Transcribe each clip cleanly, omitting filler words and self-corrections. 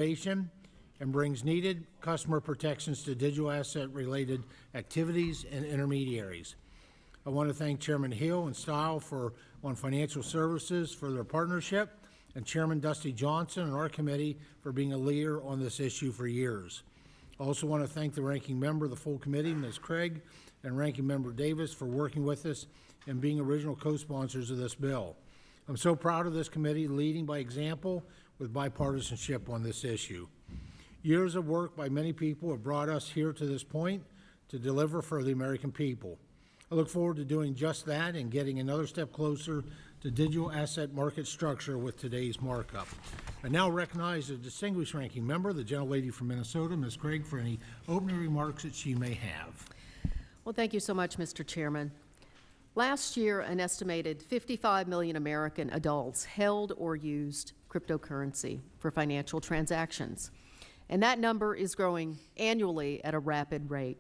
innovation and brings needed customer protections to digital asset-related activities and intermediaries. I want to thank Chairman Hill and Stile on Financial Services for their partnership, and Chairman Dusty Johnson and our committee for being a leader on this issue for years. I also want to thank the ranking member of the full committee, Ms. Craig, and Ranking Member Davis for working with us and being original co-sponsors of this bill. I'm so proud of this committee leading by example with bipartisanship on this issue. Years of work by many people have brought us here to this point to deliver for the American people. I look forward to doing just that and getting another step closer to digital asset market structure with today's markup. I now recognize the distinguished ranking member, the gentlelady from Minnesota, Ms. Craig, for any opening remarks that she may have. Well, thank you so much, Mr. Chairman. Last year, an estimated 55 million American adults held or used cryptocurrency for financial transactions, and that number is growing annually at a rapid rate.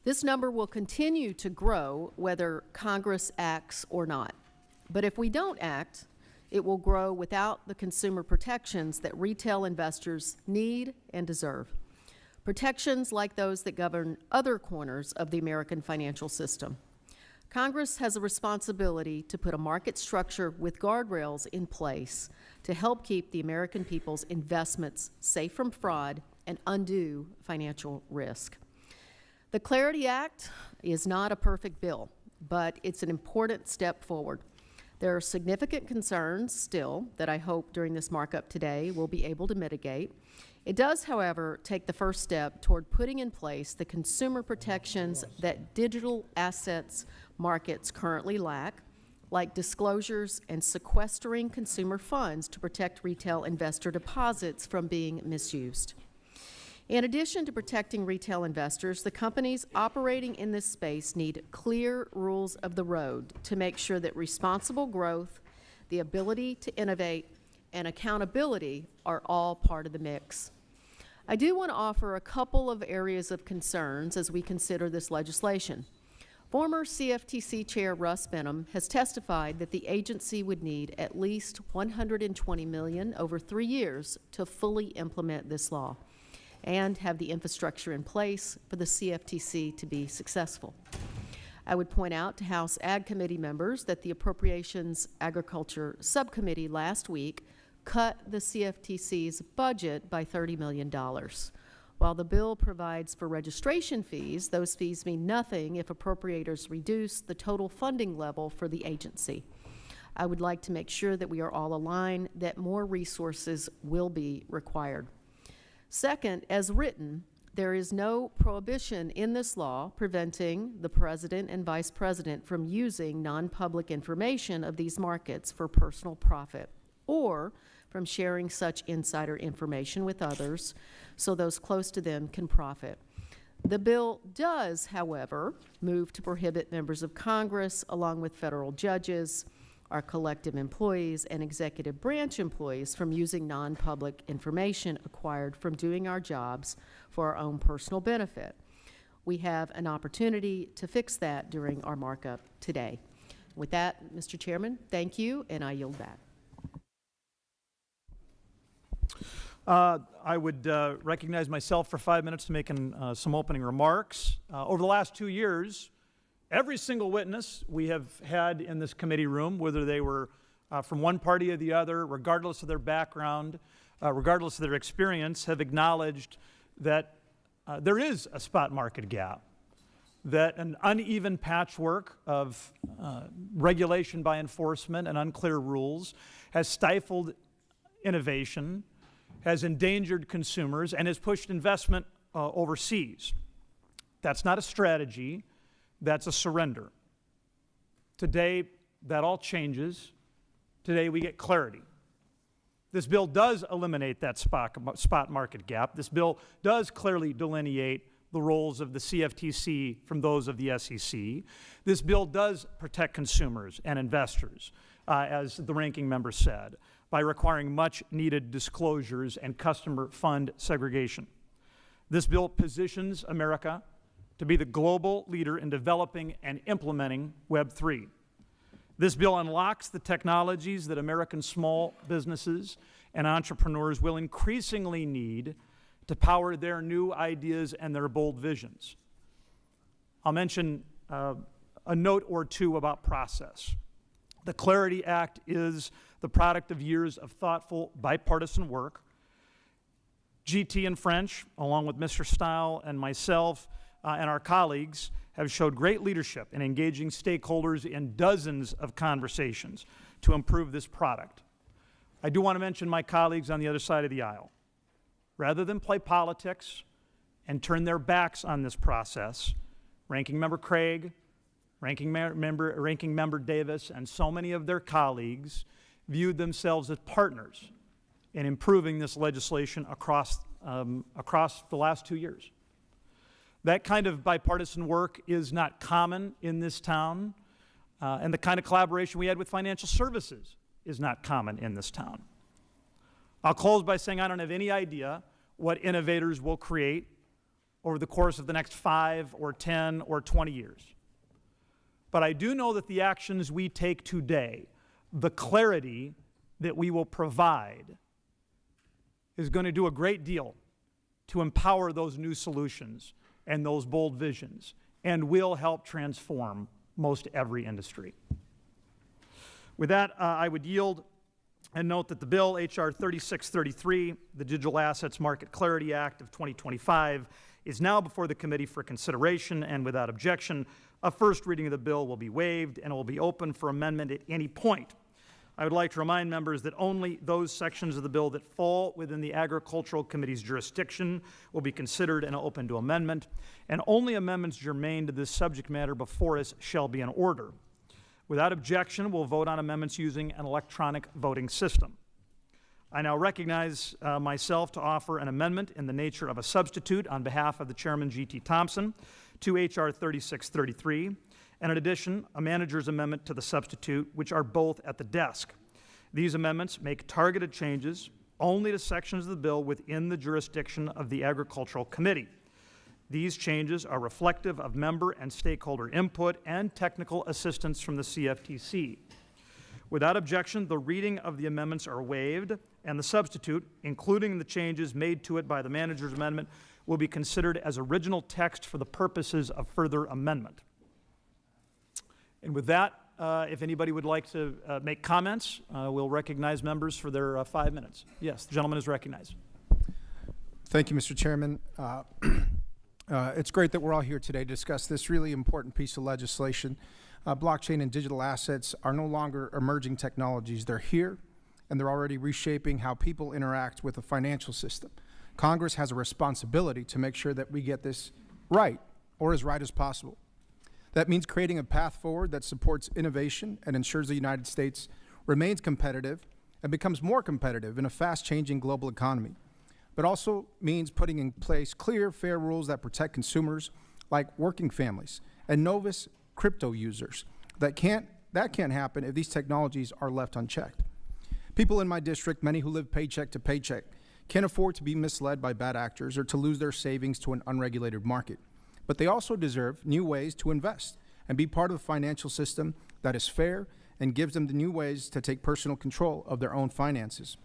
This number will continue to grow whether Congress acts or not. But if we don't act, it will grow without the consumer protections that retail investors need and deserve. Protections like those that govern other corners of the American financial system. Congress has a responsibility to put a market structure with guardrails in place to help keep the American people's investments safe from fraud and undue financial risk. The Clarity Act is not a perfect bill, but it's an important step forward. There are significant concerns still that I hope during this markup today we'll be able to mitigate. It does, however, take the first step toward putting in place the consumer protections that digital assets markets currently lack, like disclosures and sequestering consumer funds to protect retail investor deposits from being misused. In addition to protecting retail investors, the companies operating in this space need clear rules of the road to make sure that responsible growth, the ability to innovate, and accountability are all part of the mix. I do want to offer a couple of areas of concerns as we consider this legislation. Former CFTC Chair Russ Benham has testified that the agency would need at least $120 million over 3 years to fully implement this law and have the infrastructure in place for the CFTC to be successful. I would point out to House Ag Committee members that the Appropriations Agriculture Subcommittee last week cut the CFTC's budget by $30 million. While the bill provides for registration fees, those fees mean nothing if appropriators reduce the total funding level for the agency. I would like to make sure that we are all aligned that more resources will be required. Second, as written, there is no prohibition in this law preventing the President and Vice President from using non-public information of these markets for personal profit or from sharing such insider information with others so those close to them can profit. The bill does, however, move to prohibit members of Congress, along with federal judges, our collective employees, and executive branch employees from using non-public information acquired from doing our jobs for our own personal benefit. We have an opportunity to fix that during our markup today. With that, Mr. Chairman, thank you, and I yield back. I would recognize myself for 5 minutes to make some opening remarks. Over the last 2 years, every single witness we have had in this committee room, whether they were from one party or the other, regardless of their background, regardless of their experience, have acknowledged that there is a spot market gap, that an uneven patchwork of regulation by enforcement and unclear rules has stifled innovation, has endangered consumers, and has pushed investment overseas. That's not a strategy. That's a surrender. Today, that all changes. Today, we get clarity. This bill does eliminate that spot market gap. This bill does clearly delineate the roles of the CFTC from those of the SEC. This bill does protect consumers and investors, as the ranking member said, by requiring much-needed disclosures and customer fund segregation. This bill positions America to be the global leader in developing and implementing Web 3. This bill unlocks the technologies that American small businesses and entrepreneurs will increasingly need to power their new ideas and their bold visions. I'll mention a note or two about process. The Clarity Act is the product of years of thoughtful bipartisan work. GT and French, along with Mr. Stile and myself and our colleagues, have showed great leadership in engaging stakeholders in dozens of conversations to improve this product. I do want to mention my colleagues on the other side of the aisle. Rather than play politics and turn their backs on this process, Ranking Member Craig, Ranking Member Davis, and so many of their colleagues viewed themselves as partners in improving this legislation across the last 2 years. That kind of bipartisan work is not common in this town, and the kind of collaboration we had with financial services is not common in this town. I'll close by saying I don't have any idea what innovators will create over the course of the next 5 or 10 or 20 years. But I do know that the actions we take today, the clarity that we will provide, is going to do a great deal to empower those new solutions and those bold visions, and will help transform most every industry. With that, I would yield and note that the bill, H.R. 3633, the Digital Assets Market Clarity Act of 2025, is now before the committee for consideration, and without objection, a first reading of the bill will be waived and it will be open for amendment at any point. I would like to remind members that only those sections of the bill that fall within the Agricultural Committee's jurisdiction will be considered and open to amendment, and only amendments germane to this subject matter before us shall be in order. Without objection, we'll vote on amendments using an electronic voting system. I now recognize myself to offer an amendment in the nature of a substitute on behalf of the Chairman G.T. Thompson to H.R. 3633, and in addition, a manager's amendment to the substitute, which are both at the desk. These amendments make targeted changes only to sections of the bill within the jurisdiction of the Agricultural Committee. These changes are reflective of member and stakeholder input and technical assistance from the CFTC. Without objection, the reading of the amendments are waived, and the substitute, including the changes made to it by the manager's amendment, will be considered as original text for the purposes of further amendment. And with that, if anybody would like to make comments, we'll recognize members for their 5 minutes. Yes, the gentleman is recognized. Thank you, Mr. Chairman. It's great that we're all here today to discuss this really important piece of legislation. Blockchain and digital assets are no longer emerging technologies. They're here, and they're already reshaping how people interact with the financial system. Congress has a responsibility to make sure that we get this right, or as right as possible. That means creating a path forward that supports innovation and ensures the United States remains competitive and becomes more competitive in a fast-changing global economy. But also means putting in place clear, fair rules that protect consumers like working families and novice crypto users. That can't happen if these technologies are left unchecked. People in my district, many who live paycheck to paycheck, can't afford to be misled by bad actors or to lose their savings to an unregulated market. But they also deserve new ways to invest and be part of a financial system that is fair and gives them the new ways to take personal control of their own finances.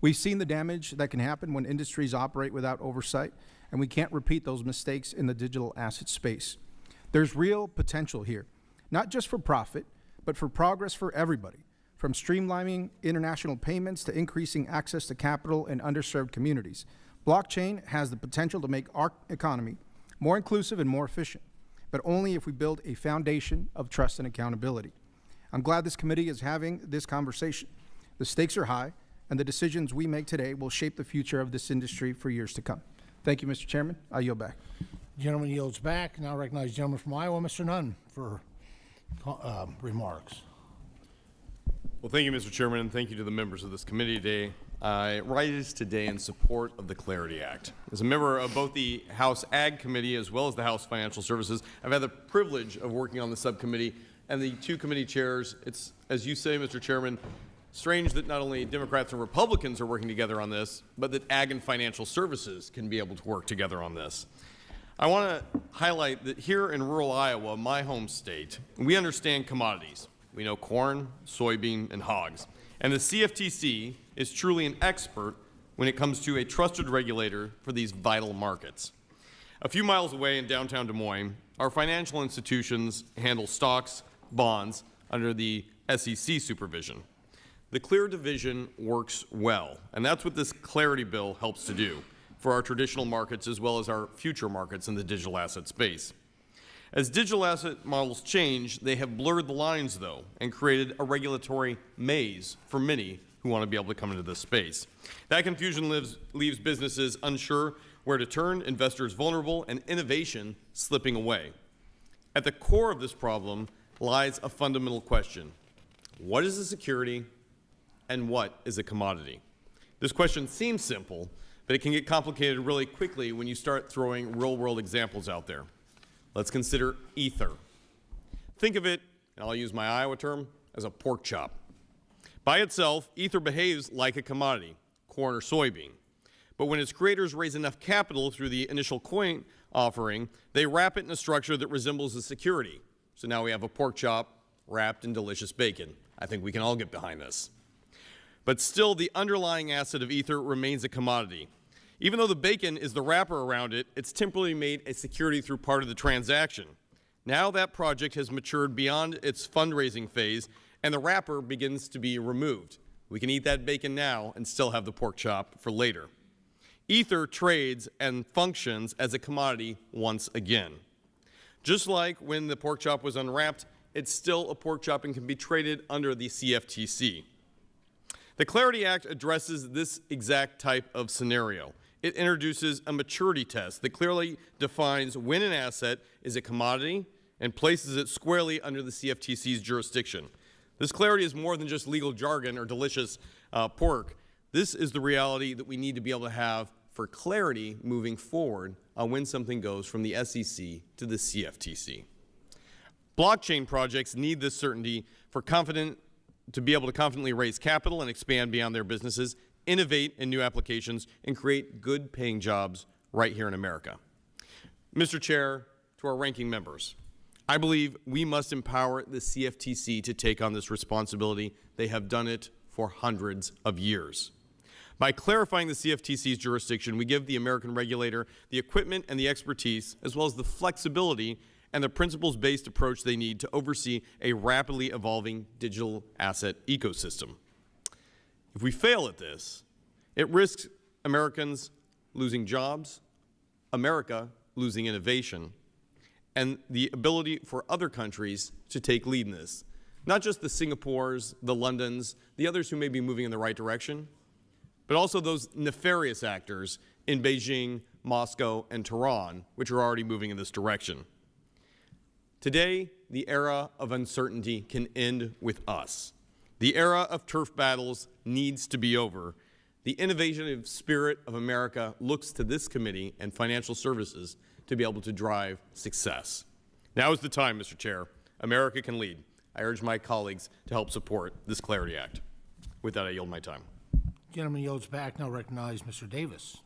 We've seen the damage that can happen when industries operate without oversight, and we can't repeat those mistakes in the digital asset space. There's real potential here, not just for profit, but for progress for everybody, from streamlining international payments to increasing access to capital in underserved communities. Blockchain has the potential to make our economy more inclusive and more efficient, but only if we build a foundation of trust and accountability. I'm glad this committee is having this conversation. The stakes are high, and the decisions we make today will shape the future of this industry for years to come. Thank you, Mr. Chairman. I yield back. Gentleman yields back. Now recognize the gentleman from Iowa, Mr. Nunn, for remarks. Well, thank you, Mr. Chairman, and thank you to the members of this committee today. I rise today in support of the Clarity Act. As a member of both the House Ag Committee as well as the House Financial Services, I've had the privilege of working on the subcommittee and the two committee chairs. It's, as you say, Mr. Chairman, strange that not only Democrats and Republicans are working together on this, but that Ag and Financial Services can be able to work together on this. I want to highlight that here in rural Iowa, my home state, we understand commodities. We know corn, soybean, and hogs. And the CFTC is truly an expert when it comes to a trusted regulator for these vital markets. A few miles away in downtown Des Moines, our financial institutions handle stocks, bonds under the SEC supervision. The Clear division works well, and that's what this Clarity Bill helps to do for our traditional markets as well as our future markets in the digital asset space. As digital asset models change, they have blurred the lines, though, and created a regulatory maze for many who want to be able to come into this space. That confusion leaves businesses unsure where to turn, investors vulnerable, and innovation slipping away. At the core of this problem lies a fundamental question. What is a security and what is a commodity? This question seems simple, but it can get complicated really quickly when you start throwing real-world examples out there. Let's consider Ether. Think of it, and I'll use my Iowa term, as a pork chop. By itself, Ether behaves like a commodity, corn or soybean. But when its creators raise enough capital through the initial coin offering, they wrap it in a structure that resembles a security. So now we have a pork chop wrapped in delicious bacon. I think we can all get behind this. But still, the underlying asset of Ether remains a commodity. Even though the bacon is the wrapper around it, it's temporarily made a security through part of the transaction. Now that project has matured beyond its fundraising phase, and the wrapper begins to be removed. We can eat that bacon now and still have the pork chop for later. Ether trades and functions as a commodity once again. Just like when the pork chop was unwrapped, it's still a pork chop and can be traded under the CFTC. The Clarity Act addresses this exact type of scenario. It introduces a maturity test that clearly defines when an asset is a commodity and places it squarely under the CFTC's jurisdiction. This clarity is more than just legal jargon or delicious pork. This is the reality that we need to be able to have for clarity moving forward on when something goes from the SEC to the CFTC. Blockchain projects need this certainty to be able to confidently raise capital and expand beyond their businesses, innovate in new applications, and create good-paying jobs right here in America. Mr. Chair, to our ranking members, I believe we must empower the CFTC to take on this responsibility. They have done it for hundreds of years. By clarifying the CFTC's jurisdiction, we give the American regulator the equipment and the expertise, as well as the flexibility and the principles-based approach they need to oversee a rapidly evolving digital asset ecosystem. If we fail at this, it risks Americans losing jobs, America losing innovation, and the ability for other countries to take lead in this. Not just the Singapores, the Londons, the others who may be moving in the right direction, but also those nefarious actors in Beijing, Moscow, and Tehran, which are already moving in this direction. Today, the era of uncertainty can end with us. The era of turf battles needs to be over. The innovative spirit of America looks to this committee and financial services to be able to drive success. Now is the time, Mr. Chair. America can lead. I urge my colleagues to help support this Clarity Act. With that, I yield my time. Gentleman yields back. Now recognize Mr. Davis,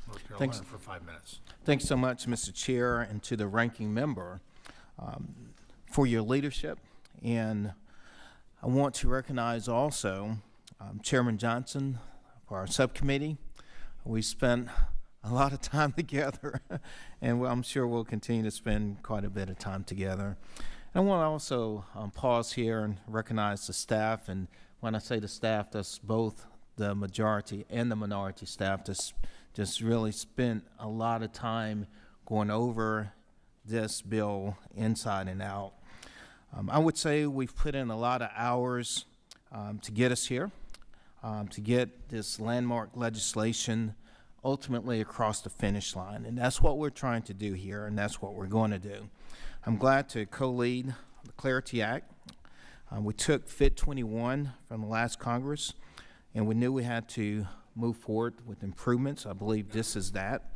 North Carolina, for 5 minutes. Thanks so much, Mr. Chair, and to the ranking member for your leadership. And I want to recognize also Chairman Johnson for our subcommittee. We spent a lot of time together, and I'm sure we'll continue to spend quite a bit of time together. I want to also pause here and recognize the staff, and when I say the staff, that's both the majority and the minority staff that's just really spent a lot of time going over this bill inside and out. I would say we've put in a lot of hours to get us here, to get this landmark legislation ultimately across the finish line. And that's what we're trying to do here, and that's what we're going to do. I'm glad to co-lead the Clarity Act. We took FIT 21 from the last Congress, and we knew we had to move forward with improvements. I believe this is that.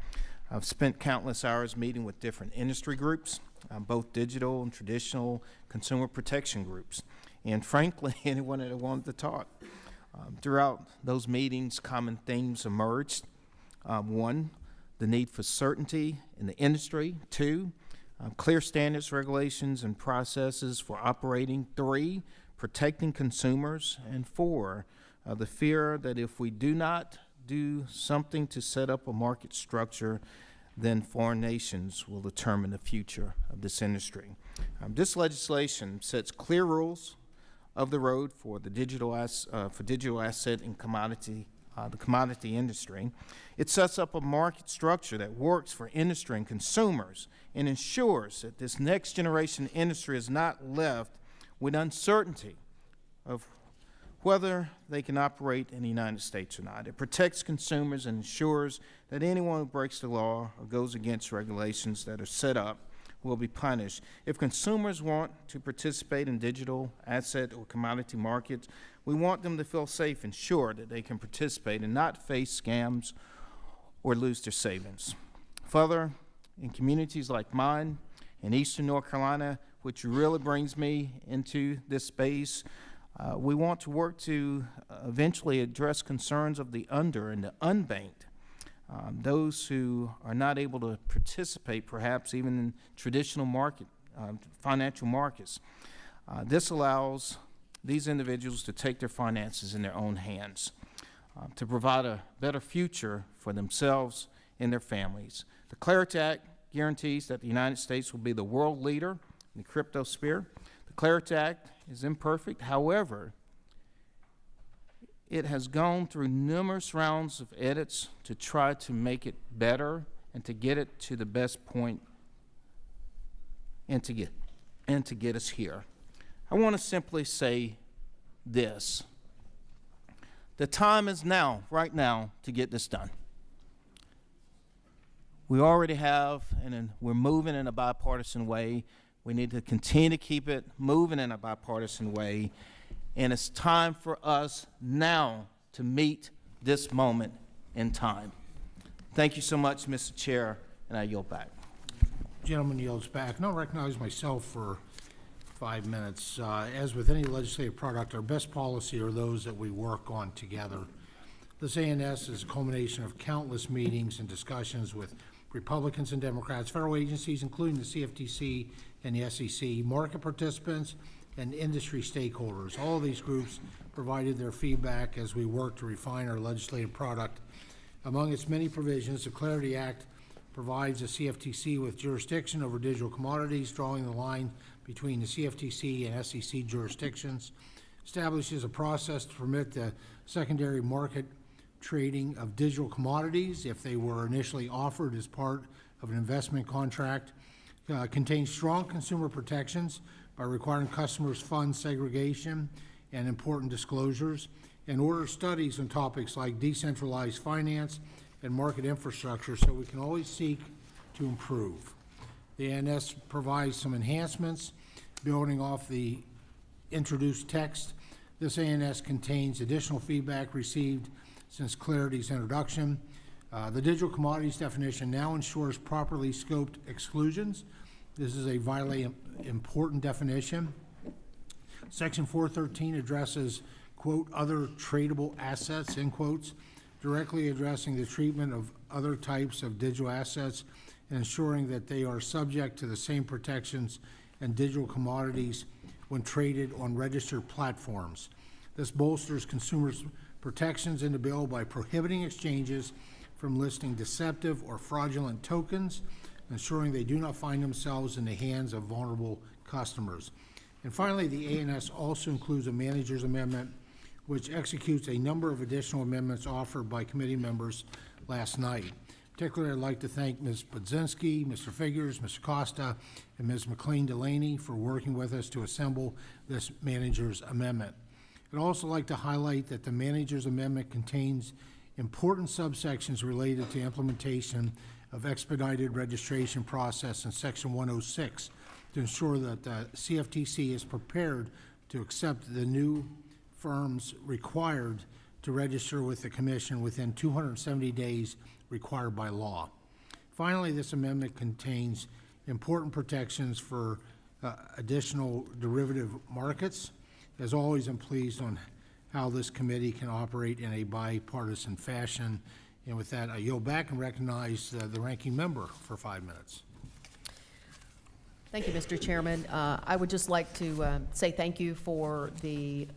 I've spent countless hours meeting with different industry groups, both digital and traditional consumer protection groups, and frankly, anyone that wanted to talk. Throughout those meetings, common themes emerged. One, the need for certainty in the industry. Two, clear standards, regulations, and processes for operating. Three, protecting consumers. And four, the fear that if we do not do something to set up a market structure, then foreign nations will determine the future of this industry. This legislation sets clear rules of the road for the digital asset and commodity, the commodity industry. It sets up a market structure that works for industry and consumers and ensures that this next generation industry is not left with uncertainty of whether they can operate in the United States or not. It protects consumers and ensures that anyone who breaks the law or goes against regulations that are set up will be punished. If consumers want to participate in digital asset or commodity markets, we want them to feel safe and sure that they can participate and not face scams or lose their savings. Further, in communities like mine in eastern North Carolina, which really brings me into this space, we want to work to eventually address concerns of the under and the unbanked, those who are not able to participate perhaps even in traditional financial markets. This allows these individuals to take their finances in their own hands, to provide a better future for themselves and their families. The Clarity Act guarantees that the United States will be the world leader in the crypto sphere. The Clarity Act is imperfect. However, it has gone through numerous rounds of edits to try to make it better and to get it to the best point and to get us here. I want to simply say this. The time is now, right now, to get this done. We already have, and we're moving in a bipartisan way. We need to continue to keep it moving in a bipartisan way. And it's time for us now to meet this moment in time. Thank you so much, Mr. Chair, and I yield back. Gentleman yields back. And I'll recognize myself for 5 minutes. As with any legislative product, our best policy are those that we work on together. This ANS is a culmination of countless meetings and discussions with Republicans and Democrats, federal agencies, including the CFTC and the SEC, market participants, and industry stakeholders. All of these groups provided their feedback as we work to refine our legislative product. Among its many provisions, the Clarity Act provides the CFTC with jurisdiction over digital commodities, drawing the line between the CFTC and SEC jurisdictions, establishes a process to permit the secondary market trading of digital commodities if they were initially offered as part of an investment contract, contains strong consumer protections by requiring customers fund segregation and important disclosures, and orders studies on topics like decentralized finance and market infrastructure, so we can always seek to improve. The ANS provides some enhancements building off the introduced text. This ANS contains additional feedback received since Clarity's introduction. The digital commodities definition now ensures properly scoped exclusions. This is a vitally important definition. Section 413 addresses, quote, other tradable assets, end quotes, directly addressing the treatment of other types of digital assets and ensuring that they are subject to the same protections and digital commodities when traded on registered platforms. This bolsters consumers' protections in the bill by prohibiting exchanges from listing deceptive or fraudulent tokens, ensuring they do not find themselves in the hands of vulnerable customers. And finally, the ANS also includes a manager's amendment, which executes a number of additional amendments offered by committee members last night. Particularly, I'd like to thank Ms. Budzinski, Mr. Figures, Mr. Costa, and Ms. McLean Delaney for working with us to assemble this manager's amendment. I'd also like to highlight that the manager's amendment contains important subsections related to implementation of expedited registration process in Section 106 to ensure that the CFTC is prepared to accept the new firms required to register with the Commission within 270 days required by law. Finally, this amendment contains important protections for additional derivative markets. As always, I'm pleased on how this committee can operate in a bipartisan fashion. And with that, I yield back and recognize the ranking member for 5 minutes. Thank you, Mr. Chairman. I would just like to say thank you for the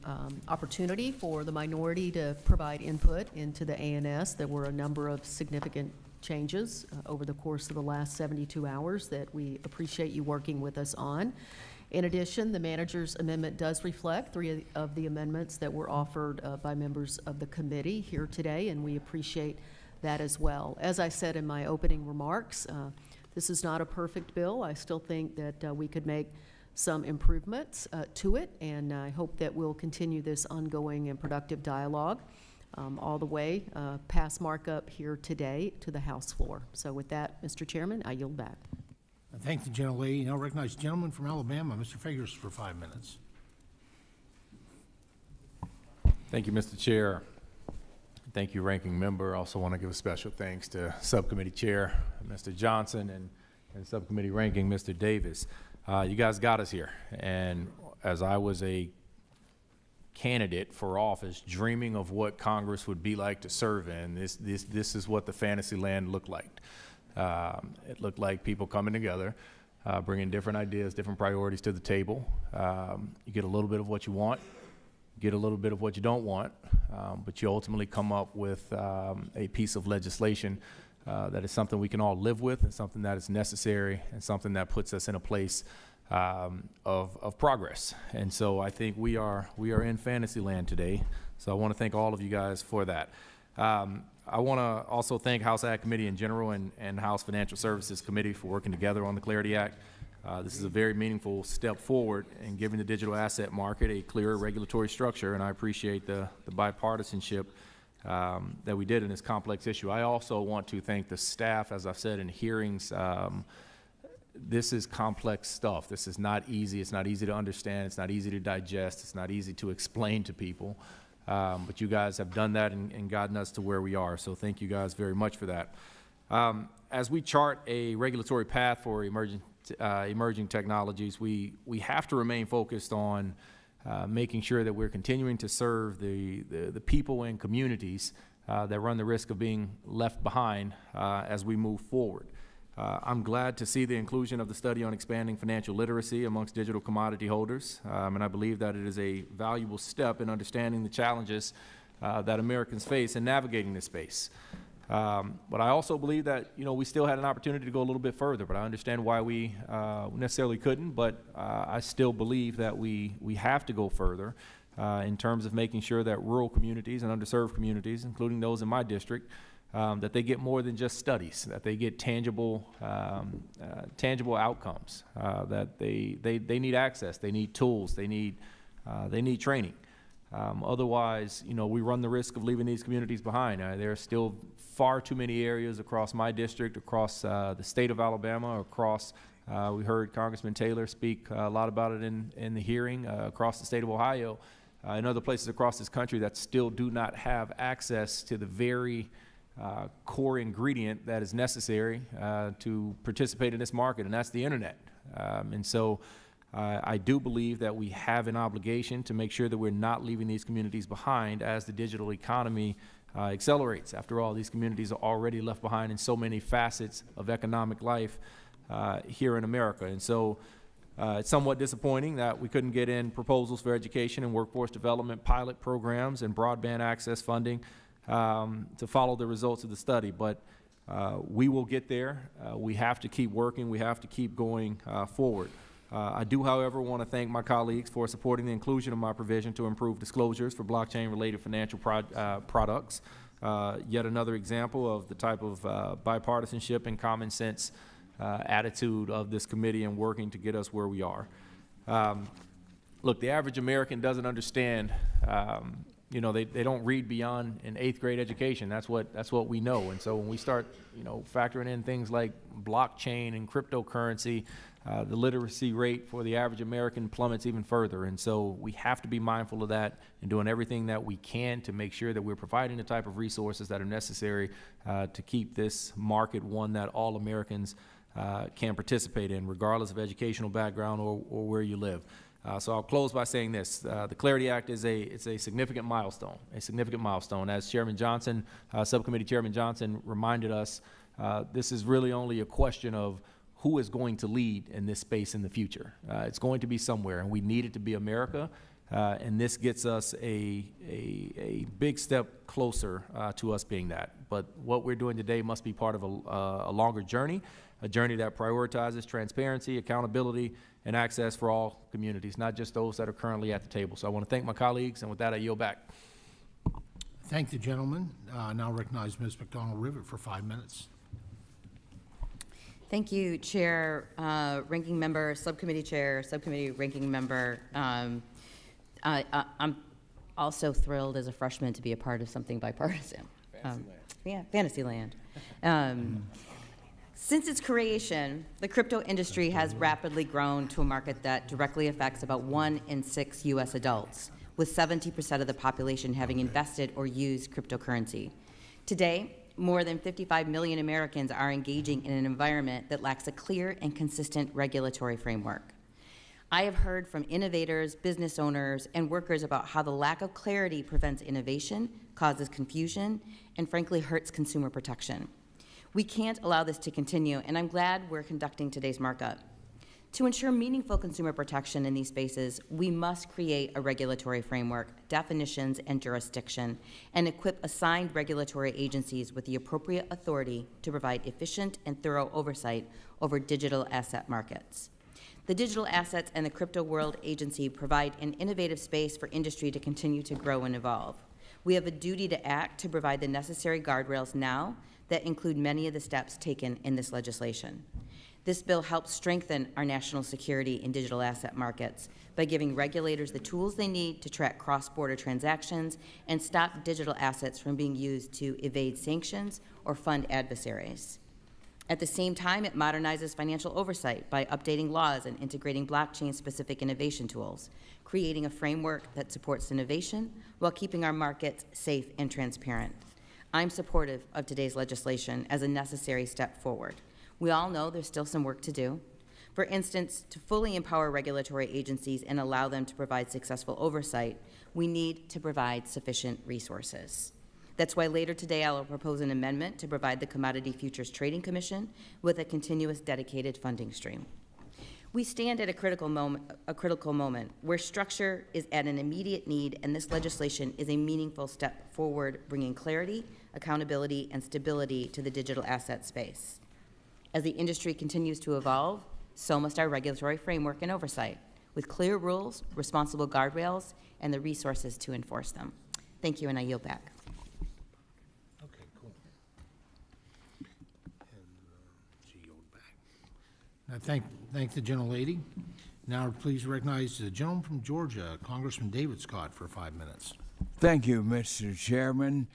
opportunity for the minority to provide input into the ANS. There were a number of significant changes over the course of the last 72 hours that we appreciate you working with us on. In addition, the manager's amendment does reflect 3 of the amendments that were offered by members of the committee here today, and we appreciate that as well. As I said in my opening remarks, this is not a perfect bill. I still think that we could make some improvements to it, and I hope that we'll continue this ongoing and productive dialogue all the way past markup here today to the House floor. So with that, Mr. Chairman, I yield back. I thank the gentlelady. Now recognize the gentleman from Alabama, Mr. Figurs, for 5 minutes. Thank you, Mr. Chair. Thank you, Ranking Member. I also want to give a special thanks to Subcommittee Chair, Mr. Johnson, and Subcommittee Ranking, Mr. Davis. You guys got us here. And as I was a candidate for office, dreaming of what Congress would be like to serve in, this is what the fantasy land looked like. It looked like people coming together, bringing different ideas, different priorities to the table. You get a little bit of what you want, get a little bit of what you don't want, but you ultimately come up with a piece of legislation that is something we can all live with, and something that is necessary, and something that puts us in a place of progress. And so I think we are in fantasy land today. So I want to thank all of you guys for that. I want to also thank House Ag Committee in general and House Financial Services Committee for working together on the Clarity Act. This is a very meaningful step forward in giving the digital asset market a clearer regulatory structure, and I appreciate the bipartisanship that we did in this complex issue. I also want to thank the staff, as I've said in hearings. This is complex stuff. This is not easy. It's not easy to understand. It's not easy to digest. It's not easy to explain to people. But you guys have done that and gotten us to where we are. So thank you guys very much for that. As we chart a regulatory path for emerging technologies, we have to remain focused on making sure that we're continuing to serve the people and communities that run the risk of being left behind as we move forward. I'm glad to see the inclusion of the study on expanding financial literacy amongst digital commodity holders, and I believe that it is a valuable step in understanding the challenges that Americans face in navigating this space. But I also believe that, we still had an opportunity to go a little bit further, but I understand why we necessarily couldn't, but I still believe that we have to go further in terms of making sure that rural communities and underserved communities, including those in my district, that they get more than just studies, that they get tangible outcomes, that they need access, they need tools, they need training. Otherwise, we run the risk of leaving these communities behind. There are still far too many areas across my district, across the state of Alabama, across, we heard Congressman Taylor speak a lot about it in the hearing, across the state of Ohio, and other places across this country that still do not have access to the very core ingredient that is necessary to participate in this market, and that's the internet. And so I do believe that we have an obligation to make sure that we're not leaving these communities behind as the digital economy accelerates. After all, these communities are already left behind in so many facets of economic life here in America. And so it's somewhat disappointing that we couldn't get in proposals for education and workforce development pilot programs and broadband access funding to follow the results of the study, but we will get there. We have to keep working. We have to keep going forward. I do, however, want to thank my colleagues for supporting the inclusion of my provision to improve disclosures for blockchain-related financial products. Yet another example of the type of bipartisanship and common sense attitude of this committee in working to get us where we are. Look, the average American doesn't understand. They don't read beyond an 8th grade education. That's what we know. And so when we start, factoring in things like blockchain and cryptocurrency, the literacy rate for the average American plummets even further. And so we have to be mindful of that and doing everything that we can to make sure that we're providing the type of resources that are necessary to keep this market one that all Americans can participate in, regardless of educational background or where you live. So I'll close by saying this. The Clarity Act is a significant milestone, As Chairman Johnson, Subcommittee Chairman Johnson reminded us, this is really only a question of who is going to lead in this space in the future. It's going to be somewhere, and we need it to be America. And this gets us a big step closer to us being that. But what we're doing today must be part of a longer journey, a journey that prioritizes transparency, accountability, and access for all communities, not just those that are currently at the table. So I want to thank my colleagues, and with that, I yield back. Thank the gentleman. Now recognize Ms. McDonald-Rivet for 5 minutes. Thank you, Chair, Ranking Member, Subcommittee Chair, Subcommittee Ranking Member. I'm also thrilled as a freshman to be a part of something bipartisan. Fantasyland. Since its creation, the crypto industry has rapidly grown to a market that directly affects about 1 in 6 U.S. adults, with 70% of the population having invested or used cryptocurrency. Today, more than 55 million Americans are engaging in an environment that lacks a clear and consistent regulatory framework. I have heard from innovators, business owners, and workers about how the lack of clarity prevents innovation, causes confusion, and frankly hurts consumer protection. We can't allow this to continue, and I'm glad we're conducting today's markup. To ensure meaningful consumer protection in these spaces, we must create a regulatory framework, definitions, and jurisdiction, and equip assigned regulatory agencies with the appropriate authority to provide efficient and thorough oversight over digital asset markets. The Digital Assets and the Crypto World Agency provide an innovative space for industry to continue to grow and evolve. We have a duty to act to provide the necessary guardrails now that include many of the steps taken in this legislation. This bill helps strengthen our national security in digital asset markets by giving regulators the tools they need to track cross-border transactions and stop digital assets from being used to evade sanctions or fund adversaries. At the same time, it modernizes financial oversight by updating laws and integrating blockchain-specific innovation tools, creating a framework that supports innovation while keeping our markets safe and transparent. I'm supportive of today's legislation as a necessary step forward. We all know there's still some work to do. For instance, to fully empower regulatory agencies and allow them to provide successful oversight, we need to provide sufficient resources. That's why later today I will propose an amendment to provide the Commodity Futures Trading Commission with a continuous dedicated funding stream. We stand at a critical moment where structure is at an immediate need, and this legislation is a meaningful step forward, bringing clarity, accountability, and stability to the digital asset space. As the industry continues to evolve, so must our regulatory framework and oversight, with clear rules, responsible guardrails, and the resources to enforce them. Thank you, and I yield back. Okay, cool. And she yielded back. Now, thank the gentlelady. Now, please recognize the gentleman from Georgia, Congressman David Scott, for 5 minutes. Thank you, Mr. Chairman.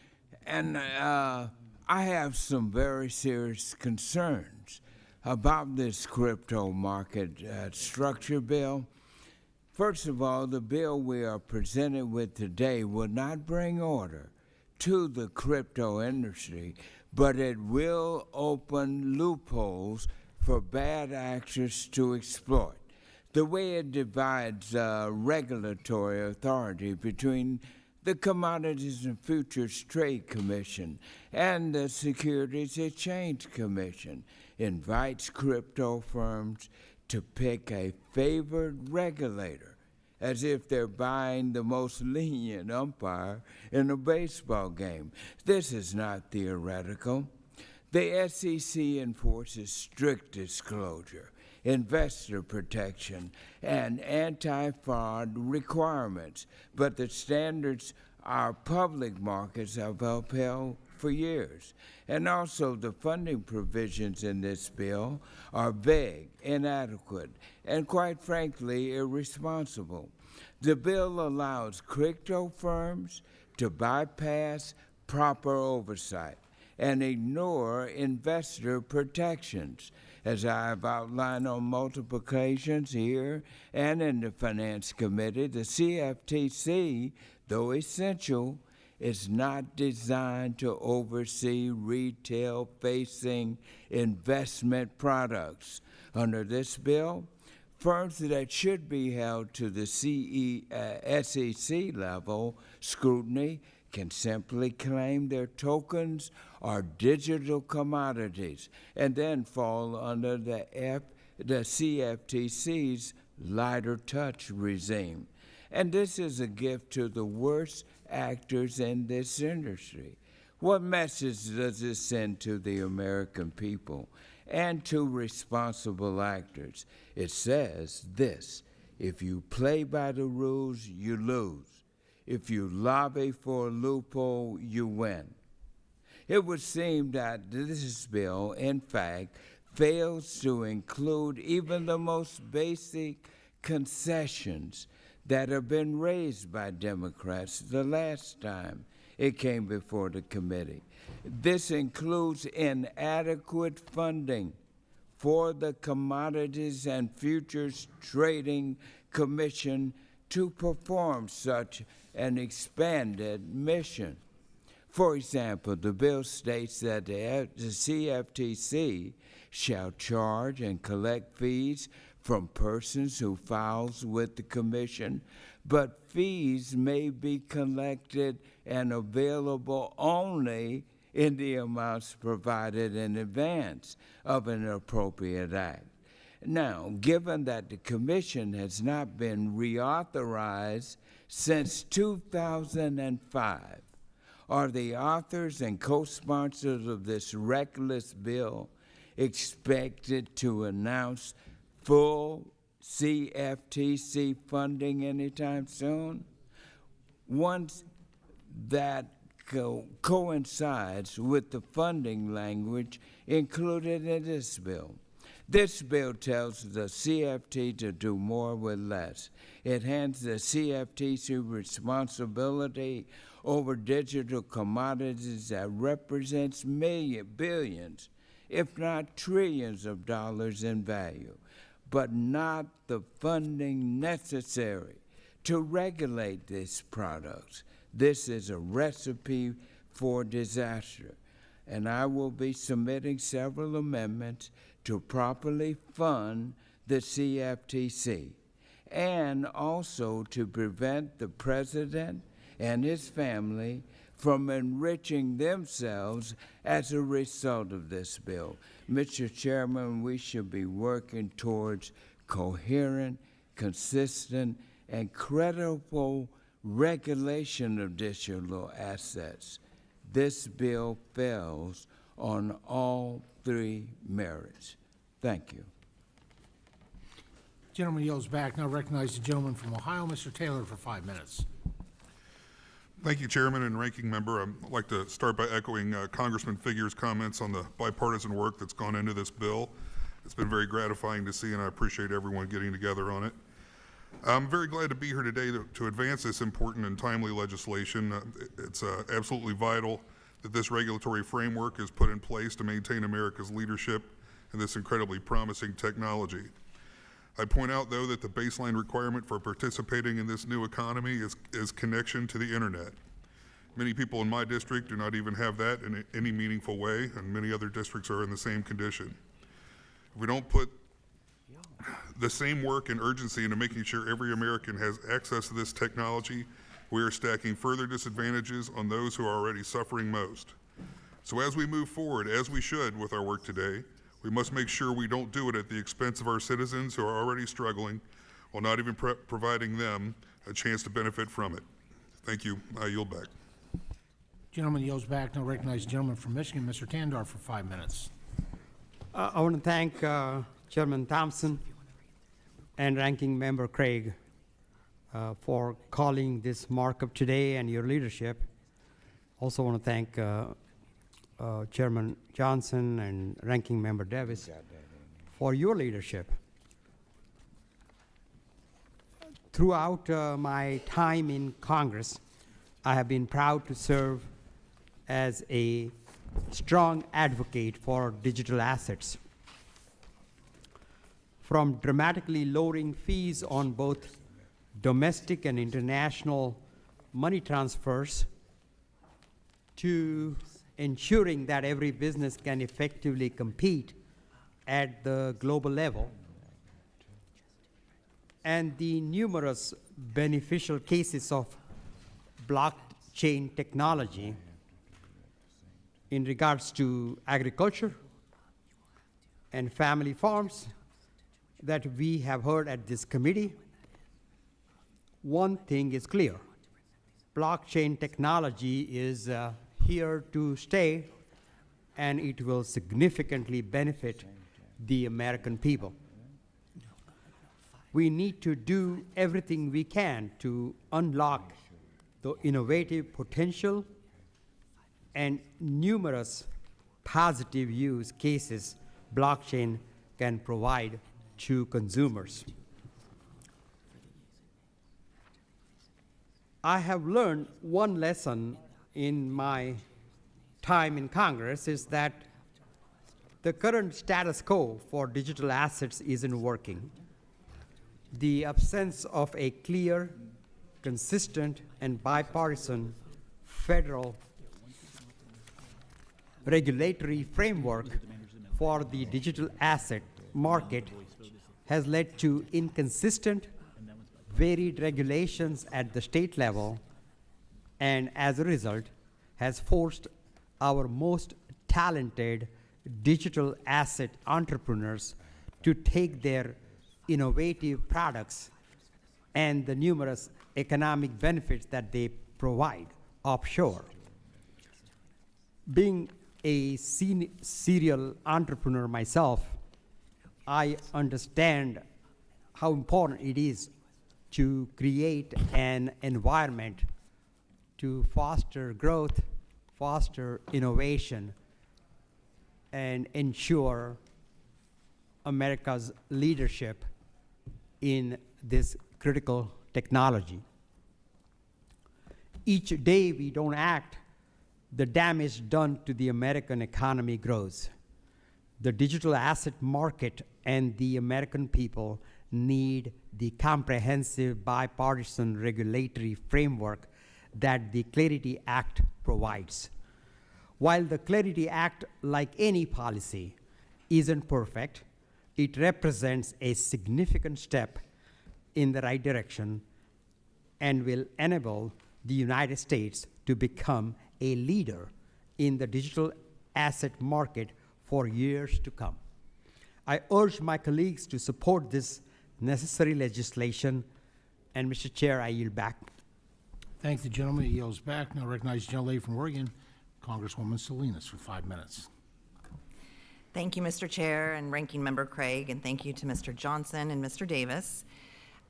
And I have some very serious concerns about this crypto market structure bill. First of all, the bill we are presented with today will not bring order to the crypto industry, but it will open loopholes for bad actors to exploit. The way it divides regulatory authority between the Commodities and Futures Trade Commission and the Securities Exchange Commission invites crypto firms to pick a favored regulator, as if they're buying the most lenient umpire in a baseball game. This is not theoretical. The SEC enforces strict disclosure, investor protection, and anti-fraud requirements, but the standards our public markets have upheld for years. And also the funding provisions in this bill are vague, inadequate, and quite frankly, irresponsible. The bill allows crypto firms to bypass proper oversight and ignore investor protections. As I have outlined on multiple occasions here and in the Finance Committee, the CFTC, though essential, is not designed to oversee retail-facing investment products. Under this bill, firms that should be held to the SEC level scrutiny can simply claim their tokens are digital commodities and then fall under the CFTC's lighter touch regime. And this is a gift to the worst actors in this industry. What message does this send to the American people and to responsible actors? It says this: if you play by the rules, you lose. If you lobby for a loophole, you win. It would seem that this bill, in fact, fails to include even the most basic concessions that have been raised by Democrats the last time it came before the committee. This includes inadequate funding for the Commodities and Futures Trading Commission to perform such an expanded mission. For example, the bill states that the CFTC shall charge and collect fees from persons who files with the commission, but fees may be collected and available only in the amounts provided in advance of an appropriate act. Now, given that the commission has not been reauthorized since 2005, are the authors and co-sponsors of this reckless bill expected to announce full CFTC funding anytime soon? Once that coincides with the funding language included in this bill. This bill tells the CFT to do more with less. It hands the CFTC responsibility over digital commodities that represents billions, if not trillions of dollars in value, but not the funding necessary to regulate these products. This is a recipe for disaster, and I will be submitting several amendments to properly fund the CFTC and also to prevent the president and his family from enriching themselves as a result of this bill. Mr. Chairman, we should be working towards coherent, consistent, and credible regulation of digital assets. This bill fails on all three merits. Thank you. Gentleman yields back. Now recognize the gentleman from Ohio, Mr. Taylor, for 5 minutes. Thank you, Chairman and Ranking Member. I'd like to start by echoing Congressman Figure's comments on the bipartisan work that's gone into this bill. It's been very gratifying to see, and I appreciate everyone getting together on it. I'm very glad to be here today to advance this important and timely legislation. It's absolutely vital that this regulatory framework is put in place to maintain America's leadership in this incredibly promising technology. I point out, though, that the baseline requirement for participating in this new economy is connection to the internet. Many people in my district do not even have that in any meaningful way, and many other districts are in the same condition. If we don't put the same work and urgency into making sure every American has access to this technology, we are stacking further disadvantages on those who are already suffering most. So as we move forward, as we should with our work today, we must make sure we don't do it at the expense of our citizens who are already struggling while not even providing them a chance to benefit from it. Thank you. I yield back. Gentleman yields back. Now recognize the gentleman from Michigan, Mr. Tandar, for 5 minutes. I want to thank Chairman Thompson and Ranking Member Craig for calling this markup today and your leadership. Also want to thank Chairman Johnson and Ranking Member Davis for your leadership. Throughout my time in Congress, I have been proud to serve as a strong advocate for digital assets. From dramatically lowering fees on both domestic and international money transfers to ensuring that every business can effectively compete at the global level, and the numerous beneficial cases of blockchain technology in regards to agriculture and family farms that we have heard at this committee, one thing is clear. Blockchain technology is here to stay, and it will significantly benefit the American people. We need to do everything we can to unlock the innovative potential and numerous positive use cases blockchain can provide to consumers. I have learned one lesson in my time in Congress is that the current status quo for digital assets isn't working. The absence of a clear, consistent, and bipartisan federal regulatory framework for the digital asset market has led to inconsistent, varied regulations at the state level, and as a result, has forced our most talented digital asset entrepreneurs to take their innovative products and the numerous economic benefits that they provide offshore. Being a serial entrepreneur myself, I understand how important it is to create an environment to foster growth, foster innovation, and ensure America's leadership in this critical technology. Each day we don't act, the damage done to the American economy grows. The digital asset market and the American people need the comprehensive bipartisan regulatory framework that the Clarity Act provides. While the Clarity Act, like any policy, isn't perfect, it represents a significant step in the right direction and will enable the United States to become a leader in the digital asset market for years to come. I urge my colleagues to support this necessary legislation, and Mr. Chair, I yield back. Thank the gentleman. He yields back. Now recognize the gentlelady from Oregon, Congresswoman Salinas, for 5 minutes. Thank you, Mr. Chair and Ranking Member Craig, and thank you to Mr. Johnson and Mr. Davis.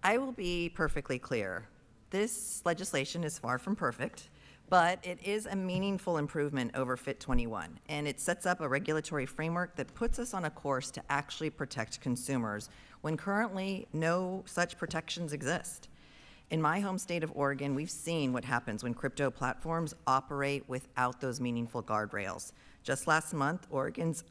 I will be perfectly clear. This legislation is far from perfect, but it is a meaningful improvement over Fit 21, and it sets up a regulatory framework that puts us on a course to actually protect consumers when currently no such protections exist. In my home state of Oregon, we've seen what happens when crypto platforms operate without those meaningful guardrails. Just last month, Oregon's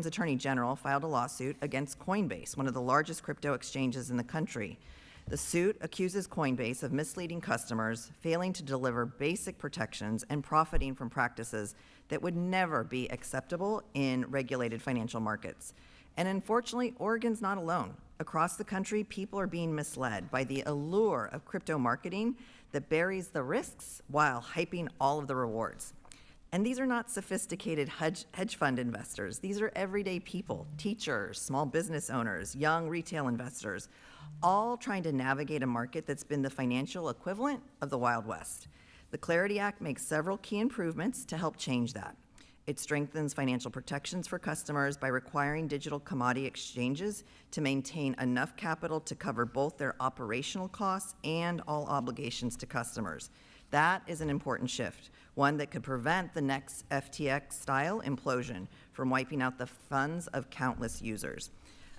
Attorney General filed a lawsuit against Coinbase, one of the largest crypto exchanges in the country. The suit accuses Coinbase of misleading customers, failing to deliver basic protections, and profiting from practices that would never be acceptable in regulated financial markets. And unfortunately, Oregon's not alone. Across the country, people are being misled by the allure of crypto marketing that buries the risks while hyping all of the rewards. And these are not sophisticated hedge fund investors. These are everyday people, teachers, small business owners, young retail investors, all trying to navigate a market that's been the financial equivalent of the Wild West. The Clarity Act makes several key improvements to help change that. It strengthens financial protections for customers by requiring digital commodity exchanges to maintain enough capital to cover both their operational costs and all obligations to customers. That is an important shift, one that could prevent the next FTX-style implosion from wiping out the funds of countless users.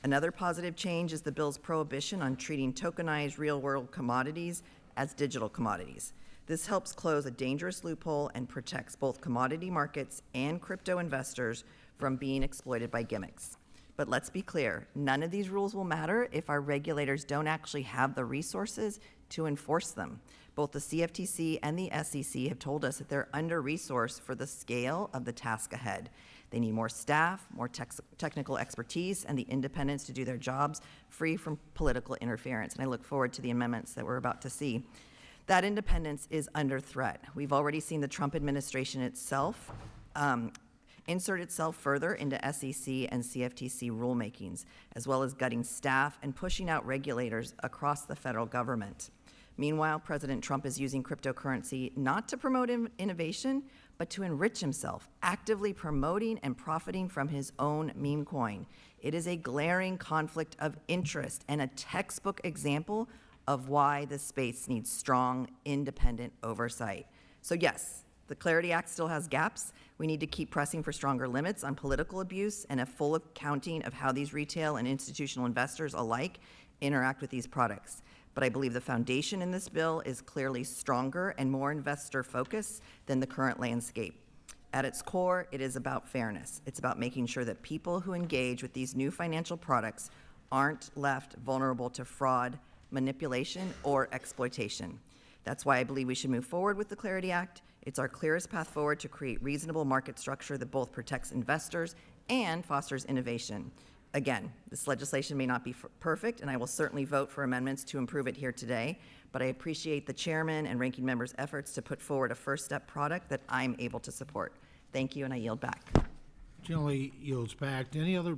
Another positive change is the bill's prohibition on treating tokenized real-world commodities as digital commodities. This helps close a dangerous loophole and protects both commodity markets and crypto investors from being exploited by gimmicks. But let's be clear, none of these rules will matter if our regulators don't actually have the resources to enforce them. Both the CFTC and the SEC have told us that they're under-resourced for the scale of the task ahead. They need more staff, more technical expertise, and the independence to do their jobs free from political interference. And I look forward to the amendments that we're about to see. That independence is under threat. We've already seen the Trump administration itself insert itself further into SEC and CFTC rulemakings, as well as gutting staff and pushing out regulators across the federal government. Meanwhile, President Trump is using cryptocurrency not to promote innovation, but to enrich himself, actively promoting and profiting from his own meme coin. It is a glaring conflict of interest and a textbook example of why the space needs strong, independent oversight. So yes, the Clarity Act still has gaps. We need to keep pressing for stronger limits on political abuse and a full accounting of how these retail and institutional investors alike interact with these products. But I believe the foundation in this bill is clearly stronger and more investor-focused than the current landscape. At its core, it is about fairness. It's about making sure that people who engage with these new financial products aren't left vulnerable to fraud, manipulation, or exploitation. That's why I believe we should move forward with the Clarity Act. It's our clearest path forward to create reasonable market structure that both protects investors and fosters innovation. Again, this legislation may not be perfect, and I will certainly vote for amendments to improve it here today, but I appreciate the chairman and ranking member's efforts to put forward a first step product that I'm able to support. Thank you, and I yield back. Generally yields back. Any other,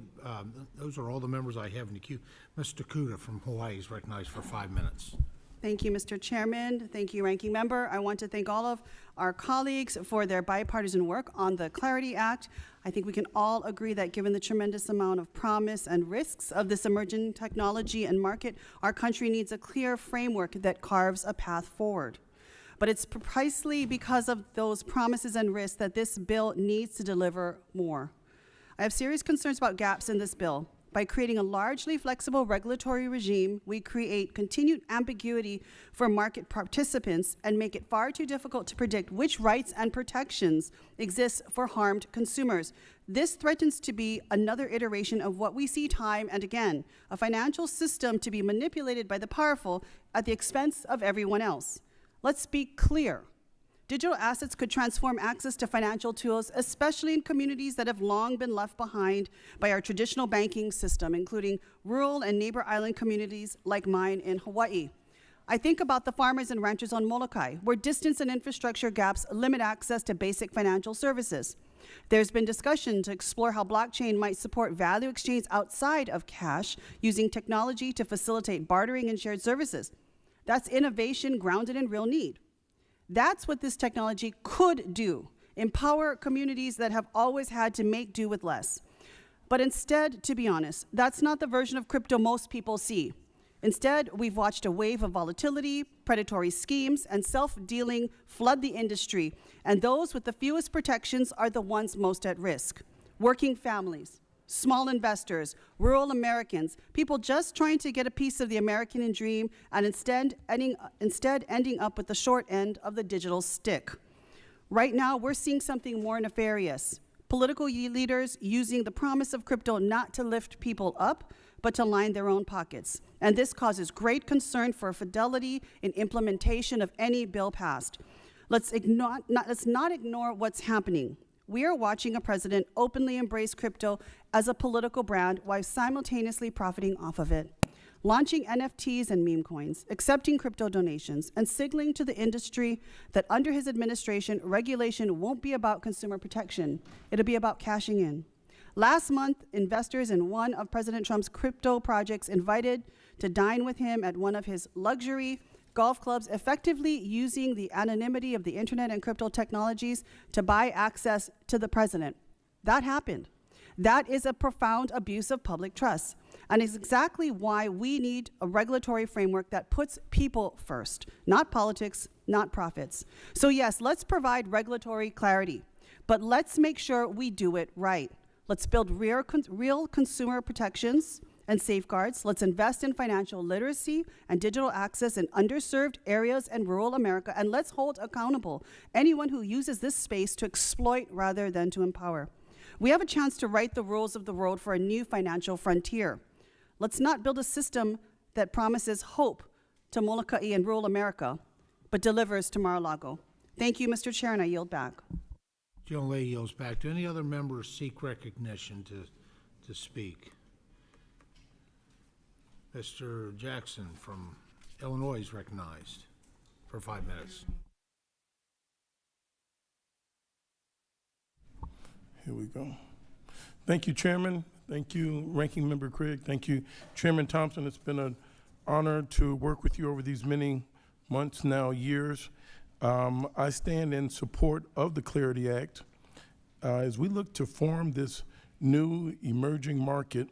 those are all the members I have in the queue. Mr. Kuda from Hawaii is recognized for 5 minutes. Thank you, Mr. Chairman. Thank you, Ranking Member. I want to thank all of our colleagues for their bipartisan work on the Clarity Act. I think we can all agree that given the tremendous amount of promise and risks of this emerging technology and market, our country needs a clear framework that carves a path forward. But it's precisely because of those promises and risks that this bill needs to deliver more. I have serious concerns about gaps in this bill. By creating a largely flexible regulatory regime, we create continued ambiguity for market participants and make it far too difficult to predict which rights and protections exist for harmed consumers. This threatens to be another iteration of what we see time and again, a financial system to be manipulated by the powerful at the expense of everyone else. Let's be clear. Digital assets could transform access to financial tools, especially in communities that have long been left behind by our traditional banking system, including rural and neighbor island communities like mine in Hawaii. I think about the farmers and ranchers on Molokai, where distance and infrastructure gaps limit access to basic financial services. There's been discussion to explore how blockchain might support value exchange outside of cash, using technology to facilitate bartering and shared services. That's innovation grounded in real need. That's what this technology could do, empower communities that have always had to make do with less. But instead, to be honest, that's not the version of crypto most people see. Instead, we've watched a wave of volatility, predatory schemes, and self-dealing flood the industry, and those with the fewest protections are the ones most at risk. Working families, small investors, rural Americans, people just trying to get a piece of the American dream and instead ending up with the short end of the digital stick. Right now, we're seeing something more nefarious. Political leaders using the promise of crypto not to lift people up, but to line their own pockets. And this causes great concern for fidelity in implementation of any bill passed. Let's not ignore what's happening. We are watching a president openly embrace crypto as a political brand while simultaneously profiting off of it, launching NFTs and meme coins, accepting crypto donations, and signaling to the industry that under his administration, regulation won't be about consumer protection. It'll be about cashing in. Last month, investors in one of President Trump's crypto projects invited to dine with him at one of his luxury golf clubs, effectively using the anonymity of the internet and crypto technologies to buy access to the president. That happened. That is a profound abuse of public trust, and is exactly why we need a regulatory framework that puts people first, not politics, not profits. So yes, let's provide regulatory clarity, but let's make sure we do it right. Let's build real consumer protections and safeguards. Let's invest in financial literacy and digital access in underserved areas and rural America, and let's hold accountable anyone who uses this space to exploit rather than to empower. We have a chance to write the rules of the world for a new financial frontier. Let's not build a system that promises hope to Molokai and rural America, but delivers to Mar-a-Lago. Thank you, Mr. Chair, and I yield back. Joan Lay yields back. Do any other members seek recognition to speak? Mr. Jackson from Illinois is recognized. for 5 minutes. Here we go. Thank you, Chairman. Thank you, Ranking Member Craig. Thank you, Chairman Thompson. It's been an honor to work with you over these many months, now years. I stand in support of the Clarity Act. As we look to form this new emerging market,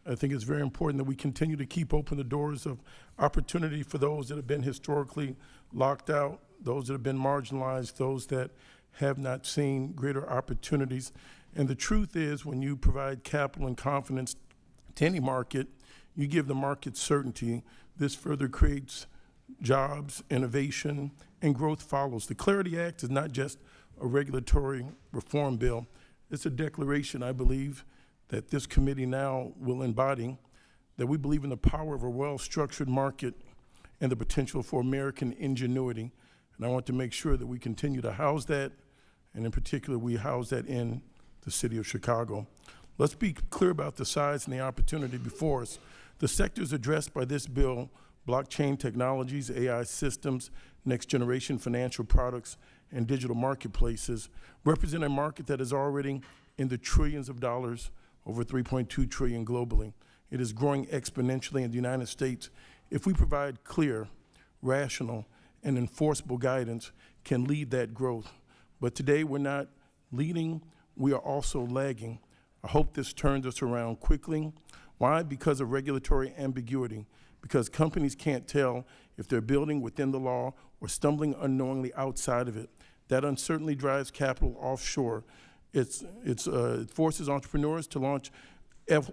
I think it's very important that we continue to keep open the doors of opportunity for those that have been historically locked out, those that have been marginalized, those that have not seen greater opportunities. And the truth is, when you provide capital and confidence to any market, you give the market certainty. This further creates jobs, innovation, and growth follows. The Clarity Act is not just a regulatory reform bill. It's a declaration, I believe, that this committee now will embody, that we believe in the power of a well-structured market and the potential for American ingenuity. And I want to make sure that we continue to house that, and in particular, we house that in the city of Chicago. Let's be clear about the size and the opportunity before us. The sectors addressed by this bill, blockchain technologies, AI systems, next-generation financial products, and digital marketplaces, represent a market that is already in the trillions of dollars, over 3.2 trillion globally. It is growing exponentially in the United States. If we provide clear, rational, and enforceable guidance, can lead that growth. But today we're not leading, we are also lagging. I hope this turns us around quickly. Why? Because of regulatory ambiguity, because companies can't tell if they're building within the law or stumbling unknowingly outside of it. That uncertainty drives capital offshore. It forces entrepreneurs to launch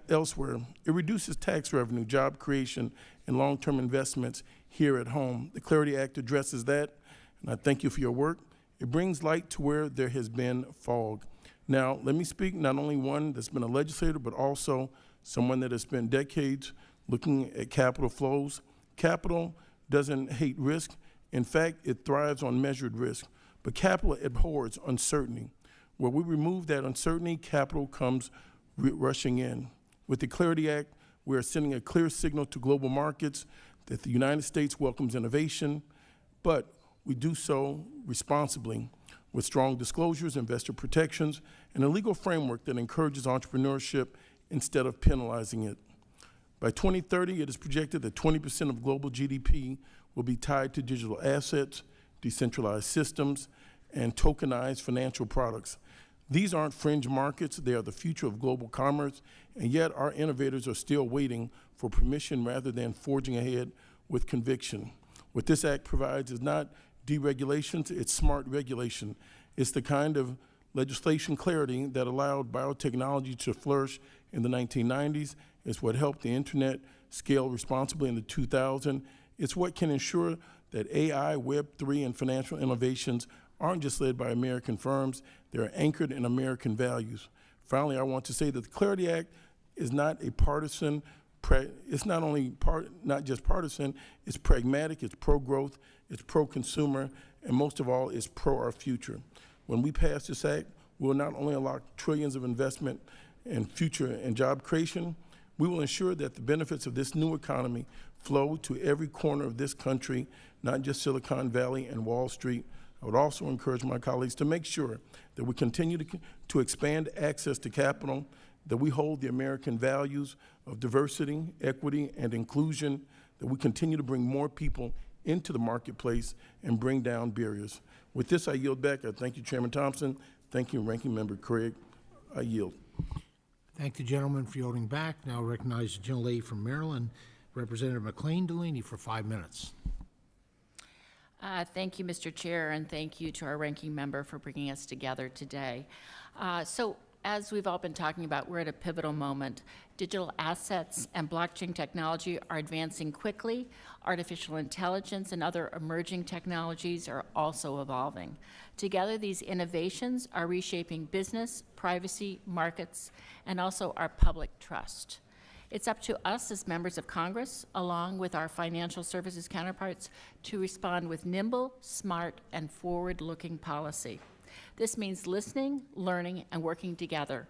elsewhere. It reduces tax revenue, job creation, and long-term investments here at home. The Clarity Act addresses that, and I thank you for your work. It brings light to where there has been fog. Now, let me speak not only one that's been a legislator, but also someone that has spent decades looking at capital flows. Capital doesn't hate risk. In fact, it thrives on measured risk. But capital abhors uncertainty. Where we remove that uncertainty, capital comes rushing in. With the Clarity Act, we are sending a clear signal to global markets that the United States welcomes innovation, but we do so responsibly with strong disclosures, investor protections, and a legal framework that encourages entrepreneurship instead of penalizing it. By 2030, it is projected that 20% of global GDP will be tied to digital assets, decentralized systems, and tokenized financial products. These aren't fringe markets, they are the future of global commerce, and yet our innovators are still waiting for permission rather than forging ahead with conviction. What this act provides is not deregulation, it's smart regulation. It's the kind of legislation clarity that allowed biotechnology to flourish in the 1990s. It's what helped the internet scale responsibly in the 2000s. It's what can ensure that AI, Web3, and financial innovations aren't just led by American firms, they're anchored in American values. Finally, I want to say that the Clarity Act is not a partisan, it's not just partisan, it's pragmatic, it's pro-growth, it's pro-consumer, and most of all, it's pro our future. When we pass this act, we'll not only unlock trillions of investment and future and job creation, we will ensure that the benefits of this new economy flow to every corner of this country, not just Silicon Valley and Wall Street. I would also encourage my colleagues to make sure that we continue to expand access to capital, that we hold the American values of diversity, equity, and inclusion, that we continue to bring more people into the marketplace and bring down barriers. With this, I yield back. I thank you, Chairman Thompson. Thank you, Ranking Member Craig. I yield. Thank the gentleman for yielding back. Now recognize the gentlelady from Maryland, Representative McLean Delaney, for 5 minutes. Thank you, Mr. Chair, and thank you to our ranking member for bringing us together today. So as we've all been talking about, we're at a pivotal moment. Digital assets and blockchain technology are advancing quickly. Artificial intelligence and other emerging technologies are also evolving. Together, these innovations are reshaping business, privacy, markets, and also our public trust. It's up to us as members of Congress, along with our financial services counterparts, to respond with nimble, smart, and forward-looking policy. This means listening, learning, and working together,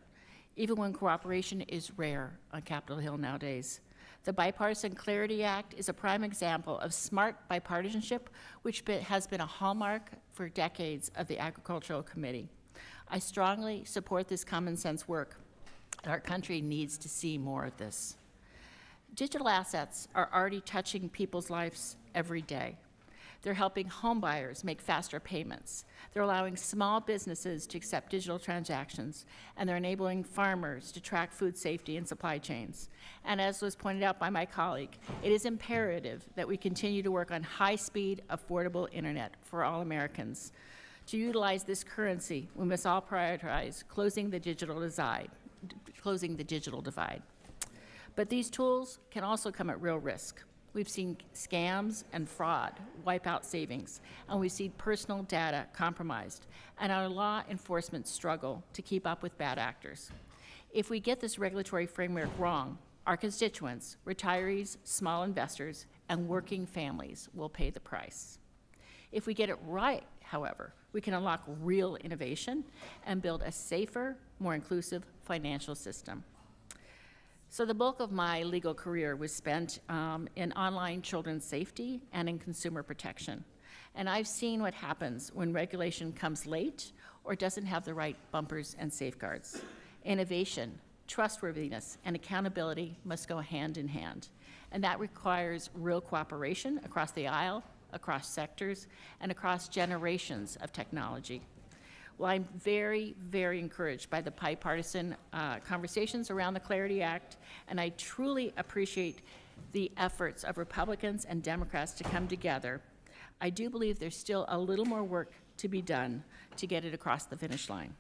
even when cooperation is rare on Capitol Hill nowadays. The Bipartisan Clarity Act is a prime example of smart bipartisanship, which has been a hallmark for decades of the Agricultural Committee. I strongly support this common sense work. Our country needs to see more of this. Digital assets are already touching people's lives every day. They're helping home buyers make faster payments. They're allowing small businesses to accept digital transactions, and they're enabling farmers to track food safety and supply chains. And as was pointed out by my colleague, it is imperative that we continue to work on high-speed, affordable internet for all Americans. To utilize this currency, we must all prioritize closing the digital divide. But these tools can also come at real risk. We've seen scams and fraud wipe out savings, and we've seen personal data compromised, and our law enforcement struggle to keep up with bad actors. If we get this regulatory framework wrong, our constituents, retirees, small investors, and working families will pay the price. If we get it right, however, we can unlock real innovation and build a safer, more inclusive financial system. So the bulk of my legal career was spent in online children's safety and in consumer protection. And I've seen what happens when regulation comes late or doesn't have the right bumpers and safeguards. Innovation, trustworthiness, and accountability must go hand in hand. And that requires real cooperation across the aisle, across sectors, and across generations of technology. Well, I'm very, very encouraged by the bipartisan conversations around the Clarity Act, and I truly appreciate the efforts of Republicans and Democrats to come together. I do believe there's still a little more work to be done to get it across the finish line.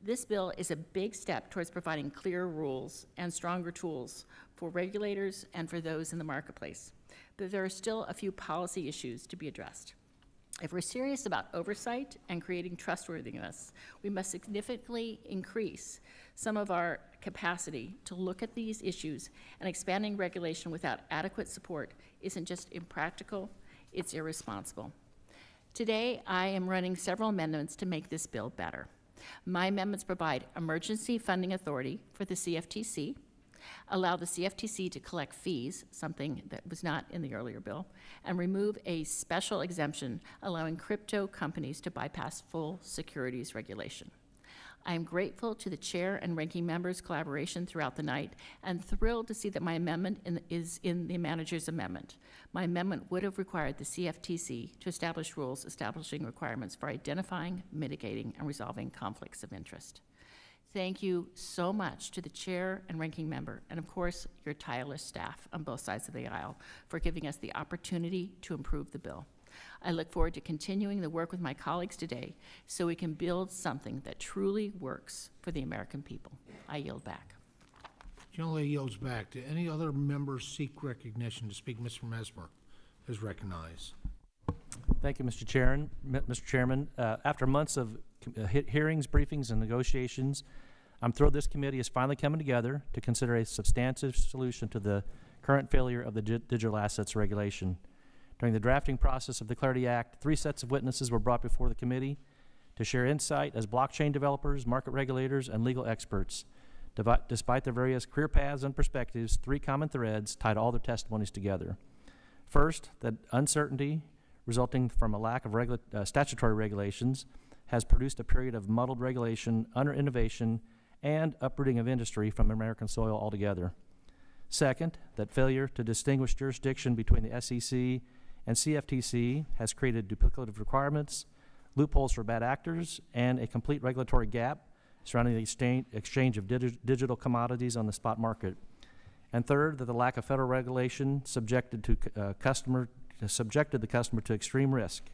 This bill is a big step towards providing clear rules and stronger tools for regulators and for those in the marketplace. But there are still a few policy issues to be addressed. If we're serious about oversight and creating trustworthiness, we must significantly increase some of our capacity to look at these issues, and expanding regulation without adequate support isn't just impractical, it's irresponsible. Today, I am running several amendments to make this bill better. My amendments provide emergency funding authority for the CFTC, allow the CFTC to collect fees, something that was not in the earlier bill, and remove a special exemption allowing crypto companies to bypass full securities regulation. I am grateful to the chair and ranking members' collaboration throughout the night, and thrilled to see that my amendment is in the manager's amendment. My amendment would have required the CFTC to establish rules establishing requirements for identifying, mitigating, and resolving conflicts of interest. Thank you so much to the chair and ranking member, and of course, your tireless staff on both sides of the aisle for giving us the opportunity to improve the bill. I look forward to continuing the work with my colleagues today so we can build something that truly works for the American people. I yield back. Generally yields back. Do any other members seek recognition to speak? Mr. Mesmer is recognized. Thank you, Mr. Chairman. After months of hearings, briefings, and negotiations, I'm thrilled this committee is finally coming together to consider a substantive solution to the current failure of the digital assets regulation. During the drafting process of the Clarity Act, 3 sets of witnesses were brought before the committee to share insight as blockchain developers, market regulators, and legal experts. Despite their various career paths and perspectives, 3 common threads tied all their testimonies together. First, that uncertainty resulting from a lack of statutory regulations has produced a period of muddled regulation, under-innovation, and uprooting of industry from American soil altogether. Second, that failure to distinguish jurisdiction between the SEC and CFTC has created duplicative requirements, loopholes for bad actors, and a complete regulatory gap surrounding the exchange of digital commodities on the spot market. And third, that the lack of federal regulation subjected the customer to extreme risk.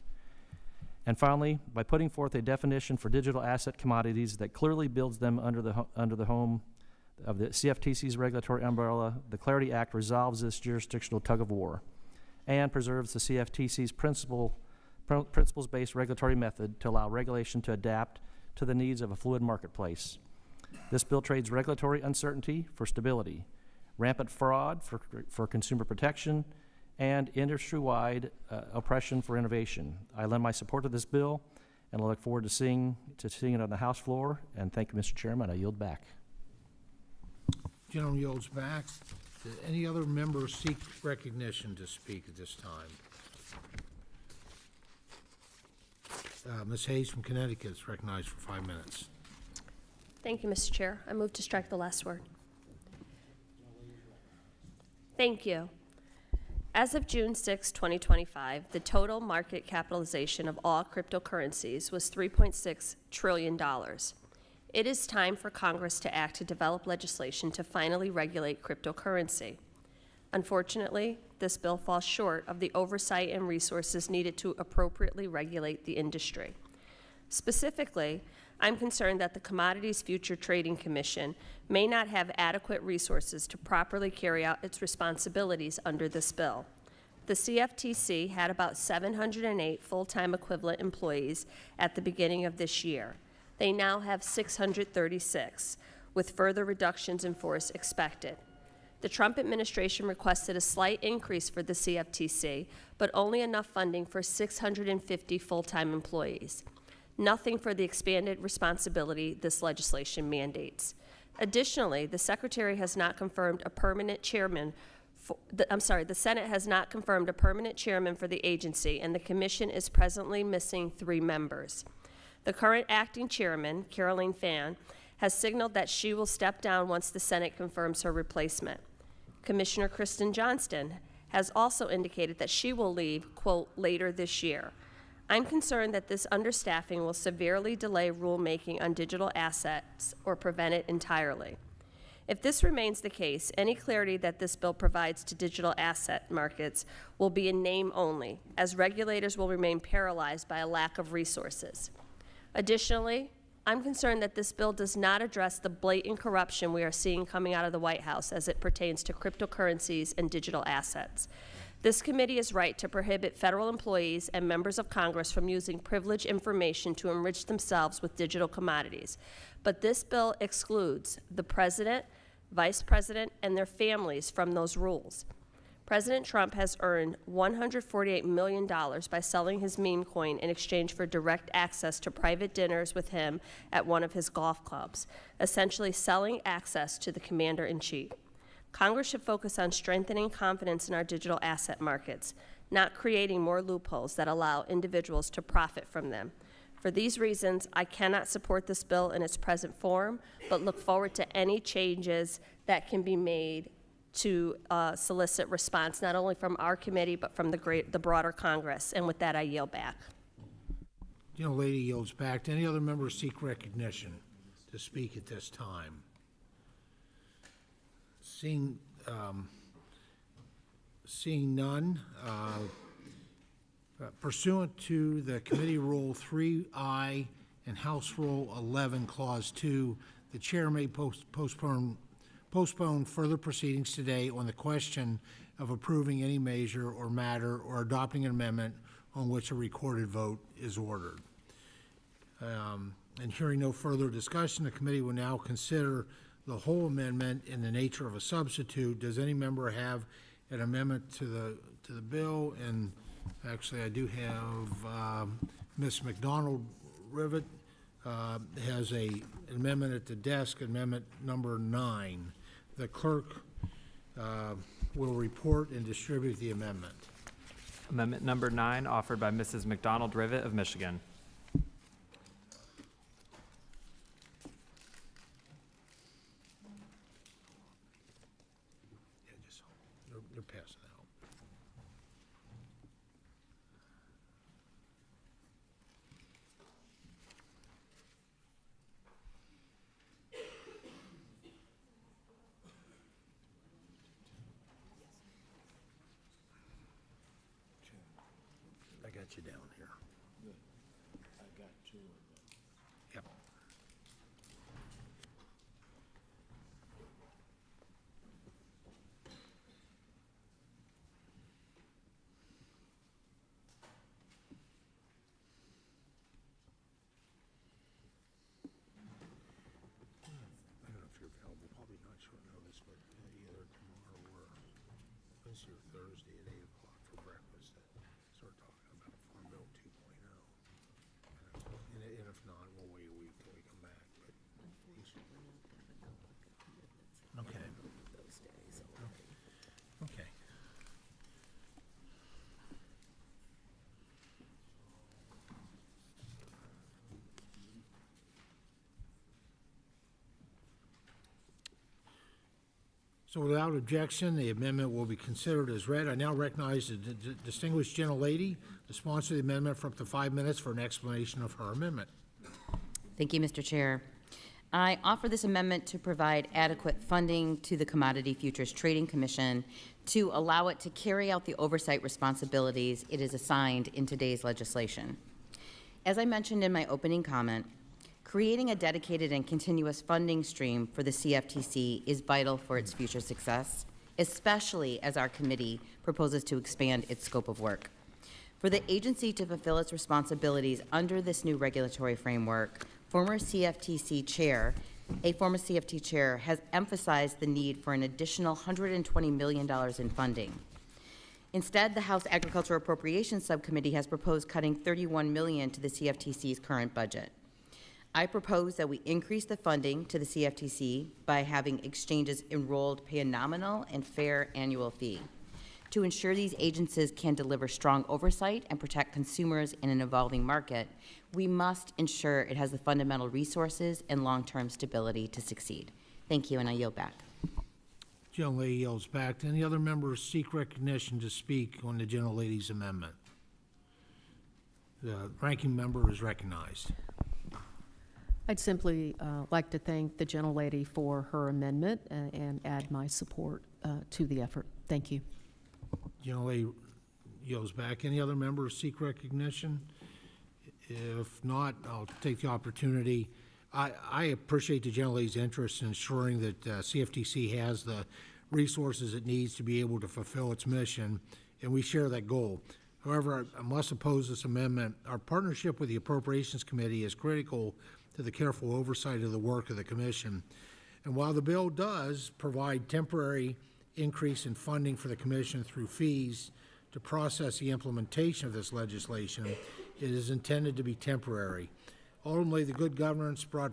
And finally, by putting forth a definition for digital asset commodities that clearly builds them under the home of the CFTC's regulatory umbrella, the Clarity Act resolves this jurisdictional tug-of-war and preserves the CFTC's principles-based regulatory method to allow regulation to adapt to the needs of a fluid marketplace. This bill trades regulatory uncertainty for stability, rampant fraud for consumer protection, and industry-wide oppression for innovation. I lend my support to this bill, and I look forward to seeing it on the House floor. And thank you, Mr. Chairman. I yield back. General yields back. Do any other members seek recognition to speak at this time? Ms. Hayes from Connecticut is recognized for 5 minutes. Thank you, Mr. Chair. I move to strike the last word. Thank you. As of June 6, 2025, the total market capitalization of all cryptocurrencies was $3.6 trillion. It is time for Congress to act to develop legislation to finally regulate cryptocurrency. Unfortunately, this bill falls short of the oversight and resources needed to appropriately regulate the industry. Specifically, I'm concerned that the Commodities Future Trading Commission may not have adequate resources to properly carry out its responsibilities under this bill. The CFTC had about 708 full-time equivalent employees at the beginning of this year. They now have 636, with further reductions in force expected. The Trump administration requested a slight increase for the CFTC, but only enough funding for 650 full-time employees. Nothing for the expanded responsibility this legislation mandates. Additionally, the Secretary has not confirmed a permanent chairman the Senate has not confirmed a permanent chairman for the agency, and the Commission is presently missing 3 members. The current acting chairman, Caroline Fan, has signaled that she will step down once the Senate confirms her replacement. Commissioner Kristen Johnston has also indicated that she will leave, quote, later this year. I'm concerned that this understaffing will severely delay rulemaking on digital assets or prevent it entirely. If this remains the case, any clarity that this bill provides to digital asset markets will be in name only, as regulators will remain paralyzed by a lack of resources. Additionally, I'm concerned that this bill does not address the blatant corruption we are seeing coming out of the White House as it pertains to cryptocurrencies and digital assets. This committee is right to prohibit federal employees and members of Congress from using privileged information to enrich themselves with digital commodities. But this bill excludes the president, vice president, and their families from those rules. President Trump has earned $148 million by selling his meme coin in exchange for direct access to private dinners with him at one of his golf clubs, essentially selling access to the commander-in-chief. Congress should focus on strengthening confidence in our digital asset markets, not creating more loopholes that allow individuals to profit from them. For these reasons, I cannot support this bill in its present form, but look forward to any changes that can be made to solicit response, not only from our committee, but from the broader Congress. And with that, I yield back. The lady yields back. Do any other members seek recognition to speak at this time? Seeing none, pursuant to the Committee Rule 3I and House Rule 11, Clause 2, the chair may postpone further proceedings today on the question of approving any measure or matter or adopting an amendment on which a recorded vote is ordered. And hearing no further discussion, the committee will now consider the whole amendment in the nature of a substitute. Does any member have an amendment to the bill? And actually, I do have Ms. McDonald-Rivet has an amendment at the desk, amendment number 9. The clerk will report and distribute the amendment. Amendment number 9, offered by Mrs. McDonald-Rivet of Michigan. They're passing out. I got you down here. I got 2 of them. Yep. I don't know if you're available, probably not short notice, but either tomorrow or Wednesday or Thursday at 8 o'clock for breakfast, start talking about Farm Bill 2.0. And if not, we'll wait a week till we come back, but. Okay. So without objection, the amendment will be considered as read. I now recognize the distinguished gentlelady to sponsor the amendment for up to 5 minutes for an explanation of her amendment. Thank you, Mr. Chair. I offer this amendment to provide adequate funding to the Commodity Futures Trading Commission to allow it to carry out the oversight responsibilities it is assigned in today's legislation. As I mentioned in my opening comment, creating a dedicated and continuous funding stream for the CFTC is vital for its future success, especially as our committee proposes to expand its scope of work. For the agency to fulfill its responsibilities under this new regulatory framework, a former CFTC chair has emphasized the need for an additional $120 million in funding. Instead, the House Agriculture Appropriations Subcommittee has proposed cutting $31 million to the CFTC's current budget. I propose that we increase the funding to the CFTC by having exchanges enrolled pay a nominal and fair annual fee. To ensure these agencies can deliver strong oversight and protect consumers in an evolving market, we must ensure it has the fundamental resources and long-term stability to succeed. Thank you, and I yield back. Gentlelady yields back. Any other members seek recognition to speak on the gentlelady's amendment? The ranking member is recognized. I'd simply like to thank the gentlelady for her amendment and add my support to the effort. Thank you. Gentlelady yields back. Any other members seek recognition? If not, I'll take the opportunity. I appreciate the gentlelady's interest in ensuring that CFTC has the resources it needs to be able to fulfill its mission, and we share that goal. However, I must oppose this amendment. Our partnership with the Appropriations Committee is critical to the careful oversight of the work of the Commission. And while the bill does provide temporary increase in funding for the Commission through fees to process the implementation of this legislation, it is intended to be temporary. Ultimately, the good governance brought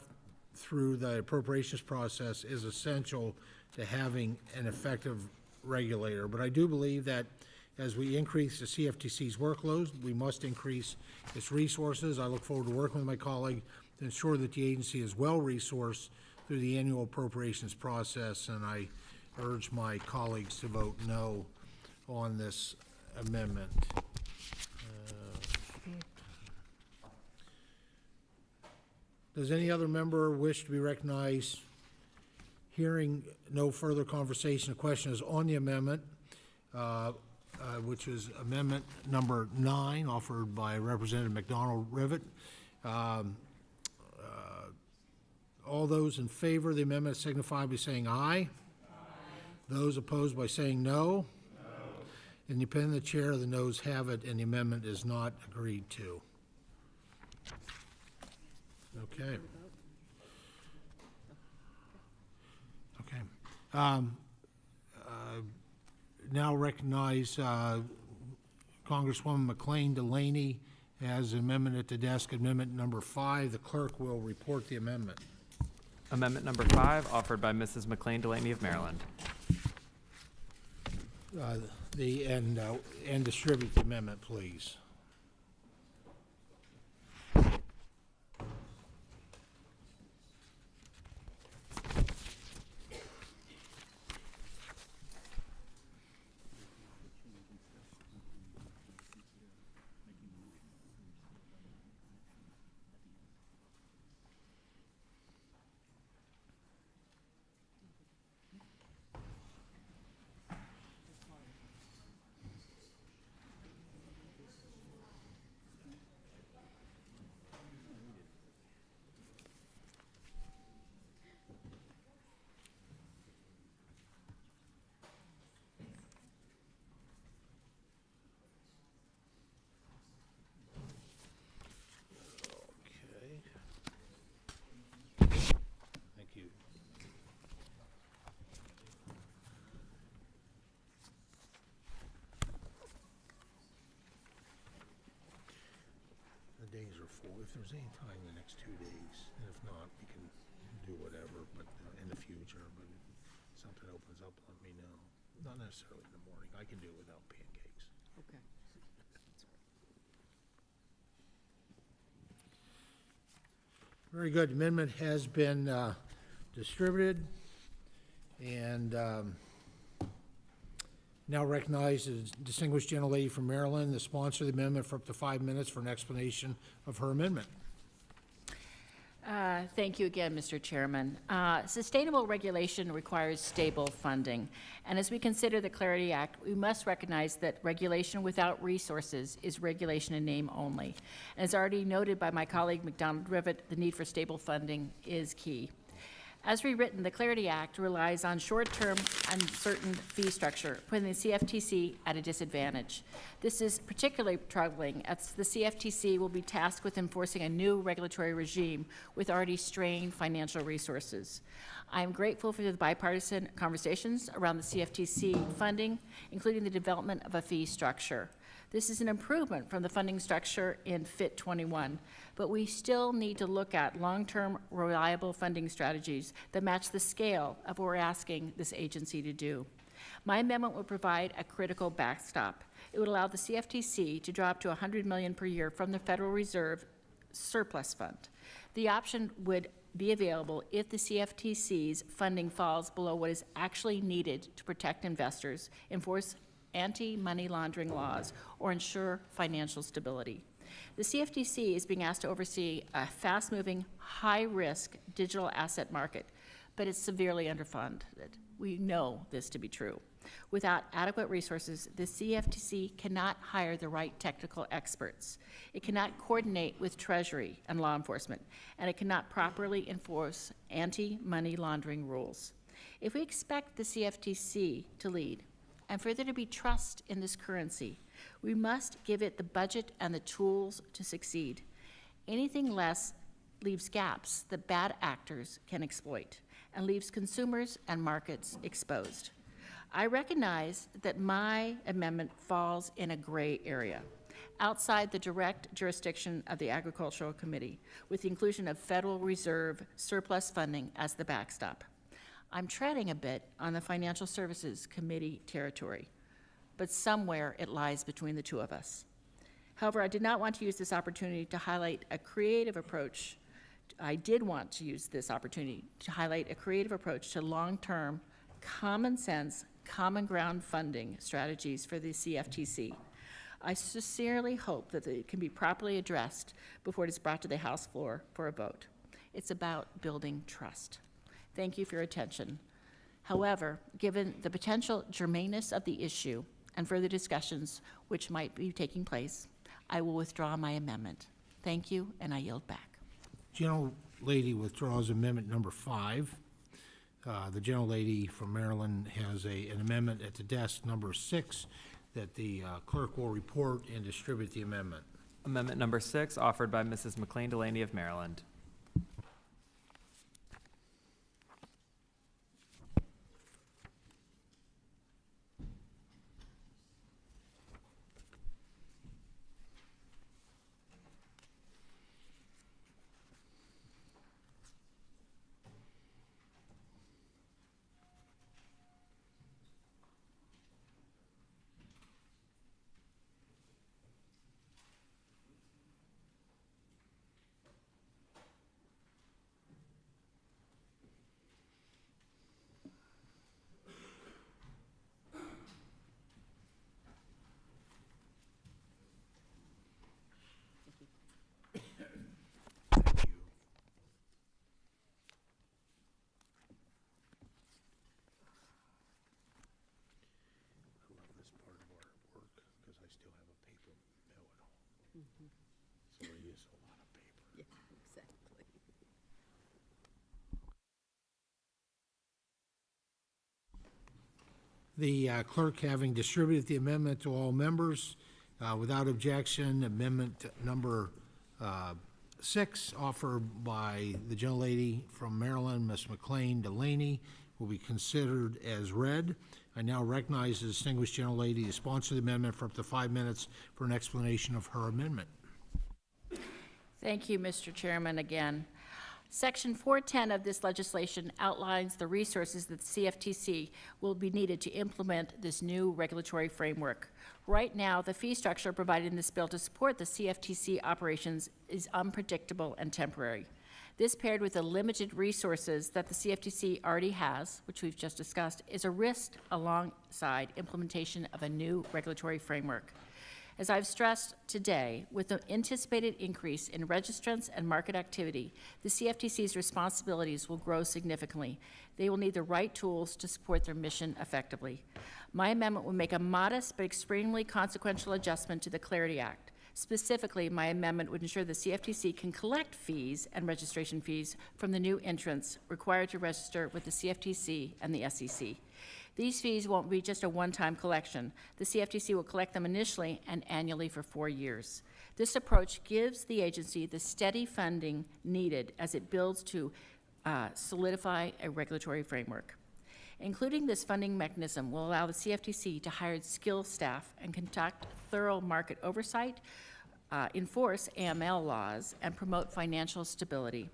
through the appropriations process is essential to having an effective regulator. But I do believe that as we increase the CFTC's workload, we must increase its resources. I look forward to working with my colleague to ensure that the agency is well-resourced through the annual appropriations process, and I urge my colleagues to vote no on this amendment. Does any other member wish to be recognized? Hearing no further conversation, the question is on the amendment, which is amendment number 9, offered by Representative McDonald-Rivet. All those in favor of the amendment signify by saying aye. Aye. Those opposed by saying no. Independent of the chair, the noes have it, and the amendment is not agreed to. Okay. Now recognize Congresswoman McLean Delaney has an amendment at the desk, amendment number 5. The clerk will report the amendment. Amendment number 5, offered by Mrs. McLean Delaney of Maryland. And distribute the amendment, please. Days are full. If there's any time in the next 2 days, and if not, we can do whatever, but in the future, but if something opens up, let me know. Not necessarily in the morning. I can do it without pancakes. Okay. Very good. Amendment has been distributed, and Now recognize the distinguished gentlelady from Maryland, the sponsor of the amendment, for up to 5 minutes for an explanation of her amendment. Thank you again, Mr. Chairman. Sustainable regulation requires stable funding. And as we consider the Clarity Act, we must recognize that regulation without resources is regulation in name only. And as already noted by my colleague McDonald-Rivet, the need for stable funding is key. As rewritten, the Clarity Act relies on short-term, uncertain fee structure, putting the CFTC at a disadvantage. This is particularly troubling, as the CFTC will be tasked with enforcing a new regulatory regime with already strained financial resources. I am grateful for the bipartisan conversations around the CFTC funding, including the development of a fee structure. This is an improvement from the funding structure in FIT 21, but we still need to look at long-term, reliable funding strategies that match the scale of what we're asking this agency to do. My amendment would provide a critical backstop. It would allow the CFTC to draw up to $100 million per year from the Federal Reserve surplus fund. The option would be available if the CFTC's funding falls below what is actually needed to protect investors, enforce anti-money laundering laws, or ensure financial stability. The CFTC is being asked to oversee a fast-moving, high-risk digital asset market, but it's severely underfunded. We know this to be true. Without adequate resources, the CFTC cannot hire the right technical experts. It cannot coordinate with Treasury and law enforcement, and it cannot properly enforce anti-money laundering rules. If we expect the CFTC to lead, and for there to be trust in this currency, we must give it the budget and the tools to succeed. Anything less leaves gaps that bad actors can exploit and leaves consumers and markets exposed. I recognize that my amendment falls in a gray area, outside the direct jurisdiction of the Agricultural Committee, with the inclusion of Federal Reserve surplus funding as the backstop. I'm treading a bit on the Financial Services Committee territory, but somewhere it lies between the two of us. However, I did not want to use this opportunity to highlight a creative approach. I did want to use this opportunity to highlight a creative approach to long-term, common sense, common ground funding strategies for the CFTC. I sincerely hope that it can be properly addressed before it is brought to the House floor for a vote. It's about building trust. Thank you for your attention. However, given the potential germaneness of the issue and further discussions which might be taking place, I will withdraw my amendment. Thank you, and I yield back. Gentlelady withdraws amendment number 5. The gentlelady from Maryland has an amendment at the desk, number 6, that the clerk will report and distribute the amendment. Amendment number 6, offered by Mrs. McLean Delaney of Maryland. The clerk, having distributed the amendment to all members, without objection, amendment number 6, offered by the gentlelady from Maryland, Ms. McLean Delaney, will be considered as read. I now recognize the distinguished gentlelady to sponsor the amendment for up to 5 minutes for an explanation of her amendment. Thank you, Mr. Chairman, again. Section 410 of this legislation outlines the resources that the CFTC will be needed to implement this new regulatory framework. Right now, the fee structure provided in this bill to support the CFTC operations is unpredictable and temporary. This, paired with the limited resources that the CFTC already has, which we've just discussed, is a risk alongside implementation of a new regulatory framework. As I've stressed today, with the anticipated increase in registrants and market activity, the CFTC's responsibilities will grow significantly. They will need the right tools to support their mission effectively. My amendment will make a modest but extremely consequential adjustment to the Clarity Act. Specifically, my amendment would ensure the CFTC can collect fees and registration fees from the new entrants required to register with the CFTC and the SEC. These fees won't be just a one-time collection. The CFTC will collect them initially and annually for 4 years. This approach gives the agency the steady funding needed as it builds to solidify a regulatory framework. Including this funding mechanism will allow the CFTC to hire skilled staff and conduct thorough market oversight, enforce AML laws, and promote financial stability.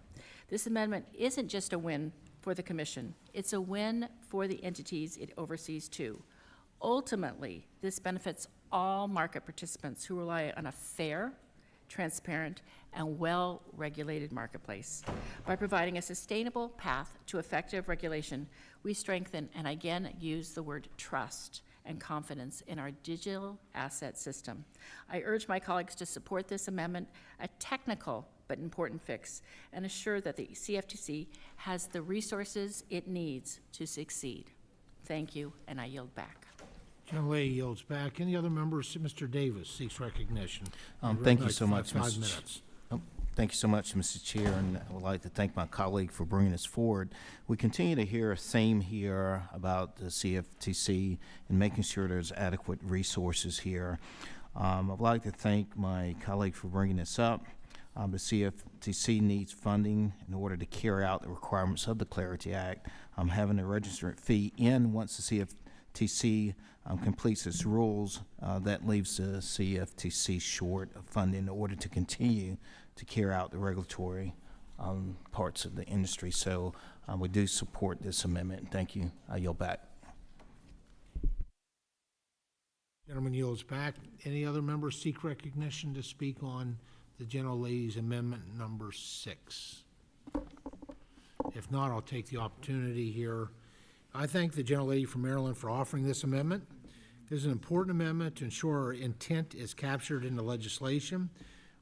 This amendment isn't just a win for the Commission. It's a win for the entities it oversees too. Ultimately, this benefits all market participants who rely on a fair, transparent, and well-regulated marketplace. By providing a sustainable path to effective regulation, we strengthen, and again use the word trust and confidence in our digital asset system. I urge my colleagues to support this amendment, a technical but important fix, and assure that the CFTC has the resources it needs to succeed. Thank you, and I yield back. Gentlelady yields back. Any other members? Mr. Davis seeks recognition. Thank you so Recognized much, for 5 Mr. minutes. Thank you so much, Mr. Chair, and I would like to thank my colleague for bringing this forward. We continue to hear a theme here about the CFTC and making sure there's adequate resources here. I'd like to thank my colleague for bringing this up. The CFTC needs funding in order to carry out the requirements of the Clarity Act. Having a registrant fee in once the CFTC completes its rules, that leaves the CFTC short of funding in order to continue to carry out the regulatory parts of the industry. So we do support this amendment. Thank you. I yield back. Gentleman yields back. Any other members seek recognition to speak on the gentlelady's amendment number 6? If not, I'll take the opportunity here. I thank the gentlelady from Maryland for offering this amendment. It is an important amendment to ensure our intent is captured in the legislation.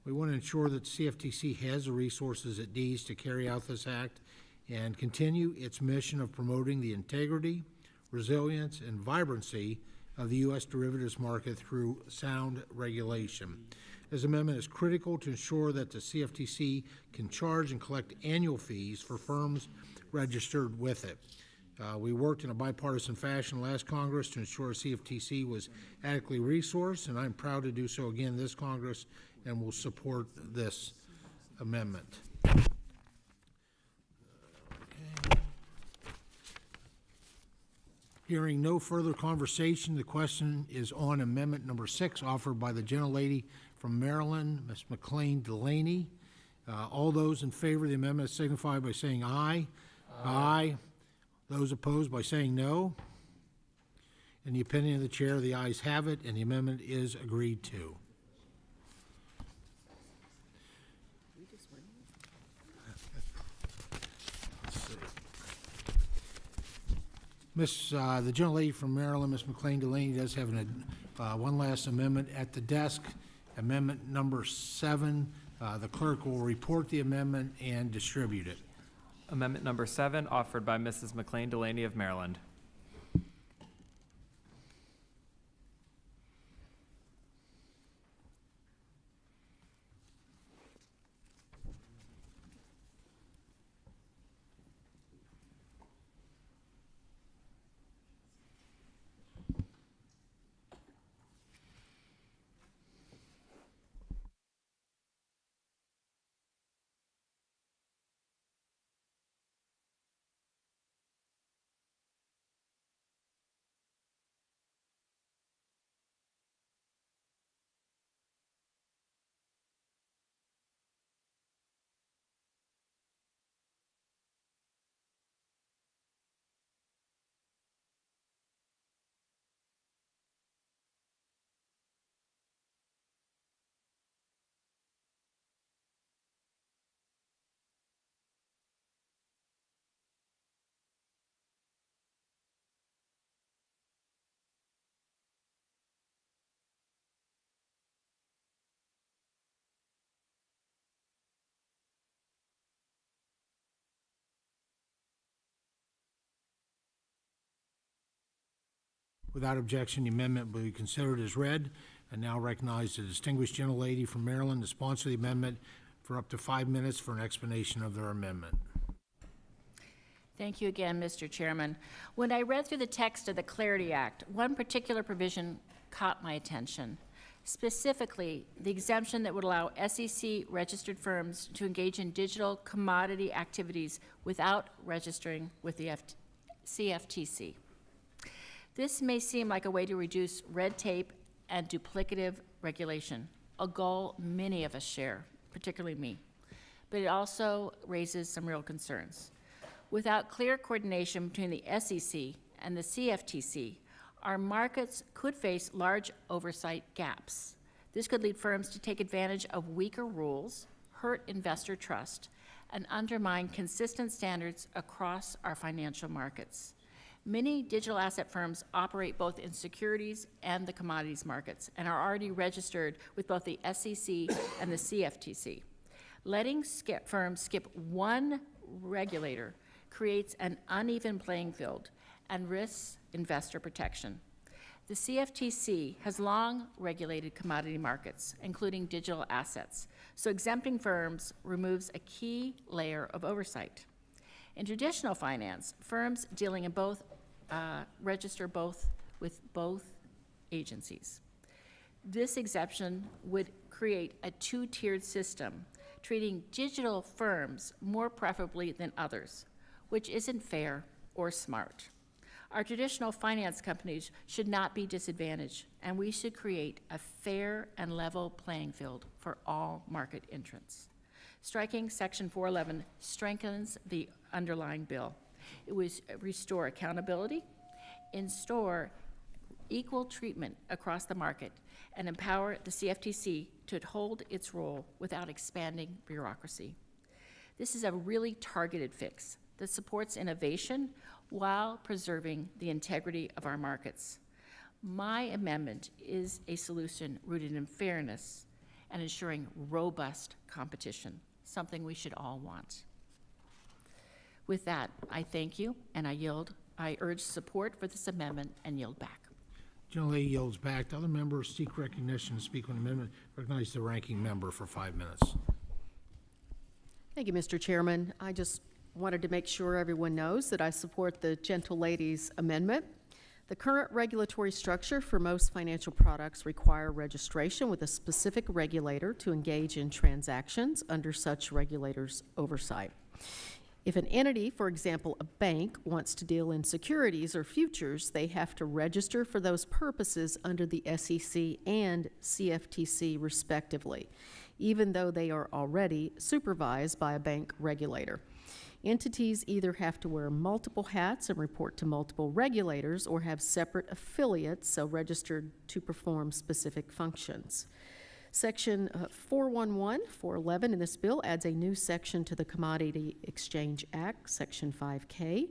We want to ensure that CFTC has the resources it needs to carry out this act and continue its mission of promoting the integrity, resilience, and vibrancy of the U.S. derivatives market through sound regulation. This amendment is critical to ensure that the CFTC can charge and collect annual fees for firms registered with it. We worked in a bipartisan fashion last Congress to ensure CFTC was adequately resourced, and I'm proud to do so again this Congress, and will support this amendment. Okay. Hearing no further conversation, the question is on amendment number 6 offered by the gentlelady from Maryland, Ms. McLean Delaney. All those in favor of the amendment signify by saying aye. Aye. Those opposed by saying no. In the opinion of the chair, the ayes have it, and the amendment is agreed to. The gentlelady from Maryland, Ms. McLean Delaney, does have one last amendment at the desk, amendment number 7. The clerk will report the amendment and distribute it. Amendment number 7, offered by Mrs. McLean Delaney of Maryland. Without objection, the amendment will be considered as read. And now recognize the distinguished gentlelady from Maryland to sponsor the amendment for up to 5 minutes for an explanation of their amendment. Thank you again, Mr. Chairman. When I read through the text of the Clarity Act, one particular provision caught my attention. Specifically, the exemption that would allow SEC-registered firms to engage in digital commodity activities without registering with the CFTC. This may seem like a way to reduce red tape and duplicative regulation, a goal many of us share, particularly me. But it also raises some real concerns. Without clear coordination between the SEC and the CFTC, our markets could face large oversight gaps. This could lead firms to take advantage of weaker rules, hurt investor trust, and undermine consistent standards across our financial markets. Many digital asset firms operate both in securities and the commodities markets and are already registered with both the SEC and the CFTC. Letting firms skip one regulator creates an uneven playing field and risks investor protection. The CFTC has long regulated commodity markets, including digital assets, so exempting firms removes a key layer of oversight. In traditional finance, firms dealing in both register with both agencies. This exemption would create a two-tiered system, treating digital firms more preferably than others, which isn't fair or smart. Our traditional finance companies should not be disadvantaged, and we should create a fair and level playing field for all market entrants. Striking Section 411 strengthens the underlying bill. It would restore accountability, install equal treatment across the market, and empower the CFTC to hold its role without expanding bureaucracy. This is a really targeted fix that supports innovation while preserving the integrity of our markets. My amendment is a solution rooted in fairness and ensuring robust competition, something we should all want. With that, I thank you, and I urge support for this amendment and yield back. Gentlelady yields back. The other members seek recognition to speak on the amendment. Recognize the ranking member for 5 minutes. Thank you, Mr. Chairman. I just wanted to make sure everyone knows that I support the gentlelady's amendment. The current regulatory structure for most financial products require registration with a specific regulator to engage in transactions under such regulator's oversight. If an entity, for example, a bank, wants to deal in securities or futures, they have to register for those purposes under the SEC and CFTC respectively, even though they are already supervised by a bank regulator. Entities either have to wear multiple hats and report to multiple regulators or have separate affiliates, so registered to perform specific functions. Section 411 in this bill adds a new section to the Commodity Exchange Act, Section 5K,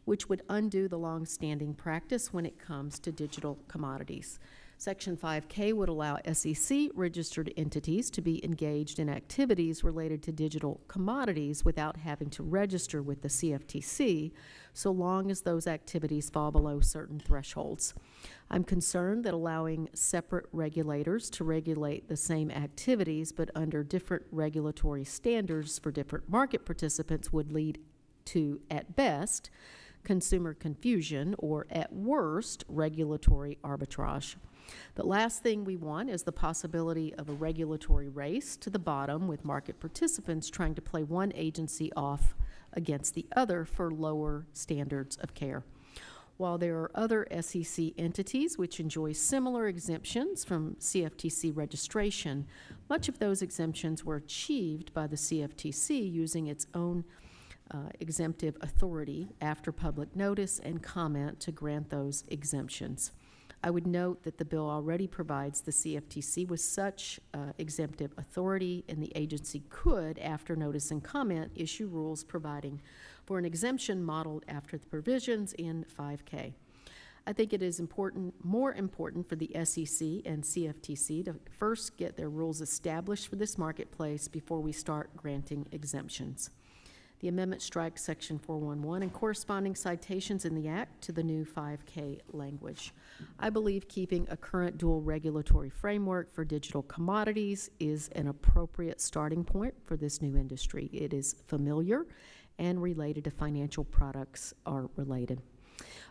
which would undo the long-standing practice when it comes to digital commodities. Section 5K would allow SEC-registered entities to be engaged in activities related to digital commodities without having to register with the CFTC, so long as those activities fall below certain thresholds. I'm concerned that allowing separate regulators to regulate the same activities but under different regulatory standards for different market participants would lead to, at best, consumer confusion or, at worst, regulatory arbitrage. The last thing we want is the possibility of a regulatory race to the bottom with market participants trying to play one agency off against the other for lower standards of care. While there are other SEC entities which enjoy similar exemptions from CFTC registration, much of those exemptions were achieved by the CFTC using its own exemptive authority after public notice and comment to grant those exemptions. I would note that the bill already provides the CFTC with such exemptive authority, and the agency could, after notice and comment, issue rules providing for an exemption modeled after the provisions in 5K. I think it is more important for the SEC and CFTC to first get their rules established for this marketplace before we start granting exemptions. The amendment strikes Section 411 and corresponding citations in the Act to the new 5K language. I believe keeping a current dual regulatory framework for digital commodities is an appropriate starting point for this new industry. It is familiar and related to financial products are related.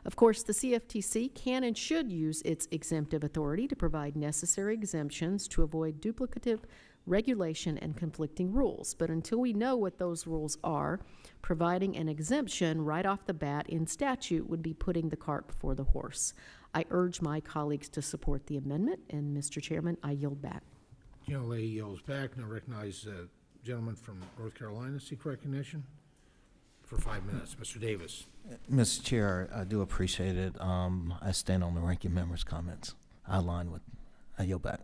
Of course, the CFTC can and should use its exemptive authority to provide necessary exemptions to avoid duplicative regulation and conflicting rules. But until we know what those rules are, providing an exemption right off the bat in statute would be putting the cart before the horse. I urge my colleagues to support the amendment, and Mr. Chairman, I yield back. Gentlelady yields back, and I recognize the gentleman from North Carolina seek recognition for 5 minutes. Mr. Davis. Mr. Chair, I do appreciate it. I stand on the ranking member's comments. I yield back.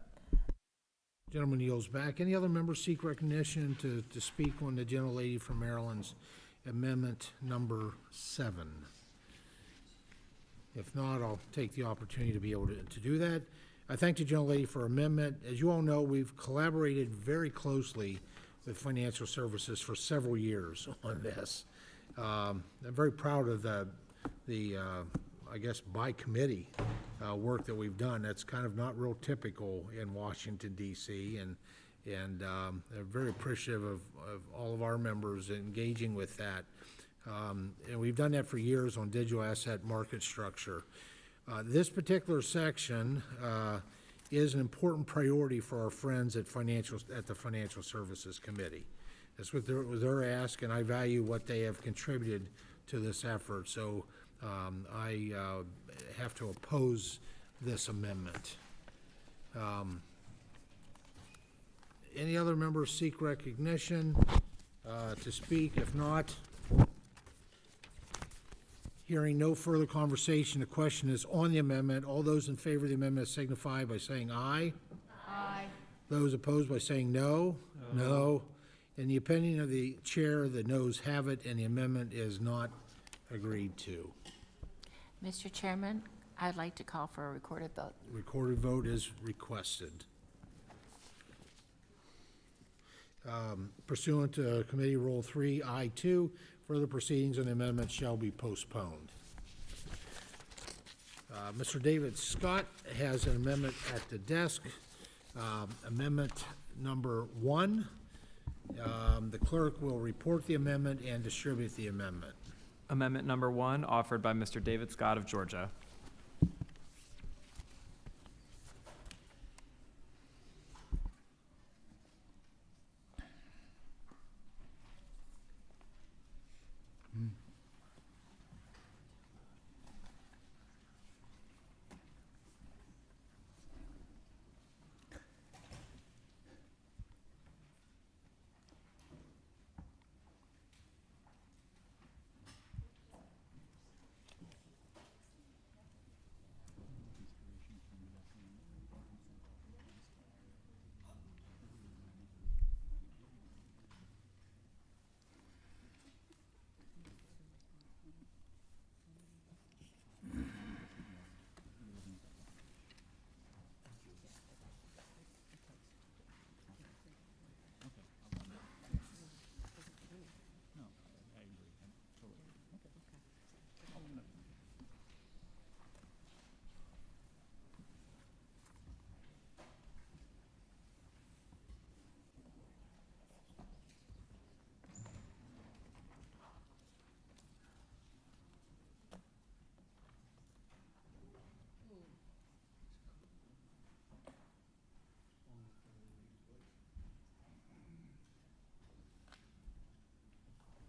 Gentleman yields back. Any other members seek recognition to speak on the gentlelady from Maryland's amendment number 7? If not, I'll take the opportunity to be able to do that. I thank the gentlelady for her amendment. As you all know, we've collaborated very closely with financial services for several years on this. I'm very proud of the I guess, by committee work that we've done. That's kind of not real typical in Washington, D.C., and they're very appreciative of all of our members engaging with that. And we've done that for years on digital asset market structure. This particular section is an important priority for our friends at the Financial Services Committee. That's what they're asked, and I value what they have contributed to this effort. So I have to oppose this amendment. Any other members seek recognition to speak? If not, hearing no further conversation, the question is on the amendment. All those in favor of the amendment signify by saying aye. Aye. Those opposed by saying no. No. In the opinion of the chair, the noes have it, and the amendment is not agreed to. Mr. Chairman, I'd like to call for a recorded vote. Recorded vote is requested. Pursuant to Committee Rule 3I2, further proceedings on the amendment shall be postponed. Mr. David Scott has an amendment at the desk, amendment number 1. The clerk will report the amendment and distribute the amendment. Amendment number 1, offered by Mr. David Scott of Georgia.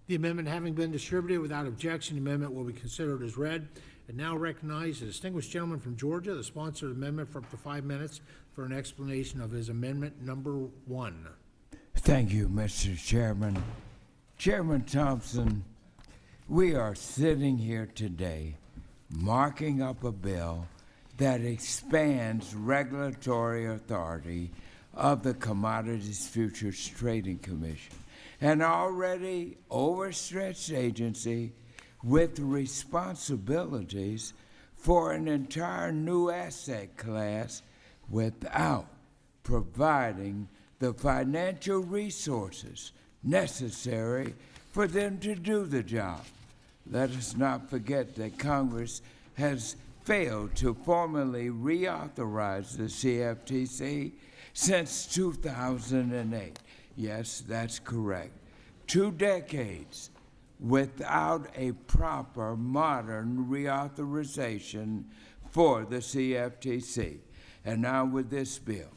The amendment having been distributed without objection, the amendment will be considered as read. And now recognize the distinguished gentleman from Georgia, the sponsor of the amendment, for up to 5 minutes for an explanation of his amendment number 1. Thank you, Mr. Chairman. Chairman Thompson, we are sitting here today marking up a bill that expands regulatory authority of the Commodities Futures Trading Commission, an already overstretched agency with responsibilities for an entire new asset class without providing the financial resources necessary for them to do the job. Let us not forget that Congress has failed to formally reauthorize the CFTC since 2008. Yes, that's correct. 2 decades without a proper modern reauthorization for the CFTC. And now with this bill,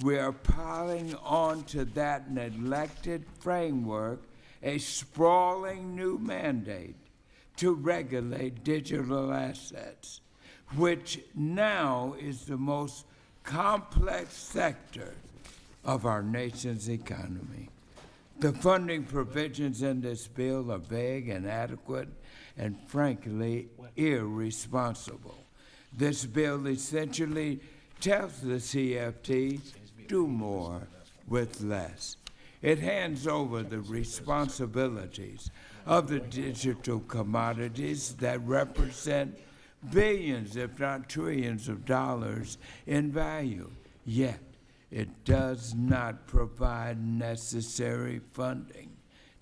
we are piling onto that neglected framework a sprawling new mandate to regulate digital assets, which now is the most complex sector of our nation's economy. The funding provisions in this bill are vague, inadequate, and frankly irresponsible. This bill essentially tells the CFT, do more with less. It hands over the responsibilities of the digital commodities that represent billions, if not trillions of dollars in value. Yet, it does not provide necessary funding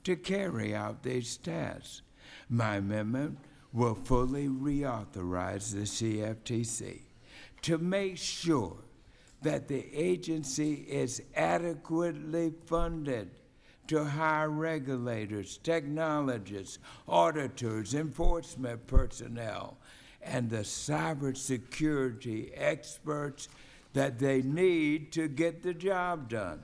to carry out these tasks. My amendment will fully reauthorize the CFTC to make sure that the agency is adequately funded to hire regulators, technologists, auditors, enforcement personnel, and the cybersecurity experts that they need to get the job done.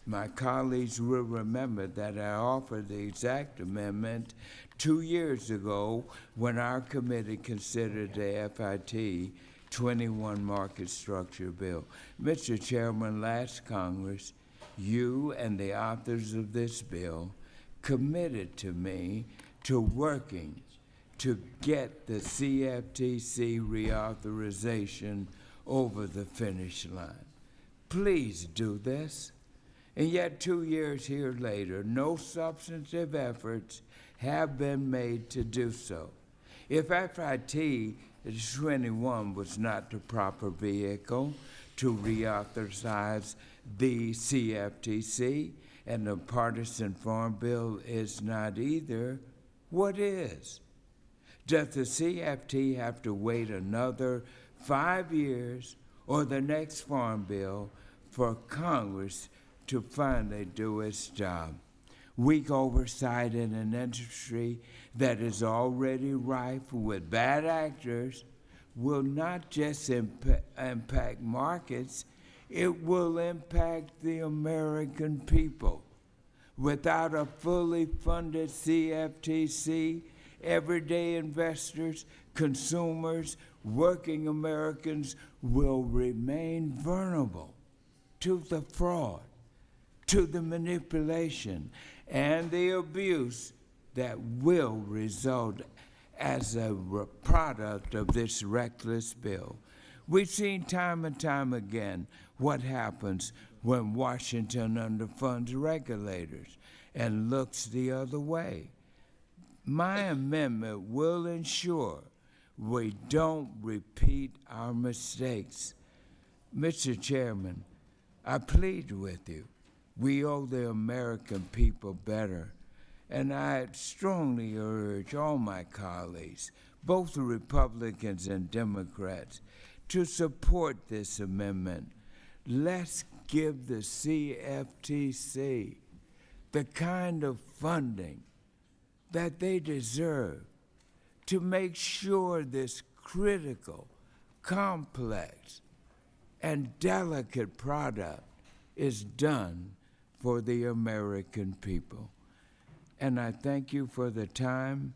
My colleagues will remember that I offered the exact amendment 2 years ago when our committee considered the FIT 21 market structure bill. Mr. Chairman, last Congress, you and the authors of this bill committed to me to working to get the CFTC reauthorization over the finish line. Please do this. And yet 2 years here later, no substantive efforts have been made to do so. If FIT 21 was not the proper vehicle to reauthorize the CFTC, and the partisan farm bill is not either, what is? Does the CFT have to wait another 5 years or the next farm bill for Congress to finally do its job? Weak oversight in an industry that is already rife with bad actors will not just impact markets, it will impact the American people. Without a fully funded CFTC, everyday investors, consumers, working Americans will remain vulnerable to the fraud, to the manipulation, and the abuse that will result as a product of this reckless bill. We've seen time and time again what happens when Washington underfunds regulators and looks the other way. My amendment will ensure we don't repeat our mistakes. Mr. Chairman, I plead with you. We owe the American people better, and I strongly urge all my colleagues, both the Republicans and Democrats, to support this amendment. Let's give the CFTC the kind of funding that they deserve to make sure this critical, complex, and delicate product is done for the American people. And I thank you for the time,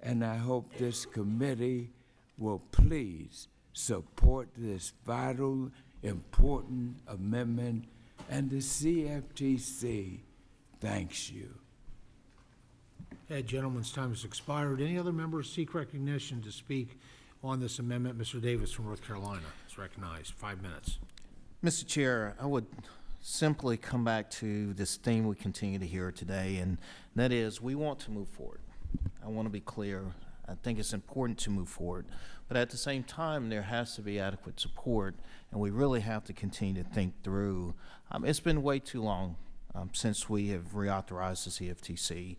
and I hope this committee will please support this vital, important amendment, and the CFTC thanks you. That gentleman's time has expired. Any other members seek recognition to speak on this amendment? Mr. Davis from North Carolina is recognized. 5 minutes. Mr. Chair, I would simply come back to this theme we continue to hear today, and that is we want to move forward. I want to be clear. I think it's important to move forward, but at the same time, there has to be adequate support, and we really have to continue to think through. It's been way too long since we have reauthorized the CFTC,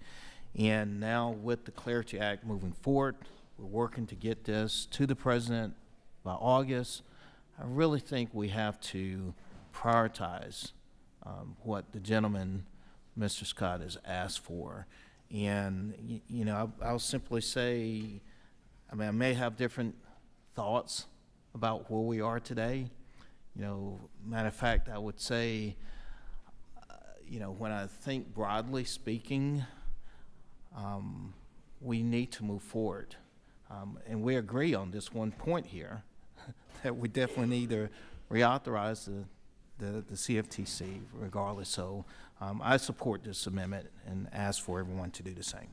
And now with the Clarity Act moving forward, we're working to get this to the president by August. I really think we have to prioritize what the gentleman, Mr. Scott, has asked for. And, you know, I'll simply say, I mean, I may have different thoughts about where we are today. You know, matter of fact, I would say, you know, when I think broadly speaking, we need to move forward. And we agree on this one point here, that we definitely need to reauthorize the CFTC regardless. So I support this amendment and ask for everyone to do the same.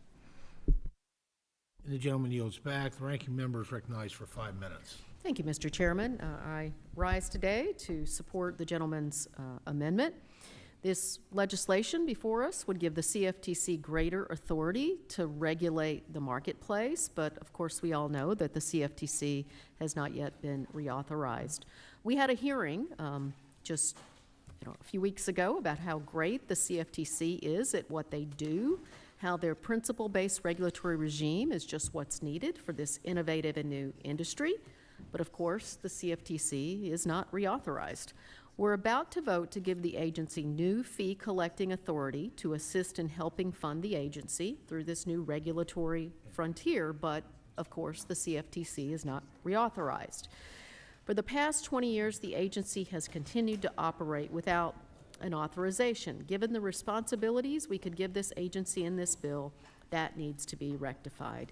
The gentleman yields back. The ranking member is recognized for 5 minutes. Thank you, Mr. Chairman. I rise today to support the gentleman's amendment. This legislation before us would give the CFTC greater authority to regulate the marketplace, but of course we all know that the CFTC has not yet been reauthorized. We had a hearing just a few weeks ago about how great the CFTC is at what they do, how their principle-based regulatory regime is just what's needed for this innovative and new industry. But of course, the CFTC is not reauthorized. We're about to vote to give the agency new fee-collecting authority to assist in helping fund the agency through this new regulatory frontier, but of course, the CFTC is not reauthorized. For the past 20 years, the agency has continued to operate without an authorization. Given the responsibilities we could give this agency in this bill, that needs to be rectified.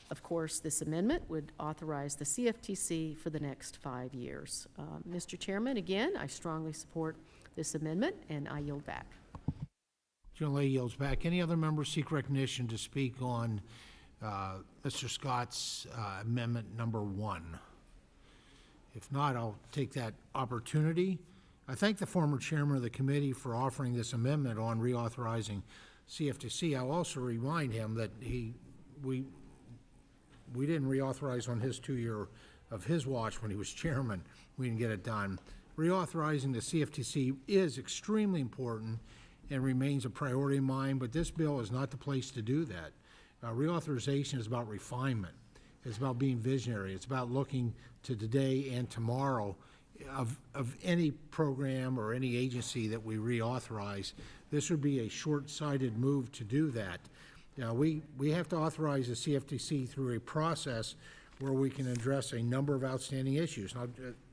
Of course, this amendment would authorize the CFTC for the next 5 years. Mr. Chairman, again, I strongly support this amendment, and I yield back. Gentlelady yields back. Any other members seek recognition to speak on Mr. Scott's amendment number 1? If not, I'll take that opportunity. I thank the former chairman of the committee for offering this amendment on reauthorizing CFTC. I'll also remind him that we didn't reauthorize on his 2-year of his watch when he was chairman. We didn't get it done. Reauthorizing the CFTC is extremely important and remains a priority of mine, but this bill is not the place to do that. Reauthorization is about refinement. It's about being visionary. It's about looking to today and tomorrow of any program or any agency that we reauthorize. This would be a short-sighted move to do that. Now, we have to authorize the CFTC through a process where we can address a number of outstanding issues. Now,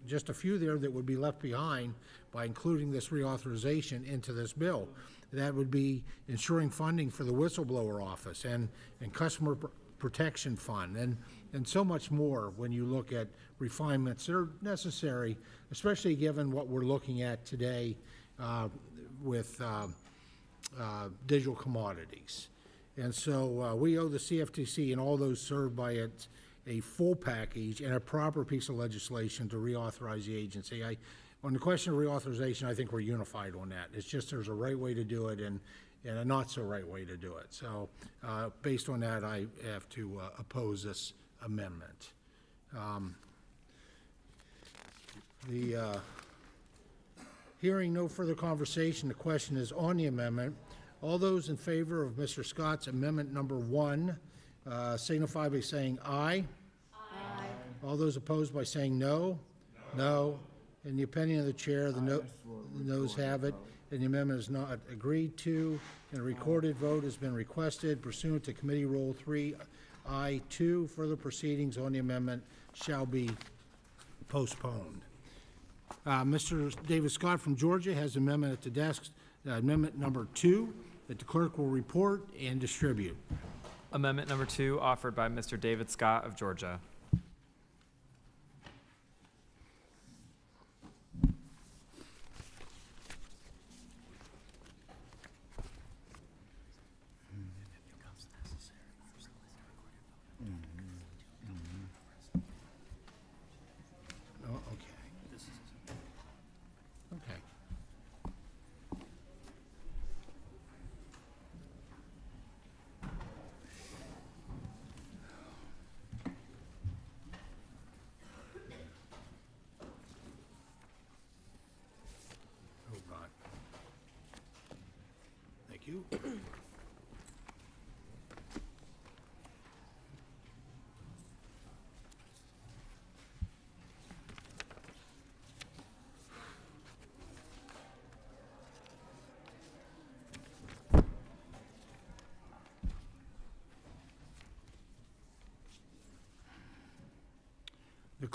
just a few there that would be left behind by including this reauthorization into this bill. That would be ensuring funding for the whistleblower office and customer protection fund and so much more when you look at refinements that are necessary, especially given what we're looking at today with digital commodities. And so we owe the CFTC and all those served by it a full package and a proper piece of legislation to reauthorize the agency. On the question of reauthorization, I think we're unified on that. It's just there's a right way to do it and a not so right way to do it. So based on that, I have to oppose this amendment. Hearing no further conversation, the question is on the amendment. All those in favor of Mr. Scott's amendment number 1 signify by saying aye. Aye. All those opposed by saying no. No. In the opinion of the chair, the noes have it, and the amendment is not agreed to, and a recorded vote has been requested pursuant to Committee Rule 3I2. Further proceedings on the amendment shall be postponed. Mr. David Scott from Georgia has an amendment at the desk, amendment number 2, that the clerk will report and distribute. Amendment number 2 offered by Mr. David Scott of Georgia.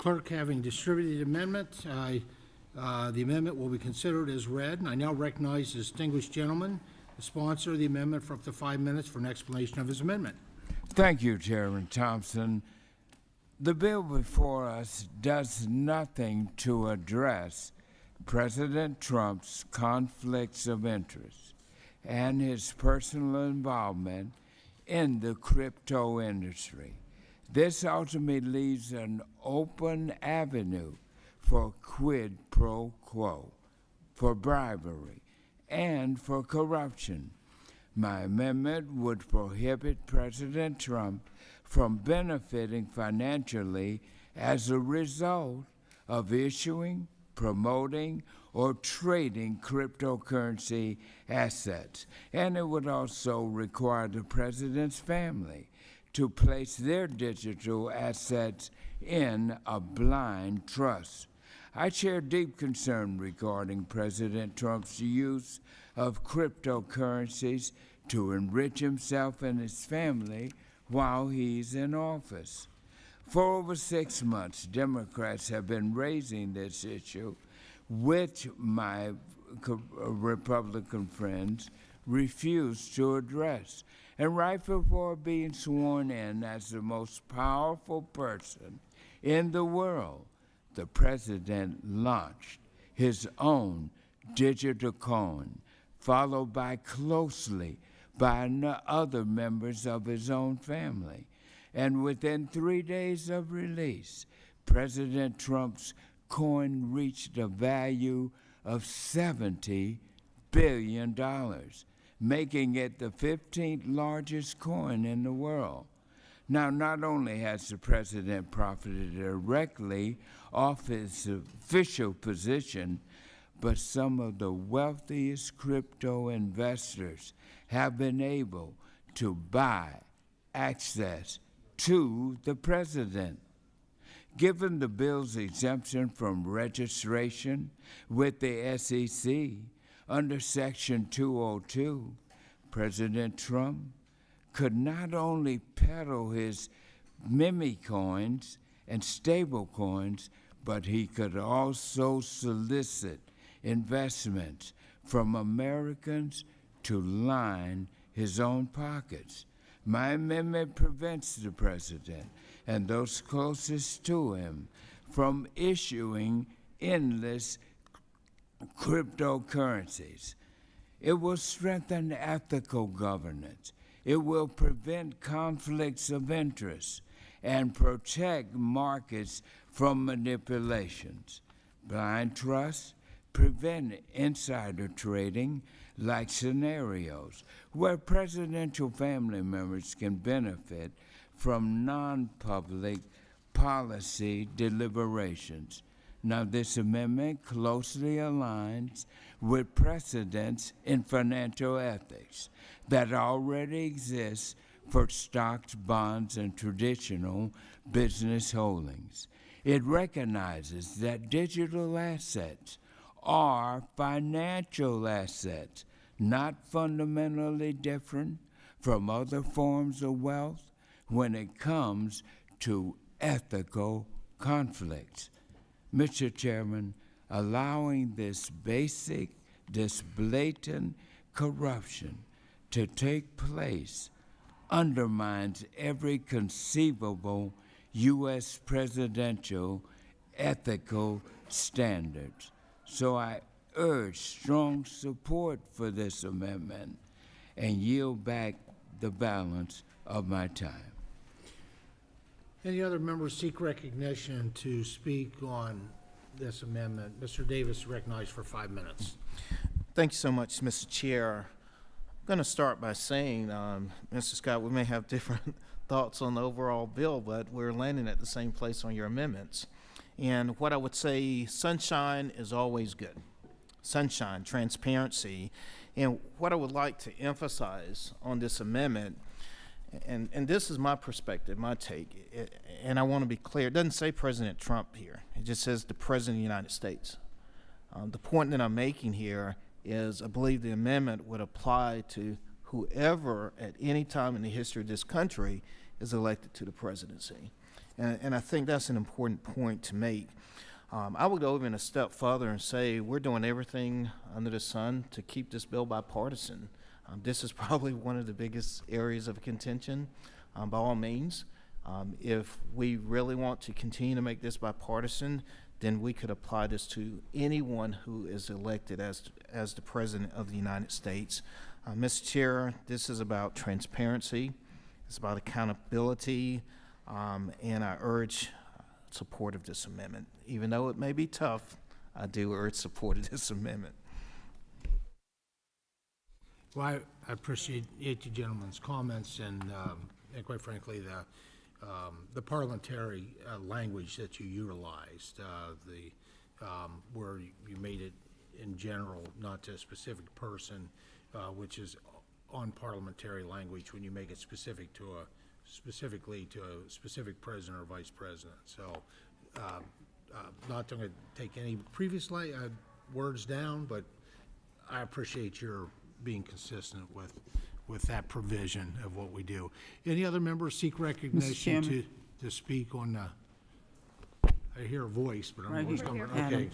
Clerk having distributed the amendment, the amendment will be considered as read, and I now recognize the distinguished gentleman, the sponsor of the amendment, for up to 5 minutes for an explanation of his amendment. Thank you, Chairman Thompson. The bill before us does nothing to address President Trump's conflicts of interest and his personal involvement in the crypto industry. This ultimately leaves an open avenue for quid pro quo, for bribery, and for corruption. My amendment would prohibit President Trump from benefiting financially as a result of issuing, promoting, or trading cryptocurrency assets. And it would also require the president's family to place their digital assets in a blind trust. I share deep concern regarding President Trump's use of cryptocurrencies to enrich himself and his family while he's in office. For over 6 months, Democrats have been raising this issue, which my Republican friends refuse to address. And right before being sworn in as the most powerful person in the world, the president launched his own digital coin, followed by closely by other members of his own family. And within 3 days of release, President Trump's coin reached a value of $70 billion, making it the 15th largest coin in the world. Now, not only has the president profited directly off his official position, but some of the wealthiest crypto investors have been able to buy access to the president. Given the bill's exemption from registration with the SEC under Section 202, President Trump could not only peddle his meme coins and stable coins, but he could also solicit investments from Americans to line his own pockets. My amendment prevents the president and those closest to him from issuing endless cryptocurrencies. It will strengthen ethical governance. It will prevent conflicts of interest and protect markets from manipulations. Blind trust prevent insider trading, like scenarios where presidential family members can benefit from non-public policy deliberations. Now, this amendment closely aligns with precedents in financial ethics that already exist for stocks, bonds, and traditional business holdings. It recognizes that digital assets are financial assets, not fundamentally different from other forms of wealth when it comes to ethical conflicts. Mr. Chairman, allowing this blatant corruption to take place undermines every conceivable U.S. presidential ethical standards. So I urge strong support for this amendment and yield back the balance of my time. Any other members seek recognition to speak on this amendment? Mr. Davis recognized for 5 minutes. Thank you so much, Mr. Chair. I'm going to start by saying, Mr. Scott, we may have different thoughts on the overall bill, but we're landing at the same place on your amendments. And what I would say, sunshine is always good. Sunshine, transparency. And what I would like to emphasize on this amendment, and this is my perspective, my take, and I want to be clear, it doesn't say President Trump here. It just says the President of the United States. The point that I'm making here is I believe the amendment would apply to whoever at any time in the history of this country is elected to the presidency. And I think that's an important point to make. I would go even a step further and say we're doing everything under the sun to keep this bill bipartisan. This is probably one of the biggest areas of contention, by all means. If we really want to continue to make this bipartisan, then we could apply this to anyone who is elected as the President of the United States. Mr. Chair, this is about transparency, it's about accountability, and I urge support of this amendment. Even though it may be tough, I do urge support of this amendment. Well, I appreciate you gentlemen's comments and quite frankly, the parliamentary language that you utilized, where you made it in general, not to a specific person, which is on parliamentary language when you make it specifically to a specific president or vice president. So, not going to take any previous words down, but I appreciate your being consistent with that provision of what we do. Any other members seek recognition to speak on? I hear a voice, but I don't know what's coming. Okay,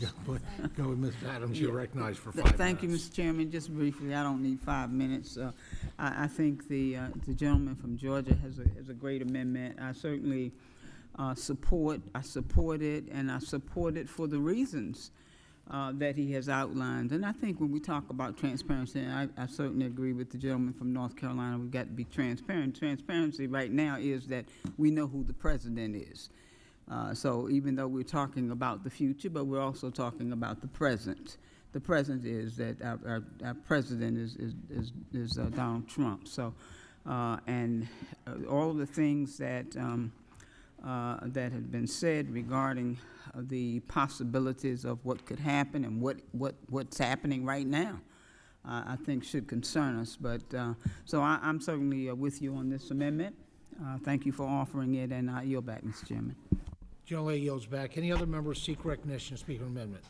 go with Ms. Adams. You're recognized for 5 minutes. Thank you, Mr. Chairman. Just briefly, I don't need 5 minutes. I think the gentleman from Georgia has a great amendment. I certainly support it, and I support it for the reasons that he has outlined. And I think when we talk about transparency, and I certainly agree with the gentleman from North Carolina, we've got to be transparent. Transparency right now is that we know who the president is. So even though we're talking about the future, but we're also talking about the present. The present is that our president is Donald Trump. So, and all of the things that that have been said regarding the possibilities of what could happen and what's happening right now, I think should concern us. But so I'm certainly with you on this amendment. Thank you for offering it, and I yield back, Mr. Chairman. General yields back. Any other members seek recognition to speak on amendment?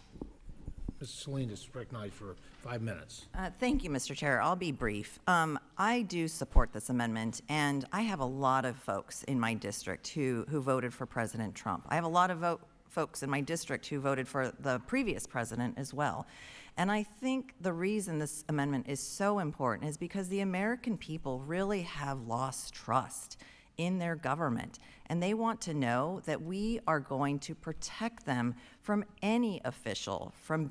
Mrs. Salinas, recognized for 5 minutes. Thank you, Mr. Chair. I'll be brief. I do support this amendment, and I have a lot of folks in my district who voted for President Trump. I have a lot of folks in my district who voted for the previous president as well. And I think the reason this amendment is so important is because the American people really have lost trust in their government, and they want to know that we are going to protect them from any official from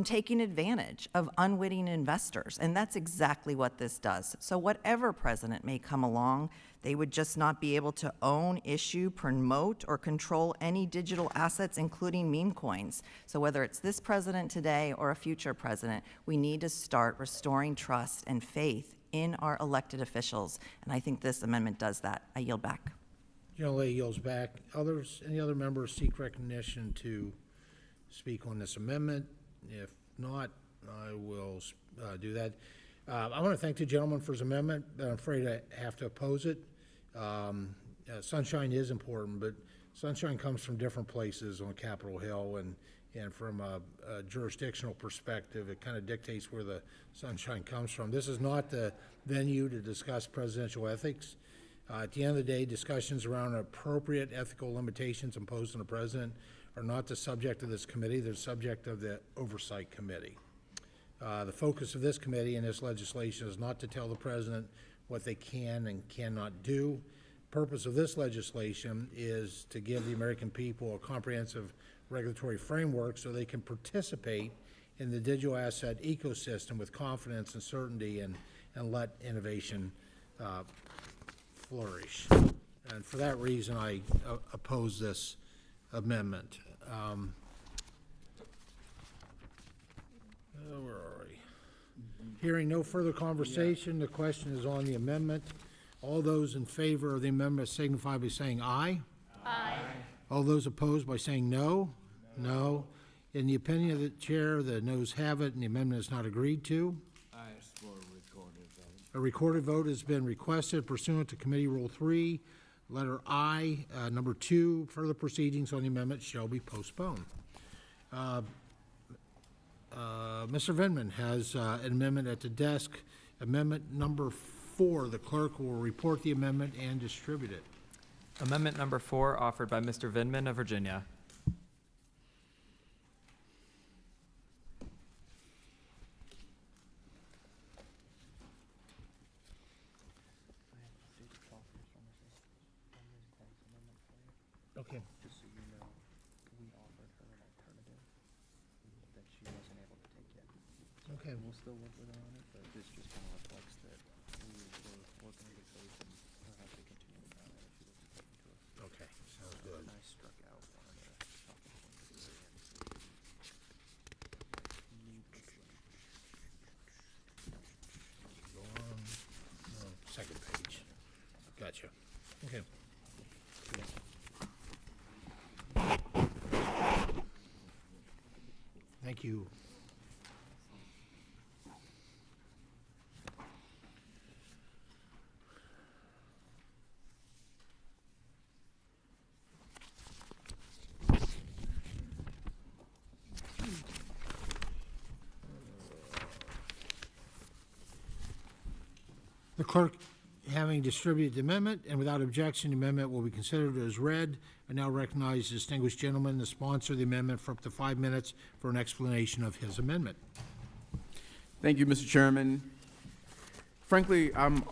taking advantage of unwitting investors, and that's exactly what this does. So whatever president may come along, they would just not be able to own, issue, promote, or control any digital assets, including meme coins. So whether it's this president today or a future president, we need to start restoring trust and faith in our elected officials, and I think this amendment does that. I yield back. General Lay yields back. Any other members seek recognition to speak on this amendment? If not, I will do that. I want to thank the gentleman for his amendment. I'm afraid I have to oppose it. Sunshine is important, but sunshine comes from different places on Capitol Hill, and from a jurisdictional perspective, it kind of dictates where the sunshine comes from. This is not the venue to discuss presidential ethics. At the end of the day, discussions around appropriate ethical limitations imposed on the president are not the subject of this committee. They're the subject of the Oversight Committee. The focus of this committee and this legislation is not to tell the president what they can and cannot do. The purpose of this legislation is to give the American people a comprehensive regulatory framework so they can participate in the digital asset ecosystem with confidence and certainty, and let innovation flourish. And for that reason, I oppose this amendment. Where are we? Hearing no further conversation, the question is on the amendment. All those in favor of the amendment signify by saying aye. Aye. All those opposed by saying no. No. In the opinion of the chair, the noes have it, and the amendment is not agreed to. I ask for a recorded vote. A recorded vote has been requested pursuant to Committee Rule 3, letter I, number 2. Further proceedings on the amendment shall be postponed. Mr. Vindman has an amendment at the desk. Amendment number 4. The clerk will report the amendment and distribute it. Amendment number 4 offered by Mr. Vindman of Virginia. Okay. Just so you know, we offered her an alternative that she wasn't able to take yet. Okay. We'll still work with her on it, but this just kind of reflects that we're working in good faith and we're happy to continue with that if she wasn't taken to us. Okay, sounds good. And I struck out one of the talking points at the very end. Needlessly. Go on, no, second page. Gotcha. Okay. Thank you. The clerk, having distributed the amendment and without objection, the amendment will be considered as read. I now recognize the distinguished gentleman, the sponsor of the amendment, for up to 5 minutes for an explanation of his amendment. Thank you, Mr. Chairman. Frankly, I'm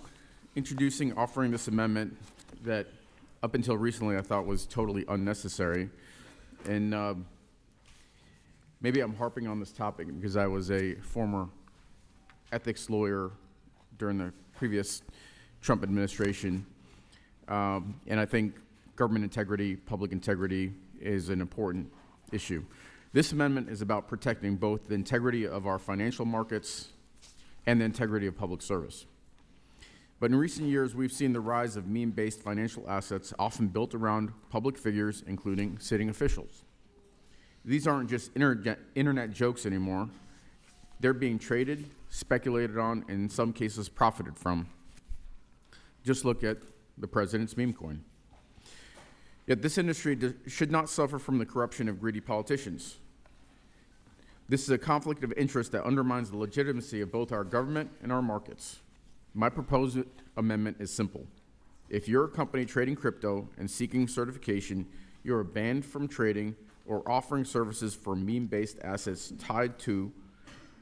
offering this amendment that up until recently I thought was totally unnecessary. And maybe I'm harping on this topic because I was a former ethics lawyer during the previous Trump administration. And I think government integrity, public integrity is an important issue. This amendment is about protecting both the integrity of our financial markets and the integrity of public service. But in recent years, we've seen the rise of meme-based financial assets often built around public figures, including sitting officials. These aren't just internet jokes anymore. They're being traded, speculated on, and in some cases profited from. Just look at the president's meme coin. Yet this industry should not suffer from the corruption of greedy politicians. This is a conflict of interest that undermines the legitimacy of both our government and our markets. My proposed amendment is simple. If you're a company trading crypto and seeking certification, you are banned from trading or offering services for meme-based assets tied to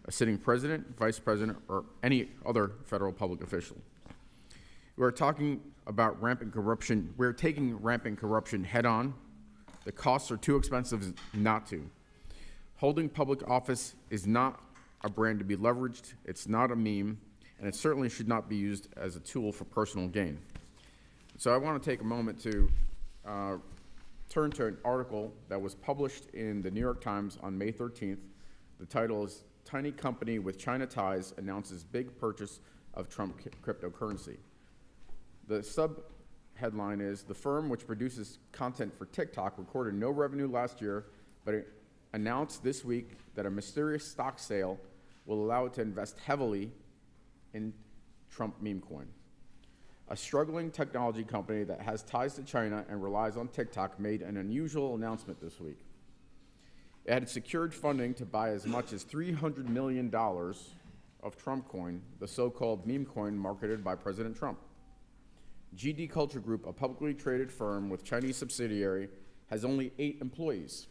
a sitting president, vice president, or any other federal public official. We're talking about rampant corruption. We're taking rampant corruption head on. The costs are too expensive not to. Holding public office is not a brand to be leveraged. It's not a meme, and it certainly should not be used as a tool for personal gain. So I want to take a moment to turn to an article that was published in the New York Times on May 13th. The title is "Tiny Company with China Ties Announces Big Purchase of Trump Cryptocurrency." The sub-headline is, "The firm which produces content for TikTok recorded no revenue last year, but it announced this week that a mysterious stock sale will allow it to invest heavily in Trump meme coin." A struggling technology company that has ties to China and relies on TikTok made an unusual announcement this week. It had secured funding to buy as much as $300 million of Trump coin, the so-called meme coin marketed by President Trump. GD Culture Group, a publicly traded firm with Chinese subsidiary, has only 8 employees,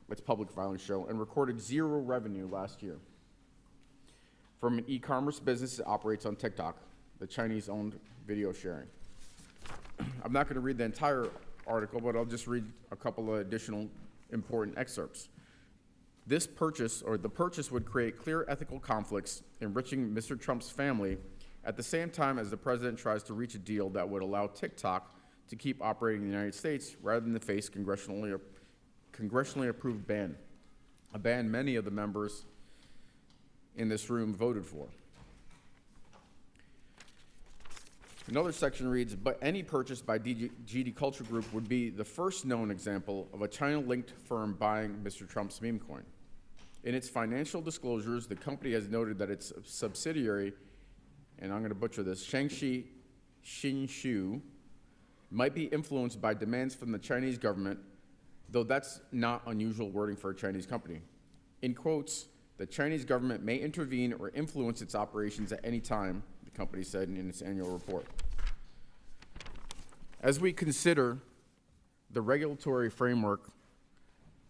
its public filings show, and recorded 0 revenue last year. From an e-commerce business that operates on TikTok, the Chinese-owned video sharing. I'm not going to read the entire article, but I'll just read a couple of additional important excerpts. This purchase, or the purchase, would create clear ethical conflicts, enriching Mr. Trump's family at the same time as the president tries to reach a deal that would allow TikTok to keep operating in the United States rather than to face congressionally approved ban, a ban many of the members in this room voted for. Another section reads, "But any purchase by GD Culture Group would be the first known example of a China-linked firm buying Mr. Trump's meme coin. In its financial disclosures, the company has noted that its subsidiary, and I'm going to butcher this, Shangxi Xinshu, might be influenced by demands from the Chinese government, though that's not unusual wording for a Chinese company. In quotes, the Chinese government may intervene or influence its operations at any time," the company said in its annual report. As we consider the regulatory framework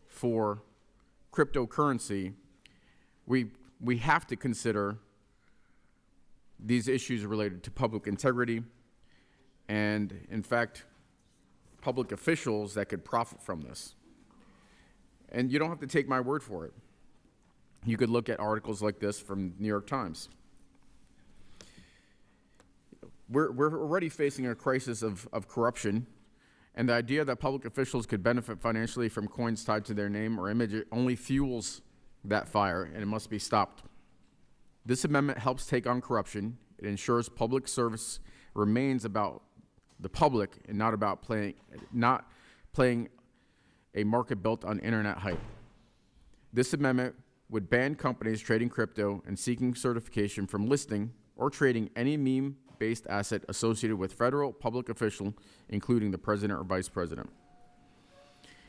for cryptocurrency, we have to consider these issues related to public integrity and, in fact, public officials that could profit from this. And you don't have to take my word for it. You could look at articles like this from New York Times. We're already facing a crisis of corruption, and the idea that public officials could benefit financially from coins tied to their name or image only fuels that fire, and it must be stopped. This amendment helps take on corruption. It ensures public service remains about the public and not about playing a market built on internet hype. This amendment would ban companies trading crypto and seeking certification from listing or trading any meme-based asset associated with federal public official, including the president or vice president.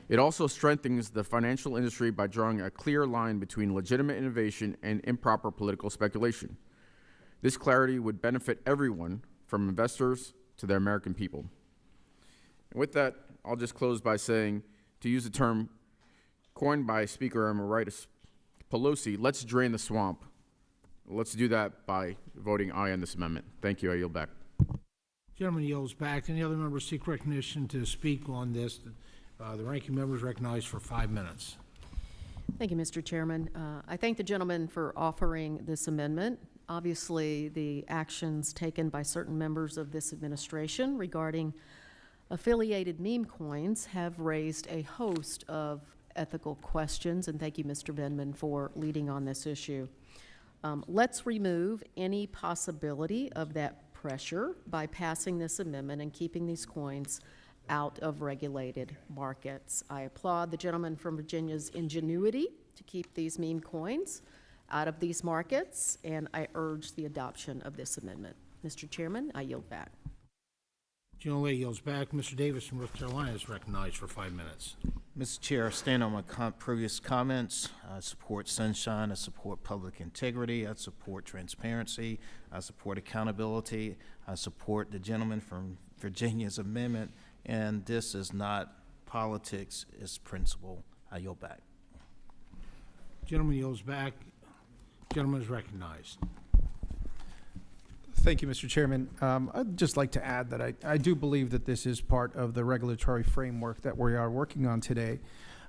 It also strengthens the financial industry by drawing a clear line between legitimate innovation and improper political speculation. This clarity would benefit everyone, from investors to the American people. And with that, I'll just close by saying, to use a term coined by Speaker Emeritus Pelosi, let's drain the swamp. Let's do that by voting aye on this amendment. Thank you. I yield back. Gentleman yields back. Any other members seek recognition to speak on this? The ranking member is recognized for 5 minutes. Thank you, Mr. Chairman. I thank the gentleman for offering this amendment. Obviously, the actions taken by certain members of this administration regarding affiliated meme coins have raised a host of ethical questions, and thank you, Mr. Vindman, for leading on this issue. Let's remove any possibility of that pressure by passing this amendment and keeping these coins out of regulated markets. I applaud the gentleman from Virginia's ingenuity to keep these meme coins out of these markets, and I urge the adoption of this amendment. Mr. Chairman, I yield back. Gentlelady yields back. Mr. Davis from North Carolina is recognized for 5 minutes. Mr. Chair, I stand on my previous comments. I support sunshine. I support public integrity. I support transparency. I support accountability. I support the gentleman from Virginia's amendment. And this is not politics, it's principle. I yield back. Gentleman yields back. Gentleman is recognized. Thank you, Mr. Chairman. I'd just like to add that I do believe that this is part of the regulatory framework that we are working on today.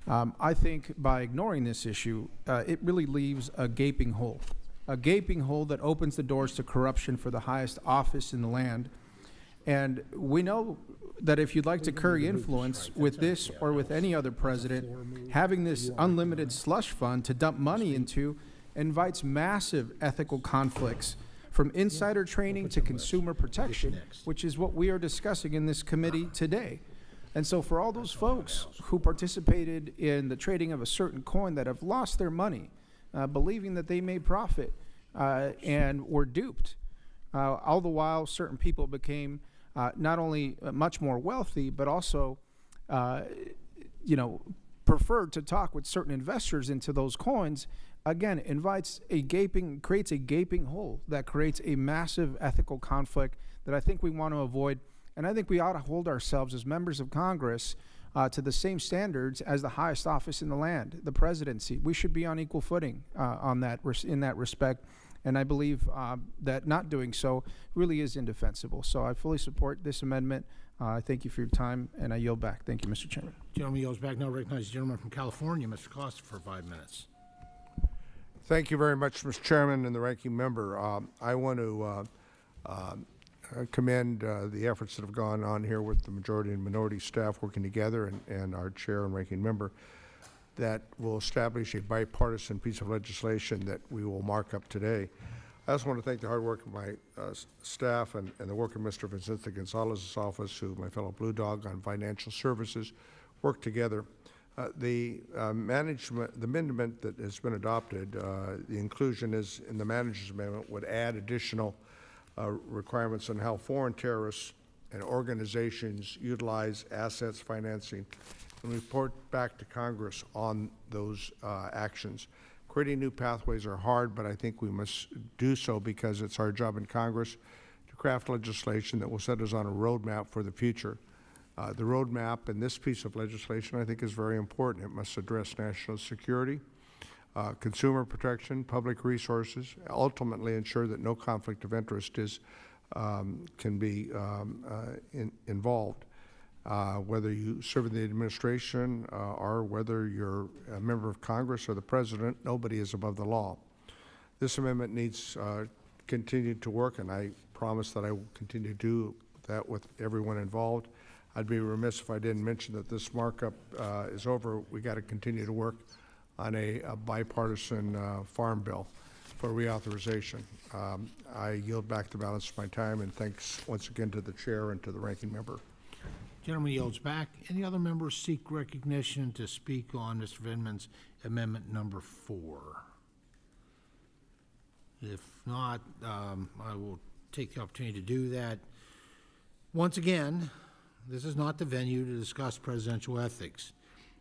I think by ignoring this issue, it really leaves a gaping hole that opens the doors to corruption for the highest office in the land. And we know that if you'd like to curry influence with this or with any other president, having this unlimited slush fund to dump money into invites massive ethical conflicts, from insider trading to consumer protection, which is what we are discussing in this committee today. And so for all those folks who participated in the trading of a certain coin that have lost their money, believing that they made profit and were duped, all the while certain people became not only much more wealthy, but also, preferred to talk with certain investors into those coins, again, creates a gaping hole that creates a massive ethical conflict that I think we want to avoid. And I think we ought to hold ourselves as members of Congress to the same standards as the highest office in the land, the presidency. We should be on equal footing in that respect. And I believe that not doing so really is indefensible. So I fully support this amendment. I thank you for your time, and I yield back. Thank you, Mr. Chairman. Gentleman yields back. Now recognize the gentleman from California, Mr. Costa, for 5 minutes. Thank you very much, Mr. Chairman and the ranking member. I want to commend the efforts that have gone on here with the majority and minority staff working together and our chair and ranking member that will establish a bipartisan piece of legislation that we will mark up today. I also want to thank the hard work of my staff and the work of Mr. Vicente Gonzalez's office, who, my fellow Blue Dog on financial services, worked together. The amendment that has been adopted, the inclusion is in the manager's amendment, would add additional requirements on how foreign terrorists and organizations utilize assets financing and report back to Congress on those actions. Creating new pathways are hard, but I think we must do so because it's our job in Congress to craft legislation that will set us on a roadmap for the future. The roadmap in this piece of legislation, I think, is very important. It must address national security, consumer protection, public resources, ultimately ensure that no conflict of interest can be involved. Whether you serve in the administration or whether you're a member of Congress or the president, nobody is above the law. This amendment needs continued to work, and I promise that I will continue to do that with everyone involved. I'd be remiss if I didn't mention that this markup is over. We got to continue to work on a bipartisan farm bill for reauthorization. I yield back the balance of my time, and thanks once again to the chair and to the ranking member. Gentleman yields back. Any other members seek recognition to speak on Mr. Vindman's amendment number 4? If not, I will take the opportunity to do that. Once again, this is not the venue to discuss presidential ethics.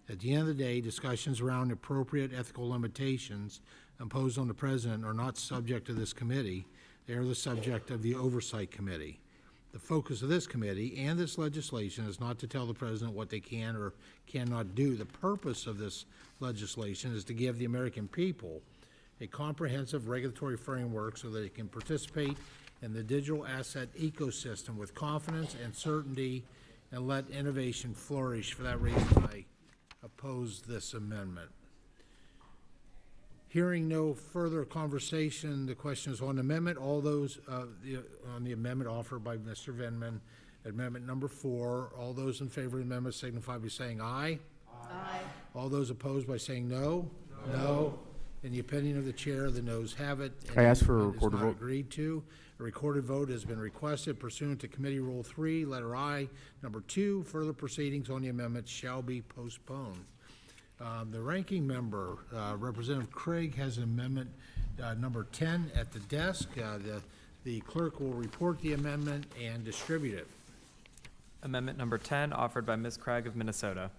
At the end of the day, discussions around appropriate ethical limitations imposed on the president are not subject to this committee. They are the subject of the Oversight Committee. The focus of this committee and this legislation is not to tell the president what they can or cannot do. The purpose of this legislation is to give the American people a comprehensive regulatory framework so that they can participate in the digital asset ecosystem with confidence and certainty and let innovation flourish. For that reason, I oppose this amendment. Hearing no further conversation, the question is on the amendment. All those on the amendment offered by Mr. Vindman, amendment number 4, all those in favor of the amendment signify by saying aye. Aye. All those opposed by saying no. No. In the opinion of the chair, the noes have it. I ask for a recorded vote. Agreed to. A recorded vote has been requested pursuant to Committee Rule 3, letter I, number 2. Further proceedings on the amendment shall be postponed. The ranking member, Representative Craig, has amendment number 10 at the desk. The clerk will report the amendment and distribute it. Amendment number 10, offered by Ms. Craig of Minnesota.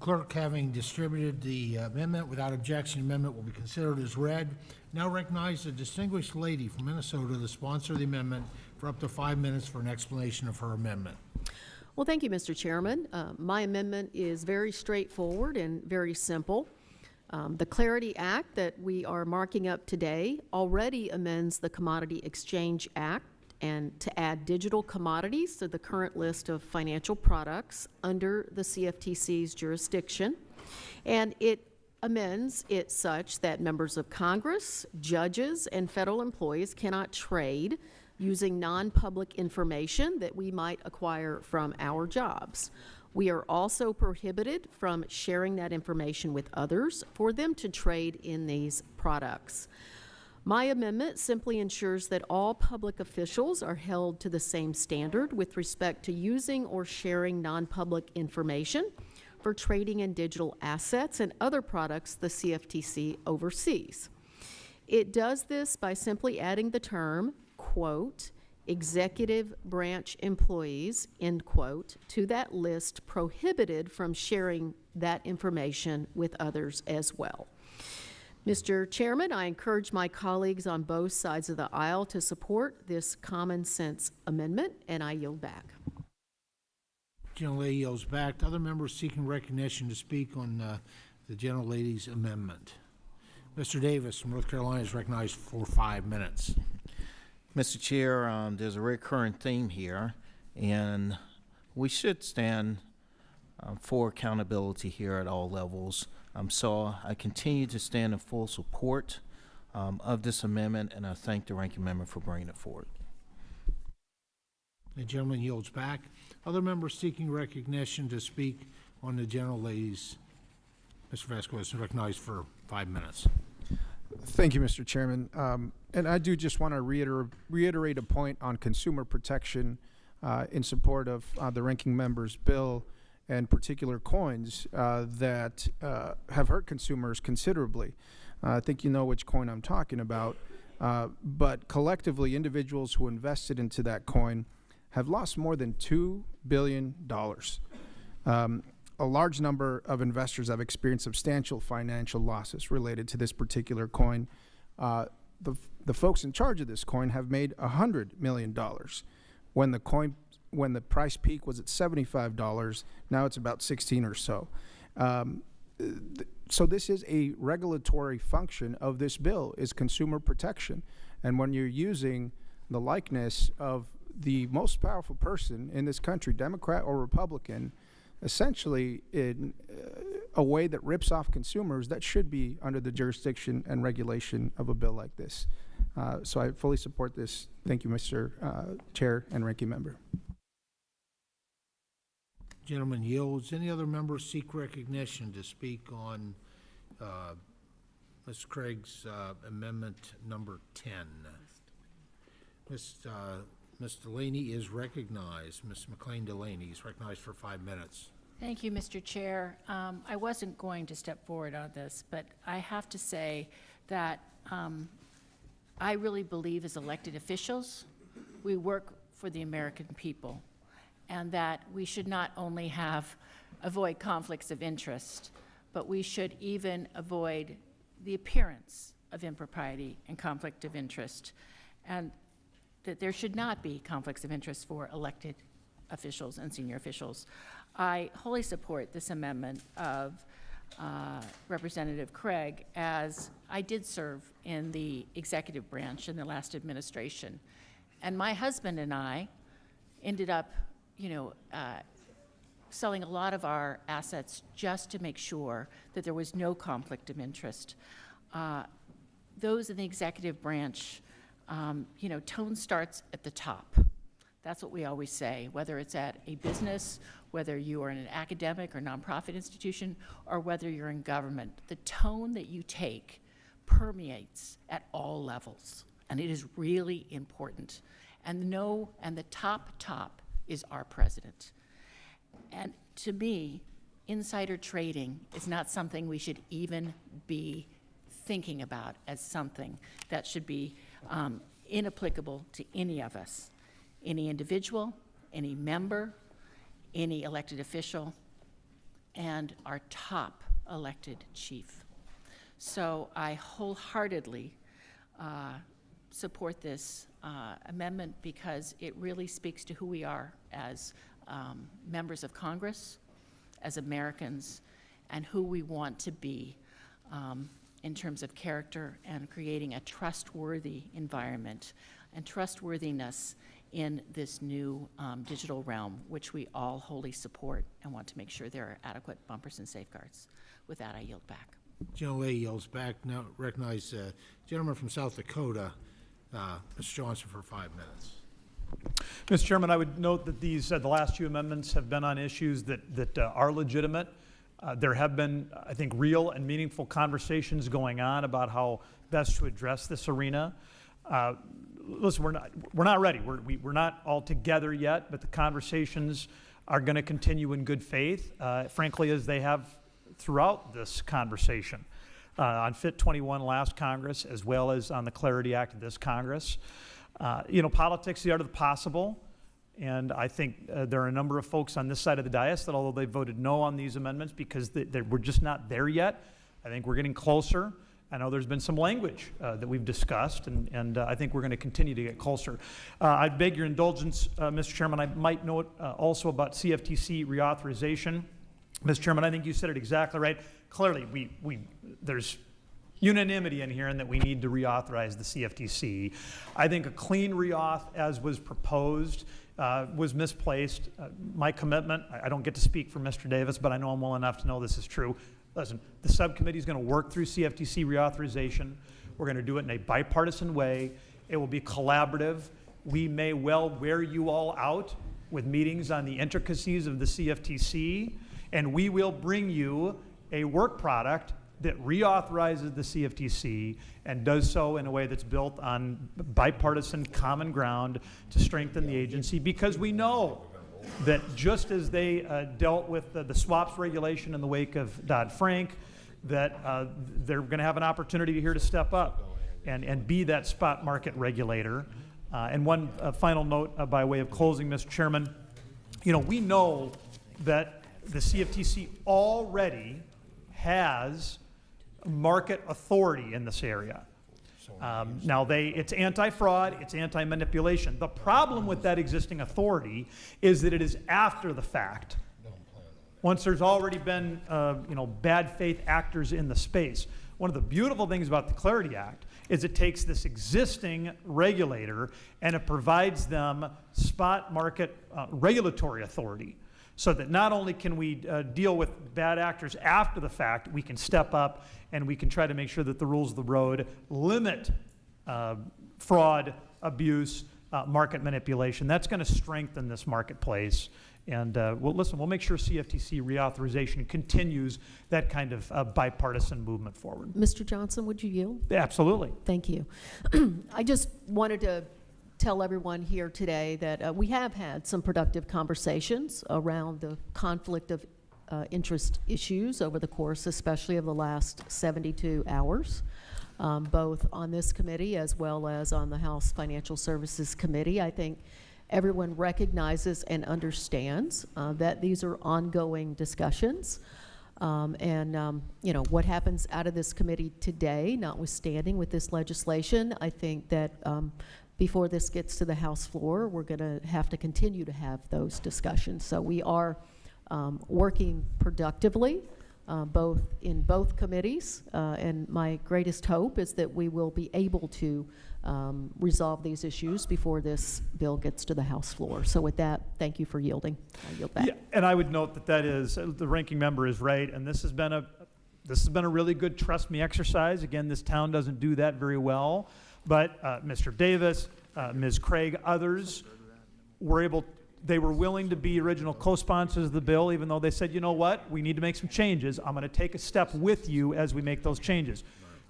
Clerk, having distributed the amendment without objection, amendment will be considered as read. Now recognize the distinguished lady from Minnesota, the sponsor of the amendment, for up to 5 minutes for an explanation of her amendment. Well, thank you, Mr. Chairman. My amendment is very straightforward and very simple. The Clarity Act that we are marking up today already amends the Commodity Exchange Act and to add digital commodities to the current list of financial products under the CFTC's jurisdiction. And it amends it such that members of Congress, judges, and federal employees cannot trade using non-public information that we might acquire from our jobs. We are also prohibited from sharing that information with others for them to trade in these products. My amendment simply ensures that all public officials are held to the same standard with respect to using or sharing non-public information for trading in digital assets and other products the CFTC oversees. It does this by simply adding the term, quote, executive branch employees, end quote, to that list prohibited from sharing that information with others as well. Mr. Chairman, I encourage my colleagues on both sides of the aisle to support this common sense amendment, and I yield back. Gentlelady yields back. Other members seeking recognition to speak on the Gentlelady's amendment. Mr. Davis from North Carolina is recognized for 5 minutes. Mr. Chair, there's a recurring theme here, and we should stand for accountability here at all levels. So I continue to stand in full support of this amendment, and I thank the ranking member for bringing it forward. The gentleman yields back. Other members seeking recognition to speak on the Gentlelady's. Mr. Vasquez is recognized for 5 minutes. Thank you, Mr. Chairman. And I do just want to reiterate a point on consumer protection in support of the ranking member's bill and particular coins that have hurt consumers considerably. I think you know which coin I'm talking about. But collectively, individuals who invested into that coin have lost more than $2 billion. A large number of investors have experienced substantial financial losses related to this particular coin. The folks in charge of this coin have made $100 million. When the price peak was at $75, now it's about 16 or so. So this is a regulatory function of this bill, is consumer protection. And when you're using the likeness of the most powerful person in this country, Democrat or Republican, essentially in a way that rips off consumers, that should be under the jurisdiction and regulation of a bill like this. So I fully support this. Thank you, Mr. Chair and Ranking Member. Gentleman yields. Any other members seek recognition to speak on Ms. Craig's amendment number 10? Ms. Delaney is recognized. Ms. McLean Delaney is recognized for 5 minutes. Thank you, Mr. Chair. I wasn't going to step forward on this, but I have to say that I really believe as elected officials, we work for the American people, and that we should not only avoid conflicts of interest, but we should even avoid the appearance of impropriety and conflict of interest, and that there should not be conflicts of interest for elected officials and senior officials. I wholly support this amendment of Representative Craig, as I did serve in the executive branch in the last administration. And my husband and I ended up, selling a lot of our assets just to make sure that there was no conflict of interest. Those in the executive branch, tone starts at the top. That's what we always say, whether it's at a business, whether you are in an academic or nonprofit institution, or whether you're in government. The tone that you take permeates at all levels, and it is really important. And the top is our president. And to me, insider trading is not something we should even be thinking about as something that should be inapplicable to any of us, any individual, any member, any elected official, and our top elected chief. So I wholeheartedly support this amendment because it really speaks to who we are as members of Congress, as Americans, and who we want to be in terms of character and creating a trustworthy environment and trustworthiness in this new digital realm, which we all wholly support and want to make sure there are adequate bumpers and safeguards. With that, I yield back. Gentlelady yields back. Now recognize gentleman from South Dakota, Mr. Johnson, for 5 minutes. Mr. Chairman, I would note that these the last few amendments have been on issues that are legitimate. There have been, I think, real and meaningful conversations going on about how best to address this arena. Listen, we're not ready. We're not all together yet, but the conversations are going to continue in good faith, frankly, as they have throughout this conversation. on Fit 21 last Congress, as well as on the Clarity Act of this Congress. Politics is the art of the possible, and I think there are a number of folks on this side of the dais that, although they voted no on these amendments because we're just not there yet, I think we're getting closer. I know there's been some language that we've discussed, and I think we're going to continue to get closer. I beg your indulgence, Mr. Chairman. I might note also about CFTC reauthorization. Mr. Chairman, I think you said it exactly right. Clearly, there's unanimity in here in that we need to reauthorize the CFTC. I think a clean reauth, as was proposed, was misplaced. My commitment, I don't get to speak for Mr. Davis, but I know him well enough to know this is true. Listen, the subcommittee is going to work through CFTC reauthorization. We're going to do it in a bipartisan way. It will be collaborative. We may well wear you all out with meetings on the intricacies of the CFTC, and we will bring you a work product that reauthorizes the CFTC and does so in a way that's built on bipartisan common ground to strengthen the agency, because we know that just as they dealt with the swaps regulation in the wake of Dodd-Frank, that they're going to have an opportunity here to step up and be that spot market regulator. And one final note by way of closing, Mr. Chairman, we know that the CFTC already has market authority in this area. Now, it's anti-fraud, it's anti-manipulation. The problem with that existing authority is that it is after the fact, once there's already been bad faith actors in the space. One of the beautiful things about the Clarity Act is it takes this existing regulator and it provides them spot market regulatory authority, so that not only can we deal with bad actors after the fact, we can step up and we can try to make sure that the rules of the road limit fraud, abuse, market manipulation. That's going to strengthen this marketplace. And we'll make sure CFTC reauthorization continues that kind of bipartisan movement forward. Mr. Johnson, would you yield? Absolutely. Thank you. I just wanted to tell everyone here today that we have had some productive conversations around the conflict of interest issues over the course, especially of the last 72 hours, both on this committee as well as on the House Financial Services Committee. I think everyone recognizes and understands that these are ongoing discussions. What happens out of this committee today, notwithstanding with this legislation, I think that before this gets to the House floor, we're going to have to continue to have those discussions. So we are working productively in both committees, and my greatest hope is that we will be able to resolve these issues before this bill gets to the House floor. So with that, thank you for yielding. I yield back. Yeah, and I would note that is the ranking member is right, and this has been a really good trust me exercise. Again, this town doesn't do that very well, but Mr. Davis, Ms. Craig, others they were willing to be original co-sponsors of the bill, even though they said, you know what, we need to make some changes. I'm going to take a step with you as we make those changes.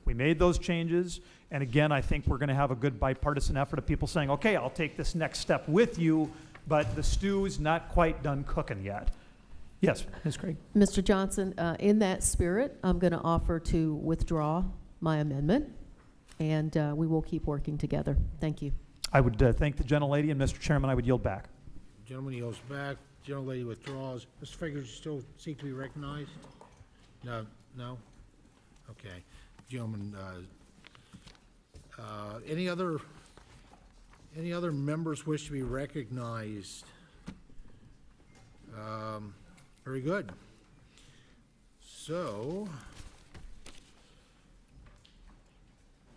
We made those changes, and again, I think we're going to have a good bipartisan effort of people saying, okay, I'll take this next step with you, but the stew is not quite done cooking yet. Yes, Ms. Craig. Mr. Johnson, in that spirit, I'm going to offer to withdraw my amendment, and we will keep working together. Thank you. I would thank the gentlelady, and Mr. Chairman, I would yield back. Gentleman yields back. Gentlelady withdraws. Mr. Figurs, you still seek to be recognized? No? No? Okay. Gentlemen, any other members wish to be recognized? Very good. So,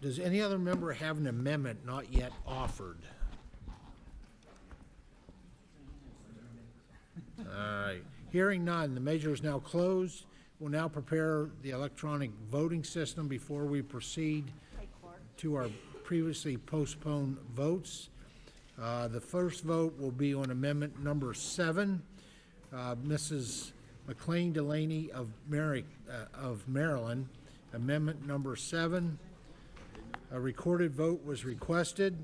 does any other member have an amendment not yet offered? All right. Hearing none, the measure is now closed. We'll now prepare the electronic voting system before we proceed to our previously postponed votes. The first vote will be on amendment number 7. Mrs. McLean Delaney of Maryland, amendment number 7. A recorded vote was requested.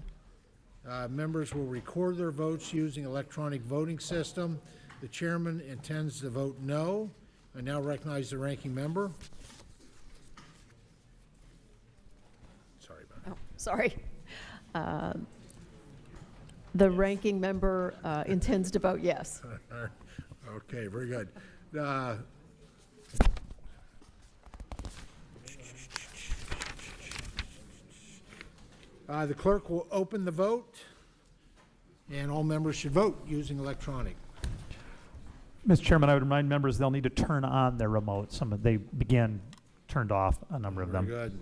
Members will record their votes using electronic voting system. The chairman intends to vote no. I now recognize the ranking member. Sorry. The ranking member intends to vote yes. Okay, very good. The clerk will open the vote, and all members should vote using electronic. Mr. Chairman, I would remind members they'll need to turn on their remotes. They begin turned off, a number of them. Very good.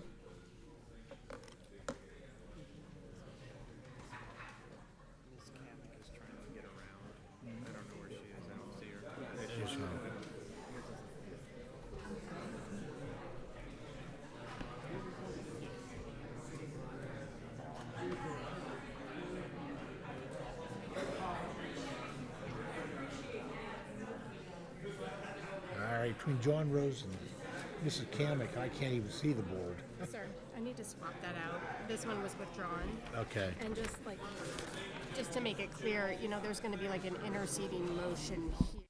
All right, between John Rose and Mrs. Kamick, I can't even see the board. Sir, I need to swap that out. This one was withdrawn. Okay. And just to make it clear, there's going to be like an interceding motion here.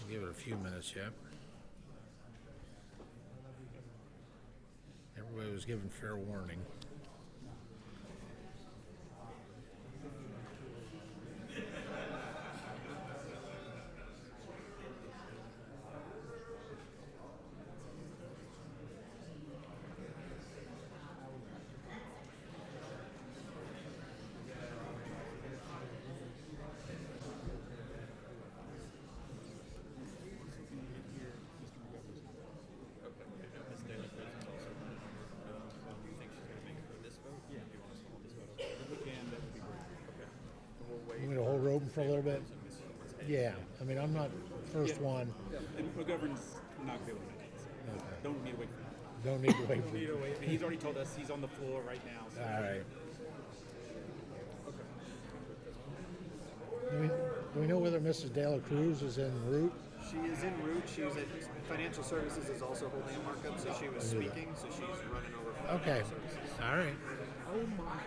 Give it a few minutes yet. Everybody was given fair warning. You want me to hold her open for a little bit? Yeah, I mean, I'm not first one. And McGovern's not good with it. So Okay. don't need to wait for that. Don't need to wait Don't for need to wait. He's already told us he's on the floor right now. So. All right. Do we know whether Mrs. De La Cruz is en route? She is en route. She was at Financial Services is also holding a markup, so she was speaking, so she's running over for Okay. Financial Services. All right. Oh, my.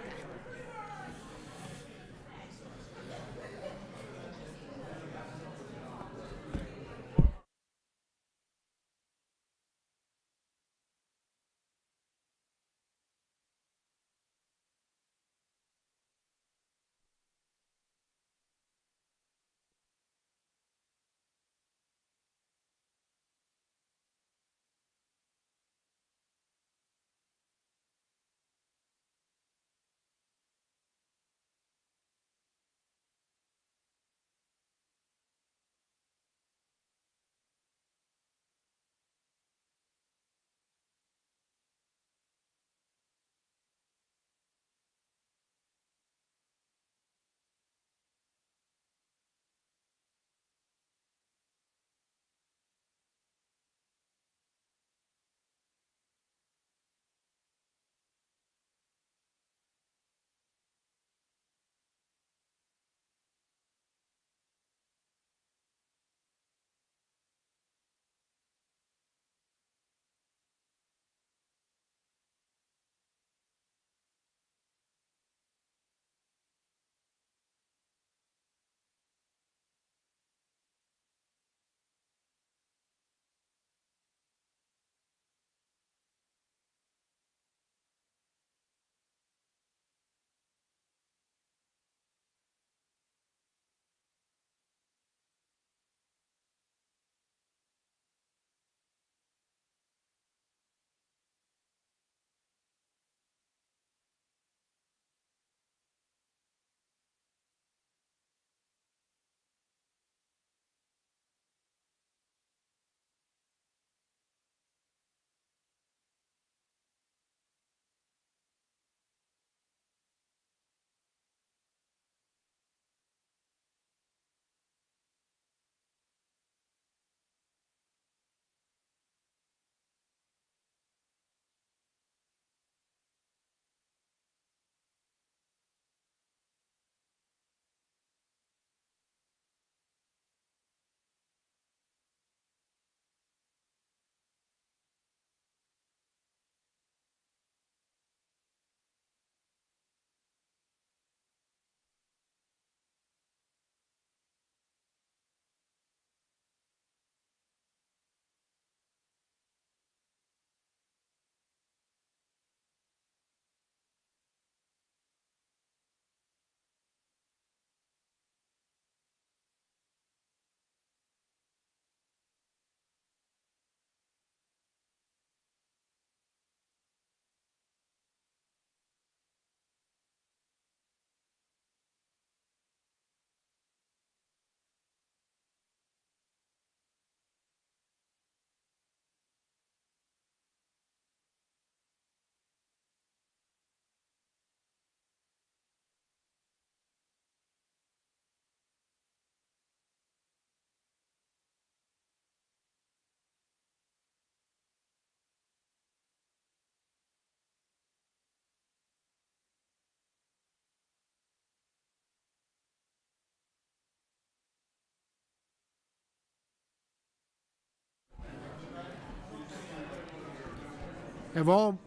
Have all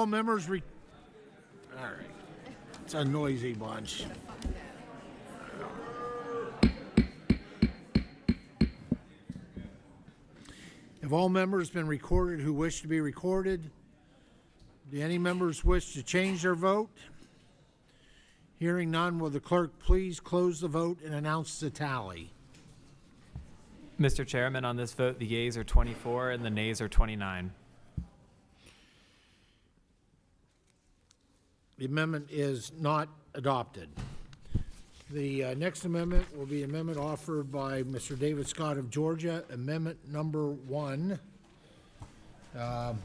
members all right. It's a noisy bunch. Have all members been recorded who wish to be recorded? Do any members wish to change their vote? Hearing none, will the clerk please close the vote and announce the tally? Mr. Chairman, on this vote, the yeas are 24 and the nays are 29. The amendment is not adopted. The next amendment will be an amendment offered by Mr. David Scott of Georgia, Amendment Number 1. The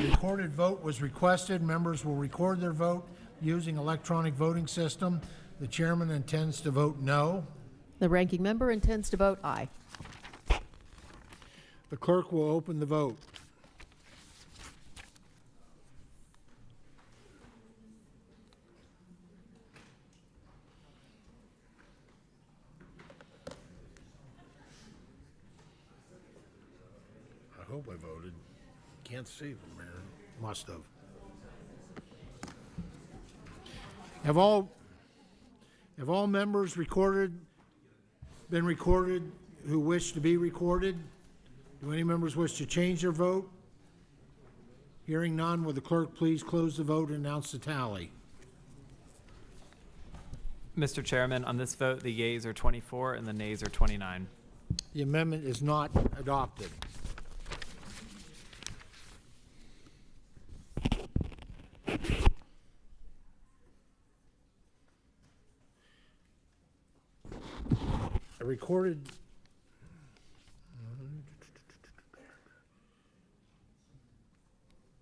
recorded vote was requested. Members will record their vote using electronic voting system. The chairman intends to vote no. The ranking member intends to vote aye. The clerk will open the vote. I hope I voted. Can't see from there. Must have. Have all members been recorded who wish to be recorded? Do any members wish to change their vote? Hearing none, will the clerk please close the vote and announce the tally? Mr. Chairman, on this vote, the yeas are 24 and the nays are 29. The amendment is not adopted. A recorded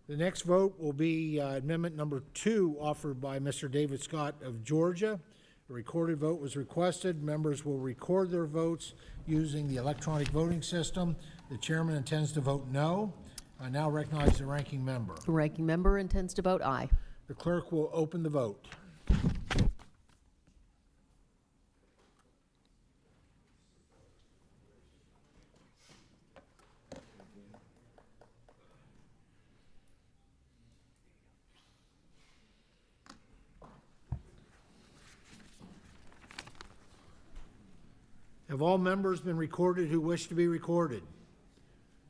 The next vote will be amendment number 2 offered by Mr. David Scott of Georgia. A recorded vote was requested. Members will record their votes using the electronic voting system. The chairman intends to vote no. I now recognize the ranking member. The ranking member intends to vote aye. The clerk will open the vote. Have all members been recorded who wish to be recorded?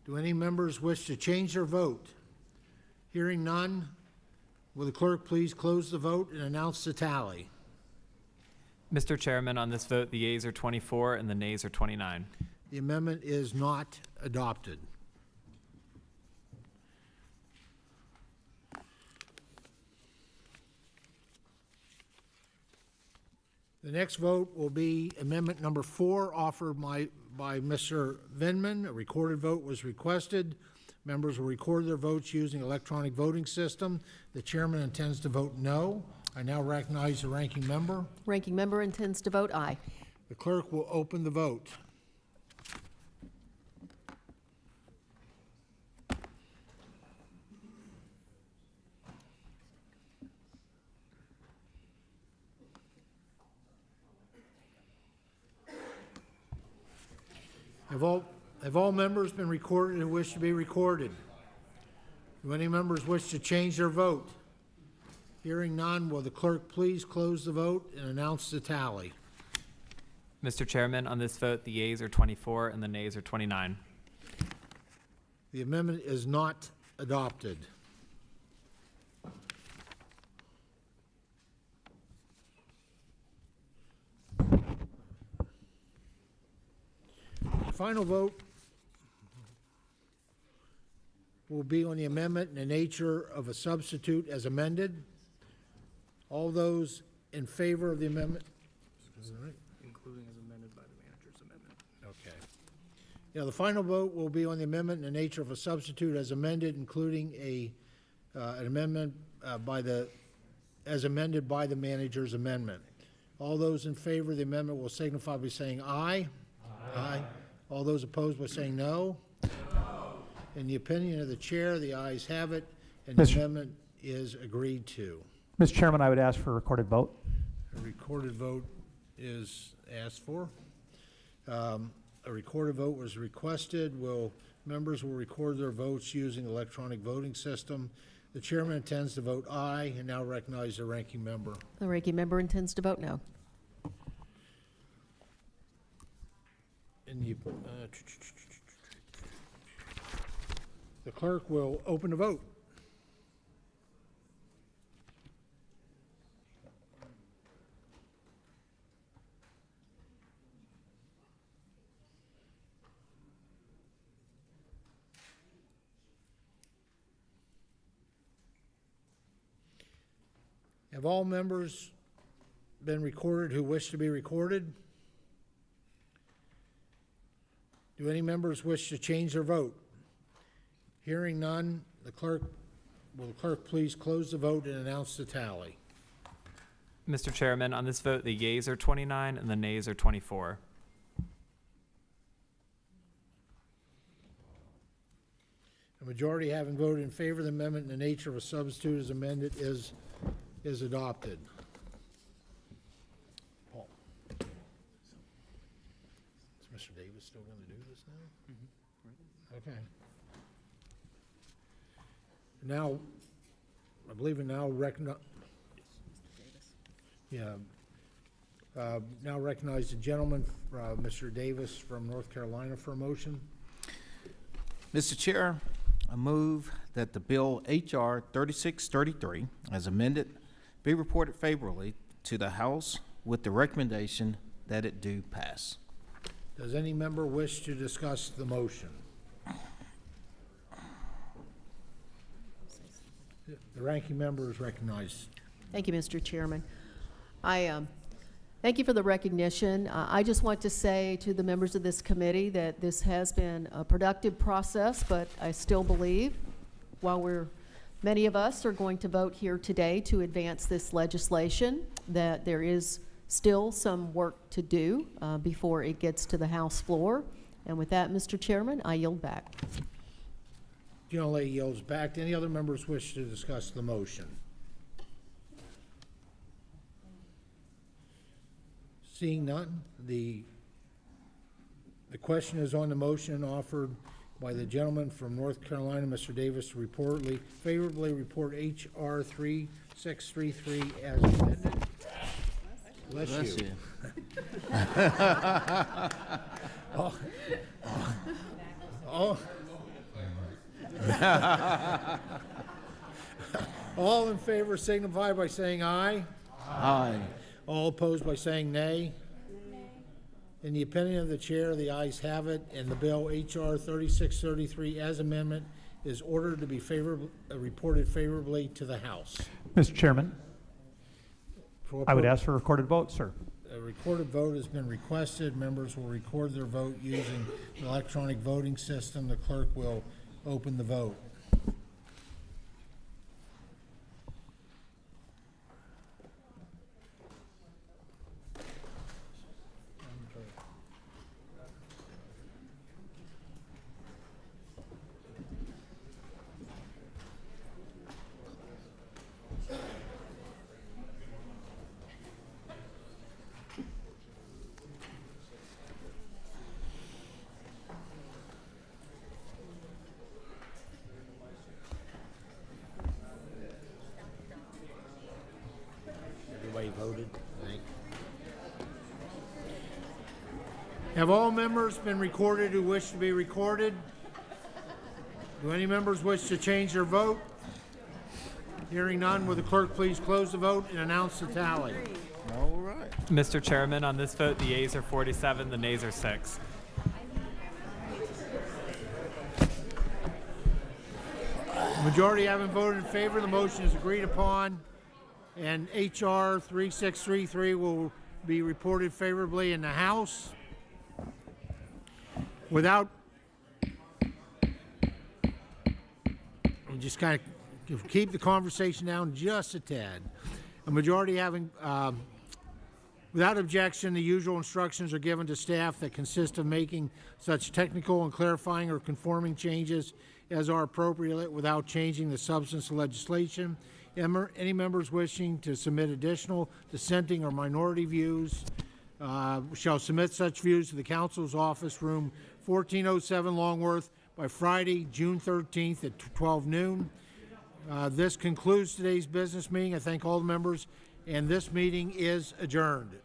Do any members wish to change their vote? Hearing none, will the clerk please close the vote and announce the tally? Mr. Chairman, on this vote, the yeas are 24 and the nays are 29. The amendment is not adopted. The next vote will be amendment number 4 offered by Mr. Vinman. A recorded vote was requested. Members will record their votes using electronic voting system. The chairman intends to vote no. I now recognize the ranking member. Ranking member intends to vote aye. The clerk will open the vote. Have all members been recorded who wish to be recorded? Do any members wish to change their vote? Hearing none, will the clerk please close the vote and announce the tally? Mr. Chairman, on this vote, the yeas are 24 and the nays are 29. The amendment is not adopted. The final vote will be on the amendment in the nature of a substitute as amended. All those in favor of the amendment? Is that right? Including as amended by the manager's amendment. Okay. Yeah, the final vote will be on the amendment in the nature of a substitute as amended, including an amendment as amended by the manager's amendment. All those in favor of the amendment will signify by saying aye. Aye. All those opposed by saying no. In the opinion of the chair, the ayes have it, and the amendment is agreed to. Mr. Chairman, I would ask for a recorded vote. A recorded vote is asked for. A recorded vote was requested. Members will record their votes using electronic voting system. The chairman intends to vote aye and now recognize the ranking member. The ranking member intends to vote no. And the clerk will open the vote. Have all members been recorded who wish to be recorded? Do any members wish to change their vote? Hearing none, will the clerk please close the vote and announce the tally? Mr. Chairman, on this vote, the yeas are 29 and the nays are 24. A majority having voted in favor of the amendment in the nature of a substitute as amended is adopted. Paul. Is Mr. Davis still going to do this now? Okay. Now, I believe we now recognize. Yeah. Now recognize the gentleman, Mr. Davis from North Carolina, for a motion. Mr. Chair, I move that the bill H.R. 3633, as amended, be reported favorably to the House with the recommendation that it do pass. Does any member wish to discuss the motion? The ranking member is recognized. Thank you, Mr. Chairman. Thank you for the recognition. I just want to say to the members of this committee that this has been a productive process, but I still believe, while many of us are going to vote here today to advance this legislation, that there is still some work to do before it gets to the House floor. And with that, Mr. Chairman, I yield back. Gentle lady yields back. Do any other members wish to discuss the motion? Seeing none, the question is on the motion offered by the gentleman from North Carolina, Mr. Davis, to favorably report H.R. 3633 as amended. Bless you. All in favor signify by saying aye. Aye. All opposed by saying nay. In the opinion of the chair, the ayes have it, and the bill H.R. 3633 as amendment is ordered to be reported favorably to the House. Mr. Chairman, I would ask for a recorded vote, sir. A recorded vote has been requested. Members will record their vote using the electronic voting system. The clerk will open the vote. Everybody voted? Have all members been recorded who wish to be recorded? Do any members wish to change their vote? Hearing none, will the clerk please close the vote and announce the tally? All right. Mr. Chairman, on this vote, the yeas are 47, the nays are 6. Majority having voted in favor, the motion is agreed upon, and H.R. 3633 will be reported favorably in the House. Without, just kind of keep the conversation down just a tad. A majority having, without objection, the usual instructions are given to staff that consist of making such technical and clarifying or conforming changes as are appropriate without changing the substance of legislation. Any members wishing to submit additional dissenting or minority views shall submit such views to the council's office, room 1407 Longworth, by Friday, June 13th at 12 noon. This concludes today's business meeting. I thank all the members, and this meeting is adjourned.